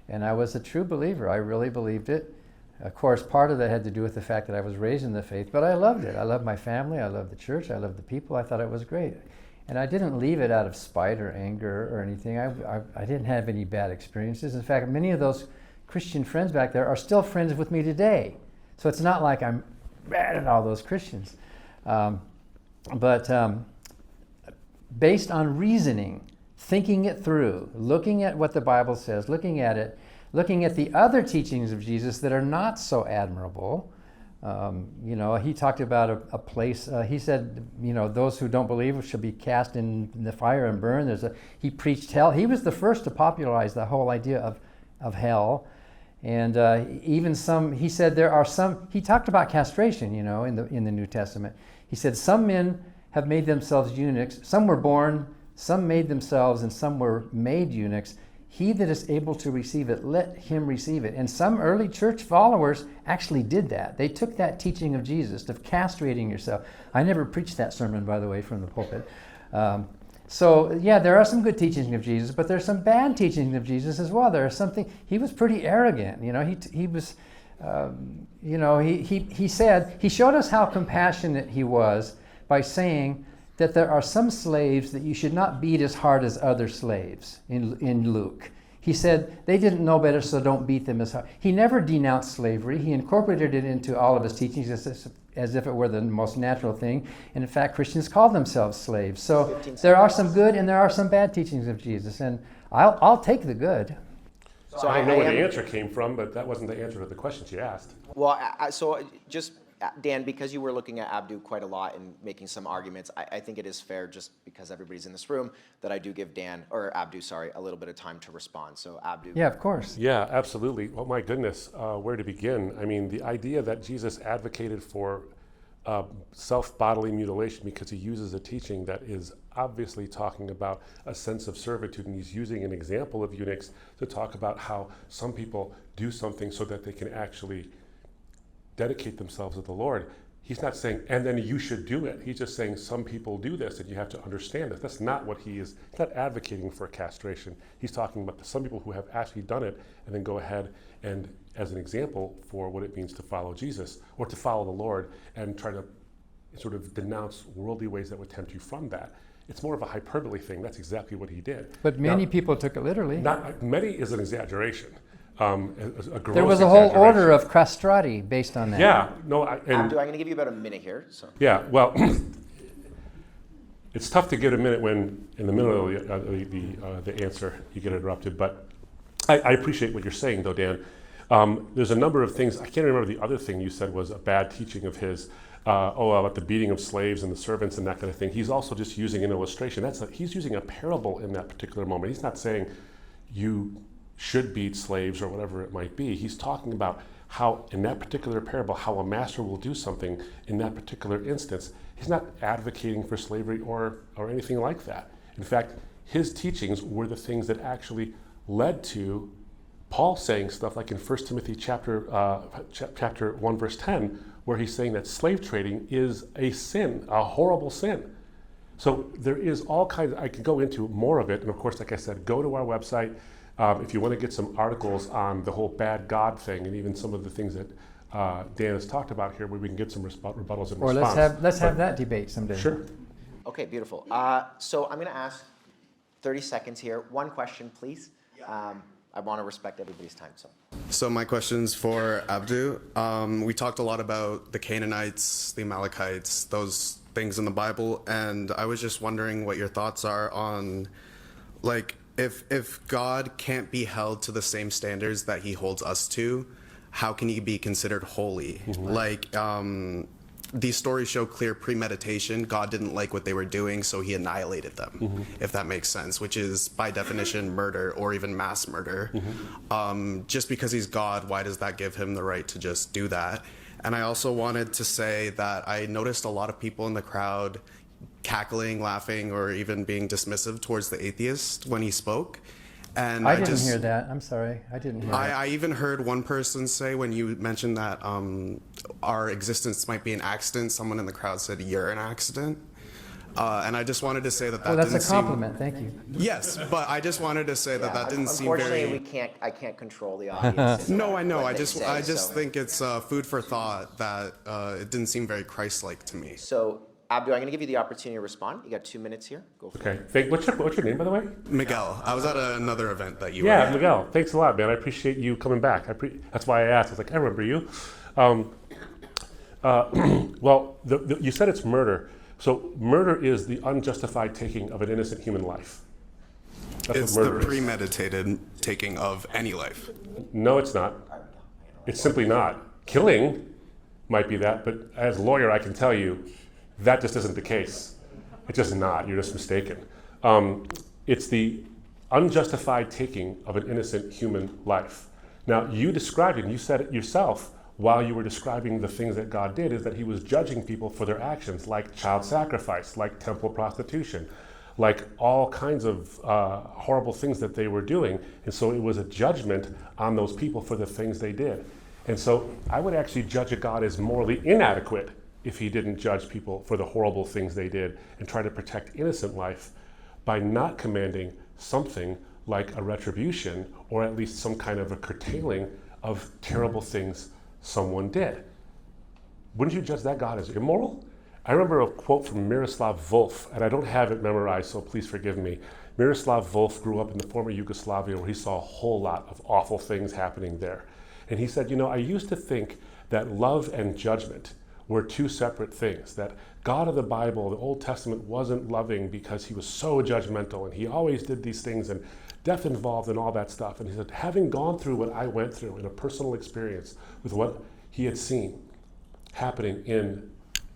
And I was a true believer. I really believed it. Of course, part of that had to do with the fact that I was raised in the faith, but I loved it. I loved my family. I loved the church. I loved the people. I thought it was great. And I didn't leave it out of spite or anger or anything. I didn't have any bad experiences. In fact, many of those Christian friends back there are still friends with me today. So it's not like I'm mad at all those Christians. But based on reasoning, thinking it through, looking at what the Bible says, looking at it, looking at the other teachings of Jesus that are not so admirable. He talked about a place, he said, those who don't believe shall be cast in the fire and burn. He preached hell. He was the first to popularize the whole idea of hell. And even he said there are some, he talked about castration, in the New Testament. He said some men have made themselves eunuchs. Some were born, some made themselves, and some were made eunuchs. He that is able to receive it, let him receive it. And some early church followers actually did that. They took that teaching of Jesus, of castrating yourself. I never preached that sermon, by the way, from the pulpit. There are some good teachings of Jesus, but there's some bad teachings of Jesus as well. There is something, he was pretty arrogant. He was, he said, he showed us how compassionate he was by saying that there are some slaves that you should not beat as hard as other slaves in Luke. He said, they didn't know better, so don't beat them as hard. He never denounced slavery. He incorporated it into all of his teachings as if it were the most natural thing. And in fact, Christians call themselves slaves. So there are some good and there are some bad teachings of Jesus. And I'll take the good. So I don't know where the answer came from, but that wasn't the answer to the question she asked. Well, Dan, because you were looking at Abdu quite a lot and making some arguments, I think it is fair, just because everybody's in this room, that I do give Abdu, a little bit of time to respond. So Abdu. Yeah, of course. Yeah, absolutely. Well, my goodness, where to begin? I mean, the idea that Jesus advocated for self-bodily mutilation because he uses a teaching that is obviously talking about a sense of servitude, and he's using an example of eunuchs to talk about how some people do something so that they can actually dedicate themselves to the Lord. He's not saying, and then you should do it. He's just saying some people do this and you have to understand this. That's not what he is. He's not advocating for castration. He's talking about some people who have actually done it and then go ahead and, as an example for what it means to follow Jesus or to follow the Lord and try to sort of denounce worldly ways that would tempt you from that. It's more of a hyperbole thing. That's exactly what he did. But many people took it literally. Not many is an exaggeration. There was a whole order of castrati based on that. Yeah, no, Abdu, I'm going to give you about a minute here. So. Yeah, well, it's tough to get a minute when in the middle of the answer you get interrupted. But I appreciate what you're saying, though, Dan. There's a number of things. I can't remember the other thing you said was a bad teaching of his. About the beating of slaves and the servants and that kind of thing. He's also just using an illustration. He's using a parable in that particular moment. He's not saying you should beat slaves or whatever it might be. He's talking about how, in that particular parable, how a master will do something in that particular instance. He's not advocating for slavery or anything like that. In fact, his teachings were the things that actually led to Paul saying stuff like in 1 Timothy chapter 1, verse 10, where he's saying that slave trading is a sin, a horrible sin. So there is all kinds, I can go into more of it. And of course, like I said, go to our website. If you want to get some articles on the whole bad God thing and even some of the things that Dan has talked about here, where we can get some rebuttals and or response. let's have that debate someday. Sure. Okay, beautiful. So I'm going to ask 30 seconds here. One question, please. I want to respect everybody's time. So my question's for Abdu. We talked a lot about the Canaanites, the Amalekites, those things in the Bible, and I was just wondering what your thoughts are on, like, if God can't be held to the same standards that he holds us to, how can he be considered holy? Mm-hmm. Like, these stories show clear premeditation. God didn't like what they were doing, so he annihilated them, mm-hmm. if that makes sense, which is by definition murder or even mass murder. Mm-hmm. Just because he's God, why does that give him the right to just do that? And I also wanted to say that I noticed a lot of people in the crowd cackling, laughing, or even being dismissive towards the atheist when he spoke. And I didn't hear that. I'm sorry. I didn't hear that. I even heard one person say, when you mentioned that our existence might be an accident, someone in the crowd said, "You're an accident." And I just wanted to say that well, that's a compliment. Thank you. Yes, but I just wanted to say that didn't seem very... Unfortunately, I can't control the audience. No, I know. I just think it's food for thought that it didn't seem very Christ-like to me. So, Abdu, I'm going to give you the opportunity to respond. You got 2 minutes here. Go for it. Okay. What's your name, by the way? Miguel. I was at another event that you were at. Yeah, Miguel. Thanks a lot, man. I appreciate you coming back. That's why I asked. I was like, I remember you. Well, you said it's murder. So murder is the unjustified taking of an innocent human life. It's the premeditated taking of any life. No, it's not. It's simply not. Killing might be that, but as a lawyer, I can tell you that just isn't the case. It's just not. You're just mistaken. It's the unjustified taking of an innocent human life. Now, you described it, and you said it yourself while you were describing the things that God did, is that he was judging people for their actions, like child sacrifice, like temple prostitution, like all kinds of horrible things that they were doing. And so it was a judgment on those people for the things they did. And so I would actually judge a God as morally inadequate if he didn't judge people for the horrible things they did and try to protect innocent life by not commanding something like a retribution or at least some kind of a curtailing of terrible things someone did. Wouldn't you judge that God as immoral? I remember a quote from Miroslav Volf, and I don't have it memorized, so please forgive me. Miroslav Volf grew up in the former Yugoslavia, where he saw a whole lot of awful things happening there. And he said, I used to think that love and judgment were two separate things, that God of the Bible, the Old Testament, wasn't loving because he was so judgmental and he always did these things and death involved and all that stuff. And he said, having gone through what I went through in a personal experience with what he had seen happening in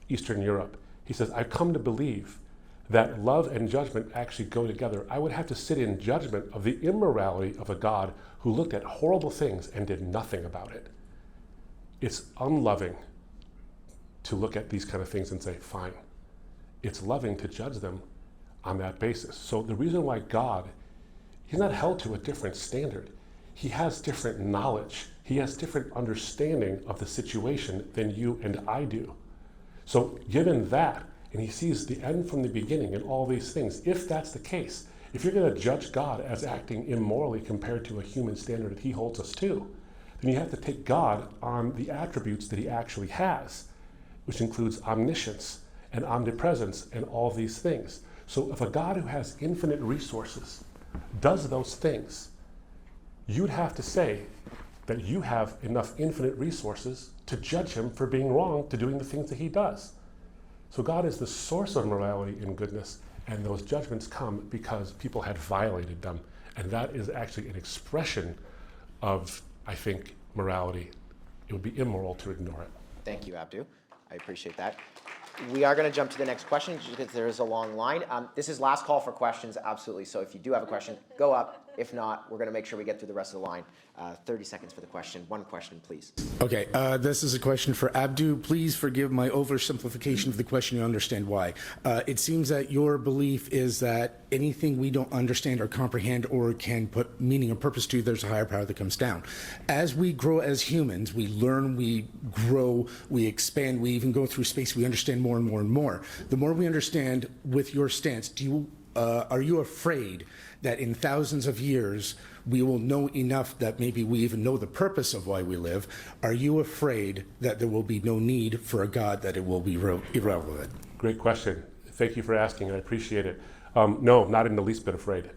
Eastern Europe, he says, I've come to believe that love and judgment actually go together. I would have to sit in judgment of the immorality of a God who looked at horrible things and did nothing about it. It's unloving to look at these kind of things and say, fine. It's loving to judge them on that basis. So the reason why God, he's not held to a different standard. He has different knowledge. He has different understanding of the situation than you and I do. So given that, and he sees the end from the beginning and all these things, if that's the case, if you're going to judge God as acting immorally compared to a human standard that he holds us to, then you have to take God on the attributes that he actually has, which includes omniscience and omnipresence and all these things. So if a God who has infinite resources does those things, you'd have to say that you have enough infinite resources to judge him for being wrong to doing the things that he does. So God is the source of morality and goodness, and those judgments come because people had violated them. And that is actually an expression of, I think, morality. It would be immoral to ignore it. Thank you, Abdu. I appreciate that. We are going to jump to the next question because there is a long line. This is last call for questions, absolutely. So if you do have a question, go up. If not, we're going to make sure we get through the rest of the line. 30 seconds for the question. One question, please. Okay, this is a question for Abdu. Please forgive my oversimplification of the question. You understand why. It seems that your belief is that anything we don't understand or comprehend or can put meaning or purpose to, there's a higher power that comes down. As we grow as humans, we learn, we grow, we expand, we even go through space, we understand more and more and more. The more we understand, with your stance, are you afraid that in thousands of years we will know enough that maybe we even know the purpose of why we live? Are you afraid that there will be no need for a God, that it will be irrelevant? Great question. Thank you for asking. I appreciate it. No, not in the least bit afraid.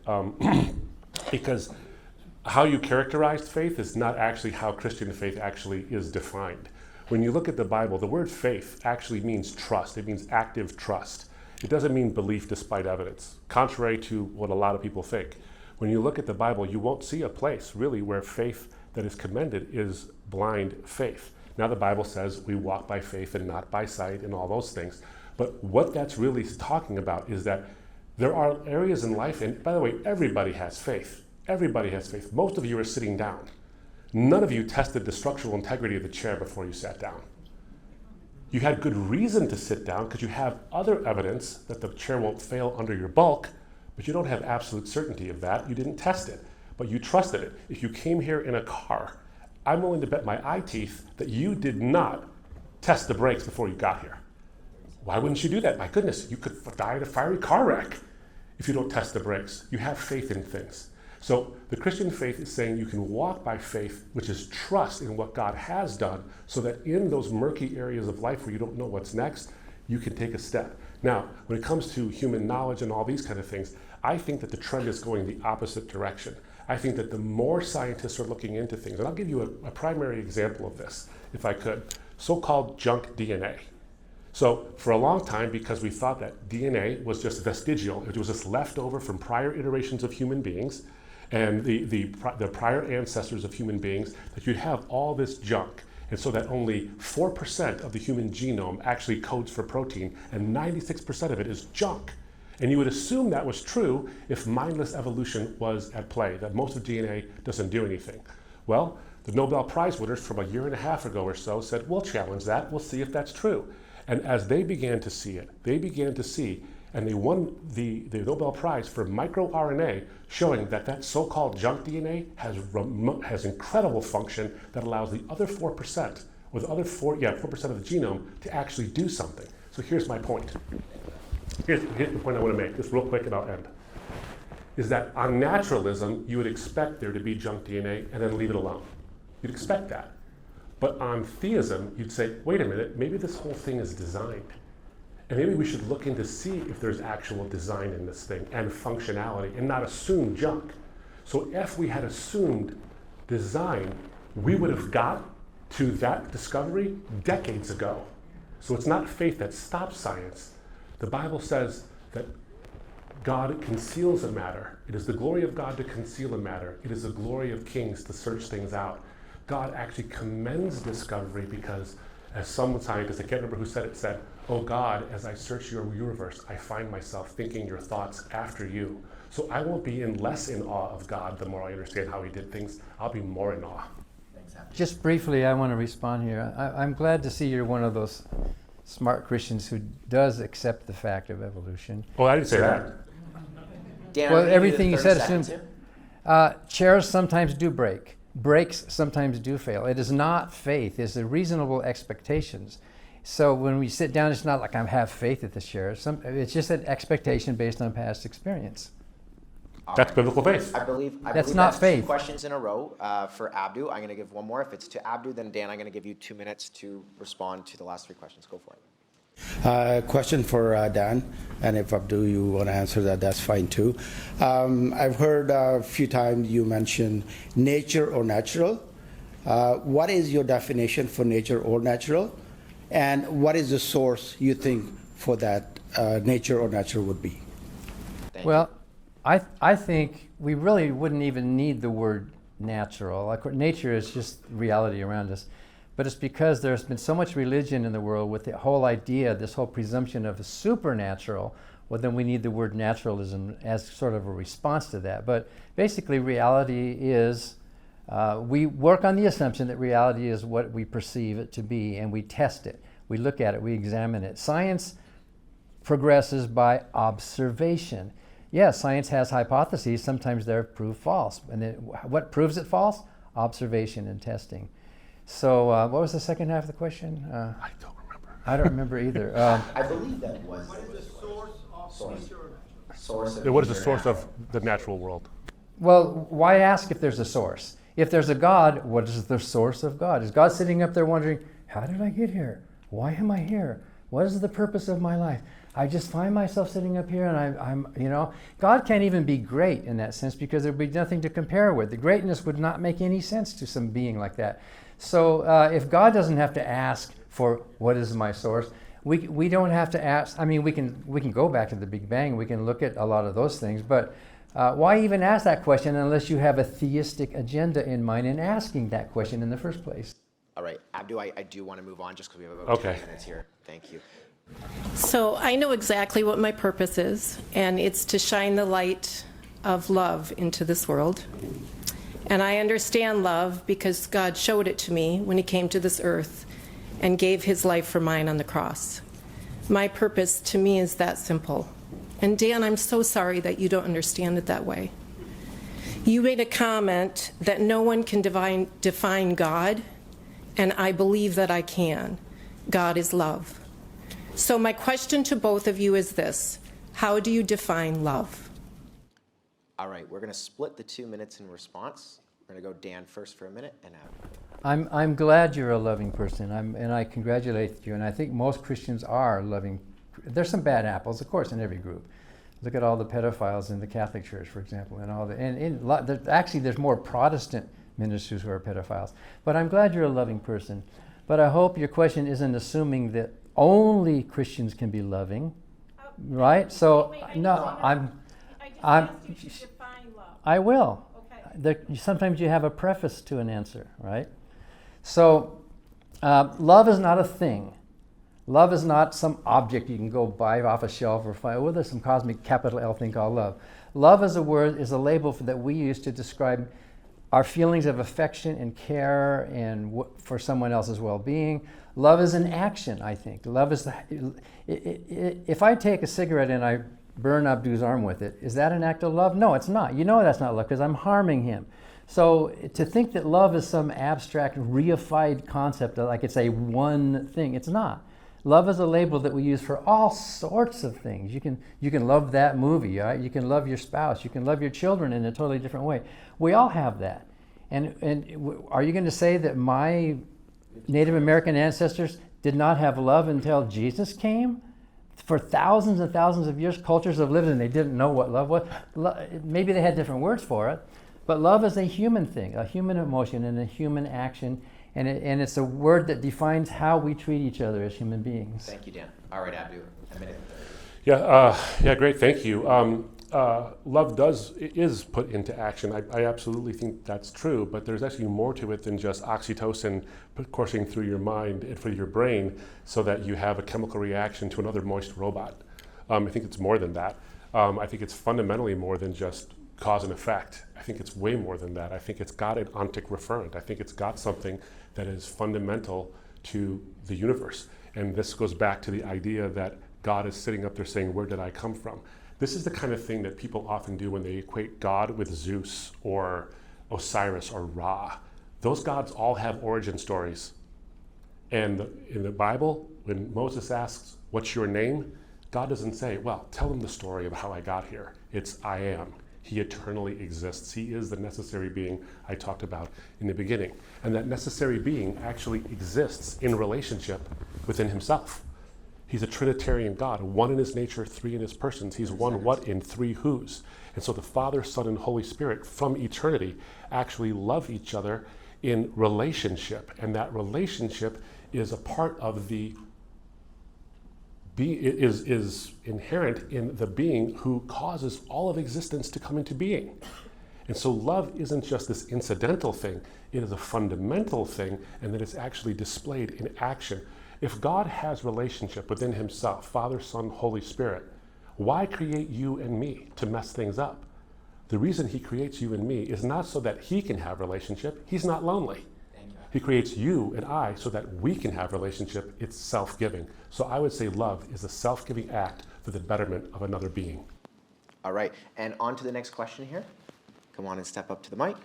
Because how you characterized faith is not actually how Christian faith actually is defined. When you look at the Bible, the word faith actually means trust. It means active trust. It doesn't mean belief despite evidence, contrary to what a lot of people think. When you look at the Bible, you won't see a place really where faith that is commended is blind faith. Now the Bible says we walk by faith and not by sight and all those things. But what that's really talking about is that there are areas in life, and by the way, everybody has faith. Everybody has faith. Most of you are sitting down. None of you tested the structural integrity of the chair before you sat down. You had good reason to sit down because you have other evidence that the chair won't fail under your bulk, but you don't have absolute certainty of that. You didn't test it, but you trusted it. If you came here in a car, I'm willing to bet my eye teeth that you did not test the brakes before you got here. Why wouldn't you do that? My goodness, you could die in a fiery car wreck if you don't test the brakes. You have faith in things. So the Christian faith is saying you can walk by faith, which is trust in what God has done, so that in those murky areas of life where you don't know what's next, you can take a step. Now, when it comes to human knowledge and all these kind of things, I think that the trend is going the opposite direction. I think that the more scientists are looking into things, and I'll give you a primary example of this, if I could, so-called junk DNA. So for a long time, because we thought that DNA was just vestigial, it was just left over from prior iterations of human beings, and the prior ancestors of human beings, that you'd have all this junk. And so that only 4% of the human genome actually codes for protein, and 96% of it is junk. And you would assume that was true if mindless evolution was at play, that most of DNA doesn't do anything. Well, the Nobel Prize winners from a year and a half ago or so said, we'll challenge that, we'll see if that's true. And as they began to see it, and they won the Nobel Prize for microRNA, showing that so-called junk DNA has incredible function that allows the other 4%, or the other 4% of the genome to actually do something. So here's my point. Here's the point I want to make, just real quick and I'll end. Is that on naturalism, you would expect there to be junk DNA and then leave it alone. You'd expect that. But on theism, you'd say, wait a minute, maybe this whole thing is designed. And maybe we should look in to see if there's actual design in this thing and functionality and not assume junk. So if we had assumed design, we would have got to that discovery decades ago. So it's not faith that stops science. The Bible says that God conceals a matter. It is the glory of God to conceal a matter. It is the glory of kings to search things out. God actually commends discovery because, as some scientist, I can't remember who said it, said, oh God, as I search your universe, I find myself thinking your thoughts after you. So I won't be less in awe of God the more I understand how he did things. I'll be more in awe. Just briefly, I want to respond here. I'm glad to see you're one of those smart Christians who does accept the fact of evolution. Oh, I didn't say that. Dan, Well, everything you said assumes chairs sometimes do break. Brakes sometimes do fail. It is not faith. It's the reasonable expectations. So when we sit down, it's not like I have faith at the share. It's just an expectation based on past experience. That's biblical faith. I believe That's not faith. 2 questions in a row for Abdu. I'm going to give one more. If it's to Abdu, then Dan, I'm going to give you 2 minutes to respond to the last 3 questions. Go for it. Question for Dan, and if Abdu you want to answer that, that's fine too. I've heard a few times you mention nature or natural. What is your definition for nature or natural? And what is the source you think for that nature or natural would be? Well, I think we really wouldn't even need the word natural. Like, nature is just reality around us. But it's because there's been so much religion in the world with the whole idea, this whole presumption of the supernatural, well, then we need the word naturalism as sort of a response to that. But basically, reality is, we work on the assumption that reality is what we perceive it to be, and we test it. We look at it, we examine it. Science progresses by observation. Yes, science has hypotheses. Sometimes they're proved false. And then what proves it false? Observation and testing. So what was the second half of the question? I don't remember. I don't remember either. I believe that was. What is the source of nature? Source of What is the nature source and of the natural world? Well, why ask if there's a source? If there's a God, what is the source of God? Is God sitting up there wondering, how did I get here? Why am I here? What is the purpose of my life? I just find myself sitting up here and I'm, God can't even be great in that sense because there'd be nothing to compare with. The greatness would not make any sense to some being like that. So if God doesn't have to ask for what is my source, we don't have to ask. I mean, we can go back to the Big Bang. We can look at a lot of those things, but why even ask that question unless you have a theistic agenda in mind in asking that question in the first place? All right, Abdu, I do want to move on just because we have about 10 minutes here. Thank you. So I know exactly what my purpose is, and it's to shine the light of love into this world. And I understand love because God showed it to me when he came to this earth and gave his life for mine on the cross. My purpose to me is that simple. And Dan, I'm so sorry that you don't understand it that way. You made a comment that no one can define God, and I believe that I can. God is love. So my question to both of you is this: how do you define love? All right, we're going to split the 2 minutes in response. We're going to go Dan first for a minute and Abdu. I'm glad you're a loving person, and I congratulate you. And I think most Christians are loving. There's some bad apples, of course, in every group. Look at all the pedophiles in the Catholic Church, for example, and all the. Actually, there's more Protestant ministers who are pedophiles. But I'm glad you're a loving person. But I hope your question isn't assuming that only Christians can be loving, right? So no, I will. Sometimes you have a preface to an answer, right? So love is not a thing. Love is not some object you can go buy off a shelf or find. Oh, there's some cosmic capital L thing called love. Love is a label that we use to describe our feelings of affection and care and for someone else's well-being. Love is an action, I think. Love is if I take a cigarette and I burn Abdu's arm with it, is that an act of love? No, it's not. You know that's not love because I'm harming him. So to think that love is some abstract, reified concept, like it's a one thing, it's not. Love is a label that we use for all sorts of things. You can love that movie, right? You can love your spouse. You can love your children in a totally different way. We all have that. And are you going to say that my Native American ancestors did not have love until Jesus came? For thousands and thousands of years, cultures have lived and they didn't know what love was. Maybe they had different words for it, but love is a human thing, a human emotion and a human action, and it's a word that defines how we treat each other as human beings. Thank you, Dan. All right, Abdu, a minute. Yeah, great, thank you. Love is put into action. I absolutely think that's true, but there's actually more to it than just oxytocin coursing through your mind and through your brain so that you have a chemical reaction to another moist robot. I think it's more than that. I think it's fundamentally more than just cause and effect. I think it's way more than that. I think it's got an ontic referent. I think it's got something that is fundamental to the universe. And this goes back to the idea that God is sitting up there saying, where did I come from? This is the kind of thing that people often do when they equate God with Zeus or Osiris or Ra. Those gods all have origin stories. And in the Bible, when Moses asks, "What's your name?" God doesn't say, "Well, tell him the story of how I got here." It's "I am." He eternally exists. He is the necessary being I talked about in the beginning. And that necessary being actually exists in relationship within himself. He's a Trinitarian God, one in his nature, three in his persons. He's one what in three whos. And so the Father, Son, and Holy Spirit from eternity actually love each other in relationship. And that relationship is a part of the is inherent in the being who causes all of existence to come into being. And so love isn't just this incidental thing, it is a fundamental thing, and that it's actually displayed in action. If God has relationship within himself, Father, Son, Holy Spirit, why create you and me to mess things up? The reason he creates you and me is not so that he can have relationship. He's not lonely. He creates you and I so that we can have relationship. It's self-giving. So I would say love is a self-giving act for the betterment of another being. All right, and on to the next question here. Come on and step up to the mic.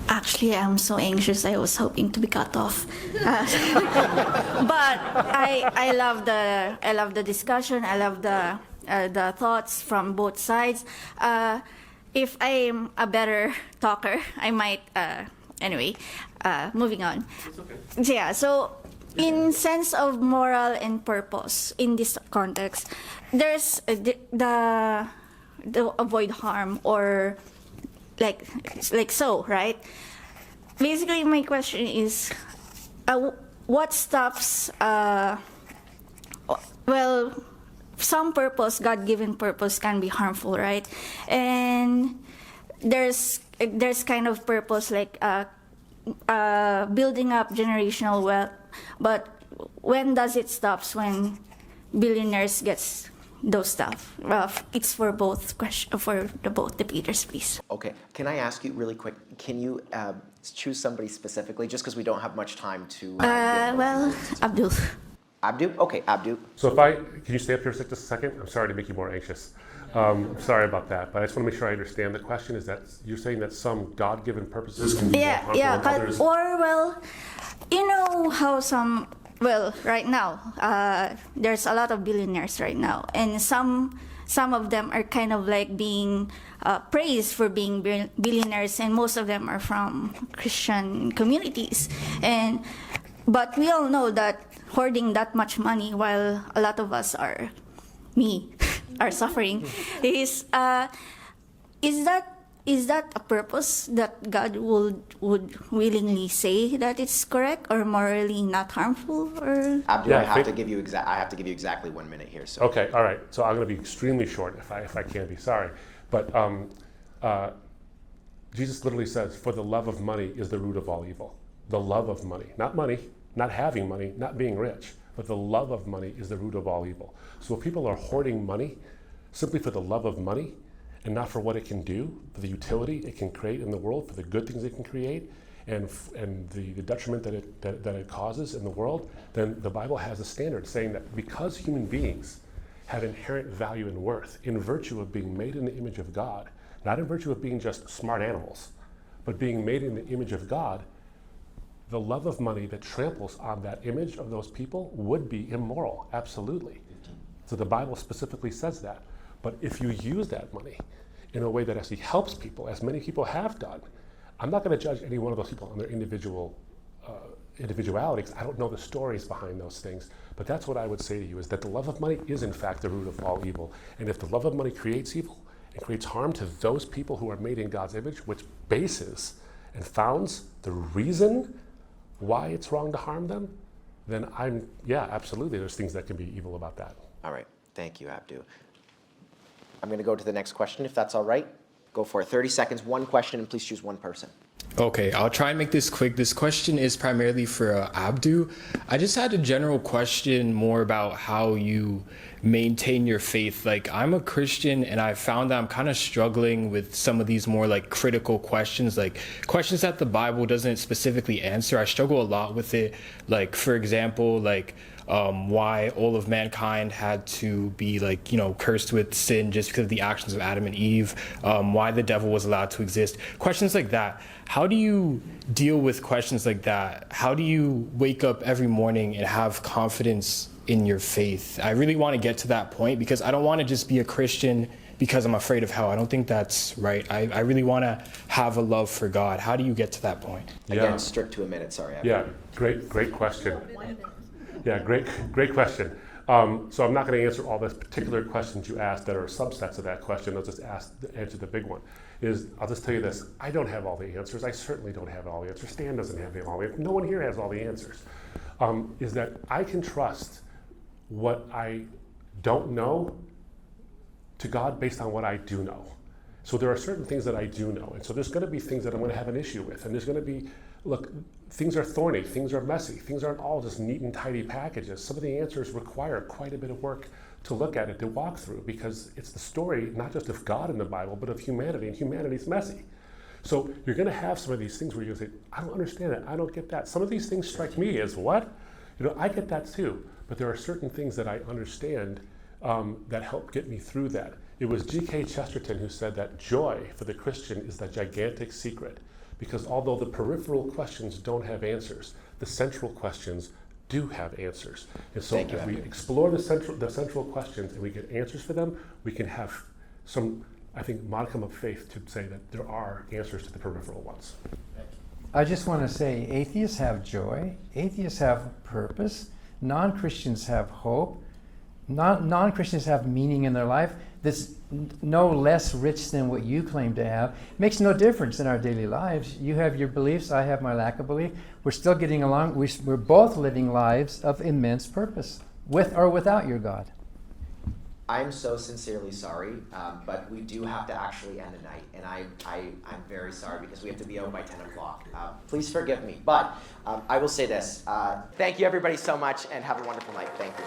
Actually, I'm so anxious. I was hoping to be cut off, but I love the discussion. I love the thoughts from both sides. If I'm a better talker, I might. Anyway, moving on. Okay. Yeah. So, in sense of moral and purpose in this context, there's the avoid harm or like so, right? Basically, my question is, what stops? Well, some purpose, God-given purpose, can be harmful, right? And there's kind of purpose like building up generational wealth, but when does it stop? When billionaires gets those stuff. It's for both both debaters, please. Okay, can I ask you really quick? Can you choose somebody specifically, just because we don't have much time to? Well, Abdu. Abdu? Okay, Abdu. So can you stay up here just a second? I'm sorry to make you more anxious. I'm sorry about that, but I just want to make sure I understand the question. Is that you're saying that some God-given purposes can be more harmful than others? Or well, you know how some. Well, right now, there's a lot of billionaires right now, and some of them are kind of like being praised for being billionaires, and most of them are from Christian communities. But we all know that hoarding that much money, while a lot of us are suffering, is that a purpose that God would willingly say that it's correct or morally not harmful? Or Abdu, I have to give you exactly 1 minute here. So. Okay, all right. So I'm going to be extremely short if I can be. Sorry, but Jesus literally says, "For the love of money is the root of all evil." The love of money, not having money, not being rich, but the love of money is the root of all evil. So if people are hoarding money simply for the love of money, and not for what it can do, for the utility it can create in the world, for the good things it can create, and the detriment that it causes in the world, then the Bible has a standard saying that because human beings have inherent value and worth in virtue of being made in the image of God, not in virtue of being just smart animals, but being made in the image of God, the love of money that tramples on that image of those people would be immoral, absolutely. So the Bible specifically says that. But if you use that money in a way that actually helps people, as many people have done, I'm not going to judge any one of those people on their individuality, because I don't know the stories behind those things. But that's what I would say to you, is that the love of money is in fact the root of all evil. And if the love of money creates evil and creates harm to those people who are made in God's image, which bases and founds the reason why it's wrong to harm them, then absolutely, there's things that can be evil about that. All right, thank you, Abdu. I'm going to go to the next question, if that's all right. Go for it. 30 seconds, one question, and please choose one person. Okay, I'll try and make this quick. This question is primarily for Abdu. I just had a general question more about how you maintain your faith. Like, I'm a Christian, and I found that I'm kind of struggling with some of these more like critical questions, like questions that the Bible doesn't specifically answer. I struggle a lot with it. Like, for example, like, why all of mankind had to be cursed with sin just because of the actions of Adam and Eve, why the devil was allowed to exist, questions like that. How do you deal with questions like that? How do you wake up every morning and have confidence in your faith? I really want to get to that point because I don't want to just be a Christian because I'm afraid of hell. I don't think that's right. I really want to have a love for God. How do you get to that point? Again, strict to a minute, sorry. Yeah, great question. Yeah, great question. So I'm not going to answer all the particular questions you asked that are subsets of that question. I'll just answer the big one. I'll just tell you this, I don't have all the answers. I certainly don't have all the answers. Stan doesn't have all the answers. No one here has all the answers. Is that I can trust what I don't know to God based on what I do know. So there are certain things that I do know. And so there's going to be things that I'm going to have an issue with. And there's going to be, look, things are thorny, things are messy, things aren't all just neat and tidy packages. Some of the answers require quite a bit of work to look at it, to walk through, because it's the story not just of God in the Bible, but of humanity, and humanity's messy. So you're going to have some of these things where you're going to say, I don't understand it, I don't get that. Some of these things strike me as what? I get that too, but there are certain things that I understand that help get me through that. It was G.K. Chesterton who said that joy for the Christian is the gigantic secret, because although the peripheral questions don't have answers, the central questions do have answers. And so if we explore the central questions and we get answers for them, we can have some, I think, modicum of faith to say that there are answers to the peripheral ones. I just want to say atheists have joy, atheists have purpose, non-Christians have hope, non-Christians have meaning in their life that's no less rich than what you claim to have. It makes no difference in our daily lives. You have your beliefs, I have my lack of belief. We're still getting along. We're both living lives of immense purpose, with or without your God. I'm so sincerely sorry, but we do have to actually end the night, and I'm very sorry because we have to be out by 10 o'clock. Please forgive me, but I will say this. Thank you everybody so much, and have a wonderful night. Thank you.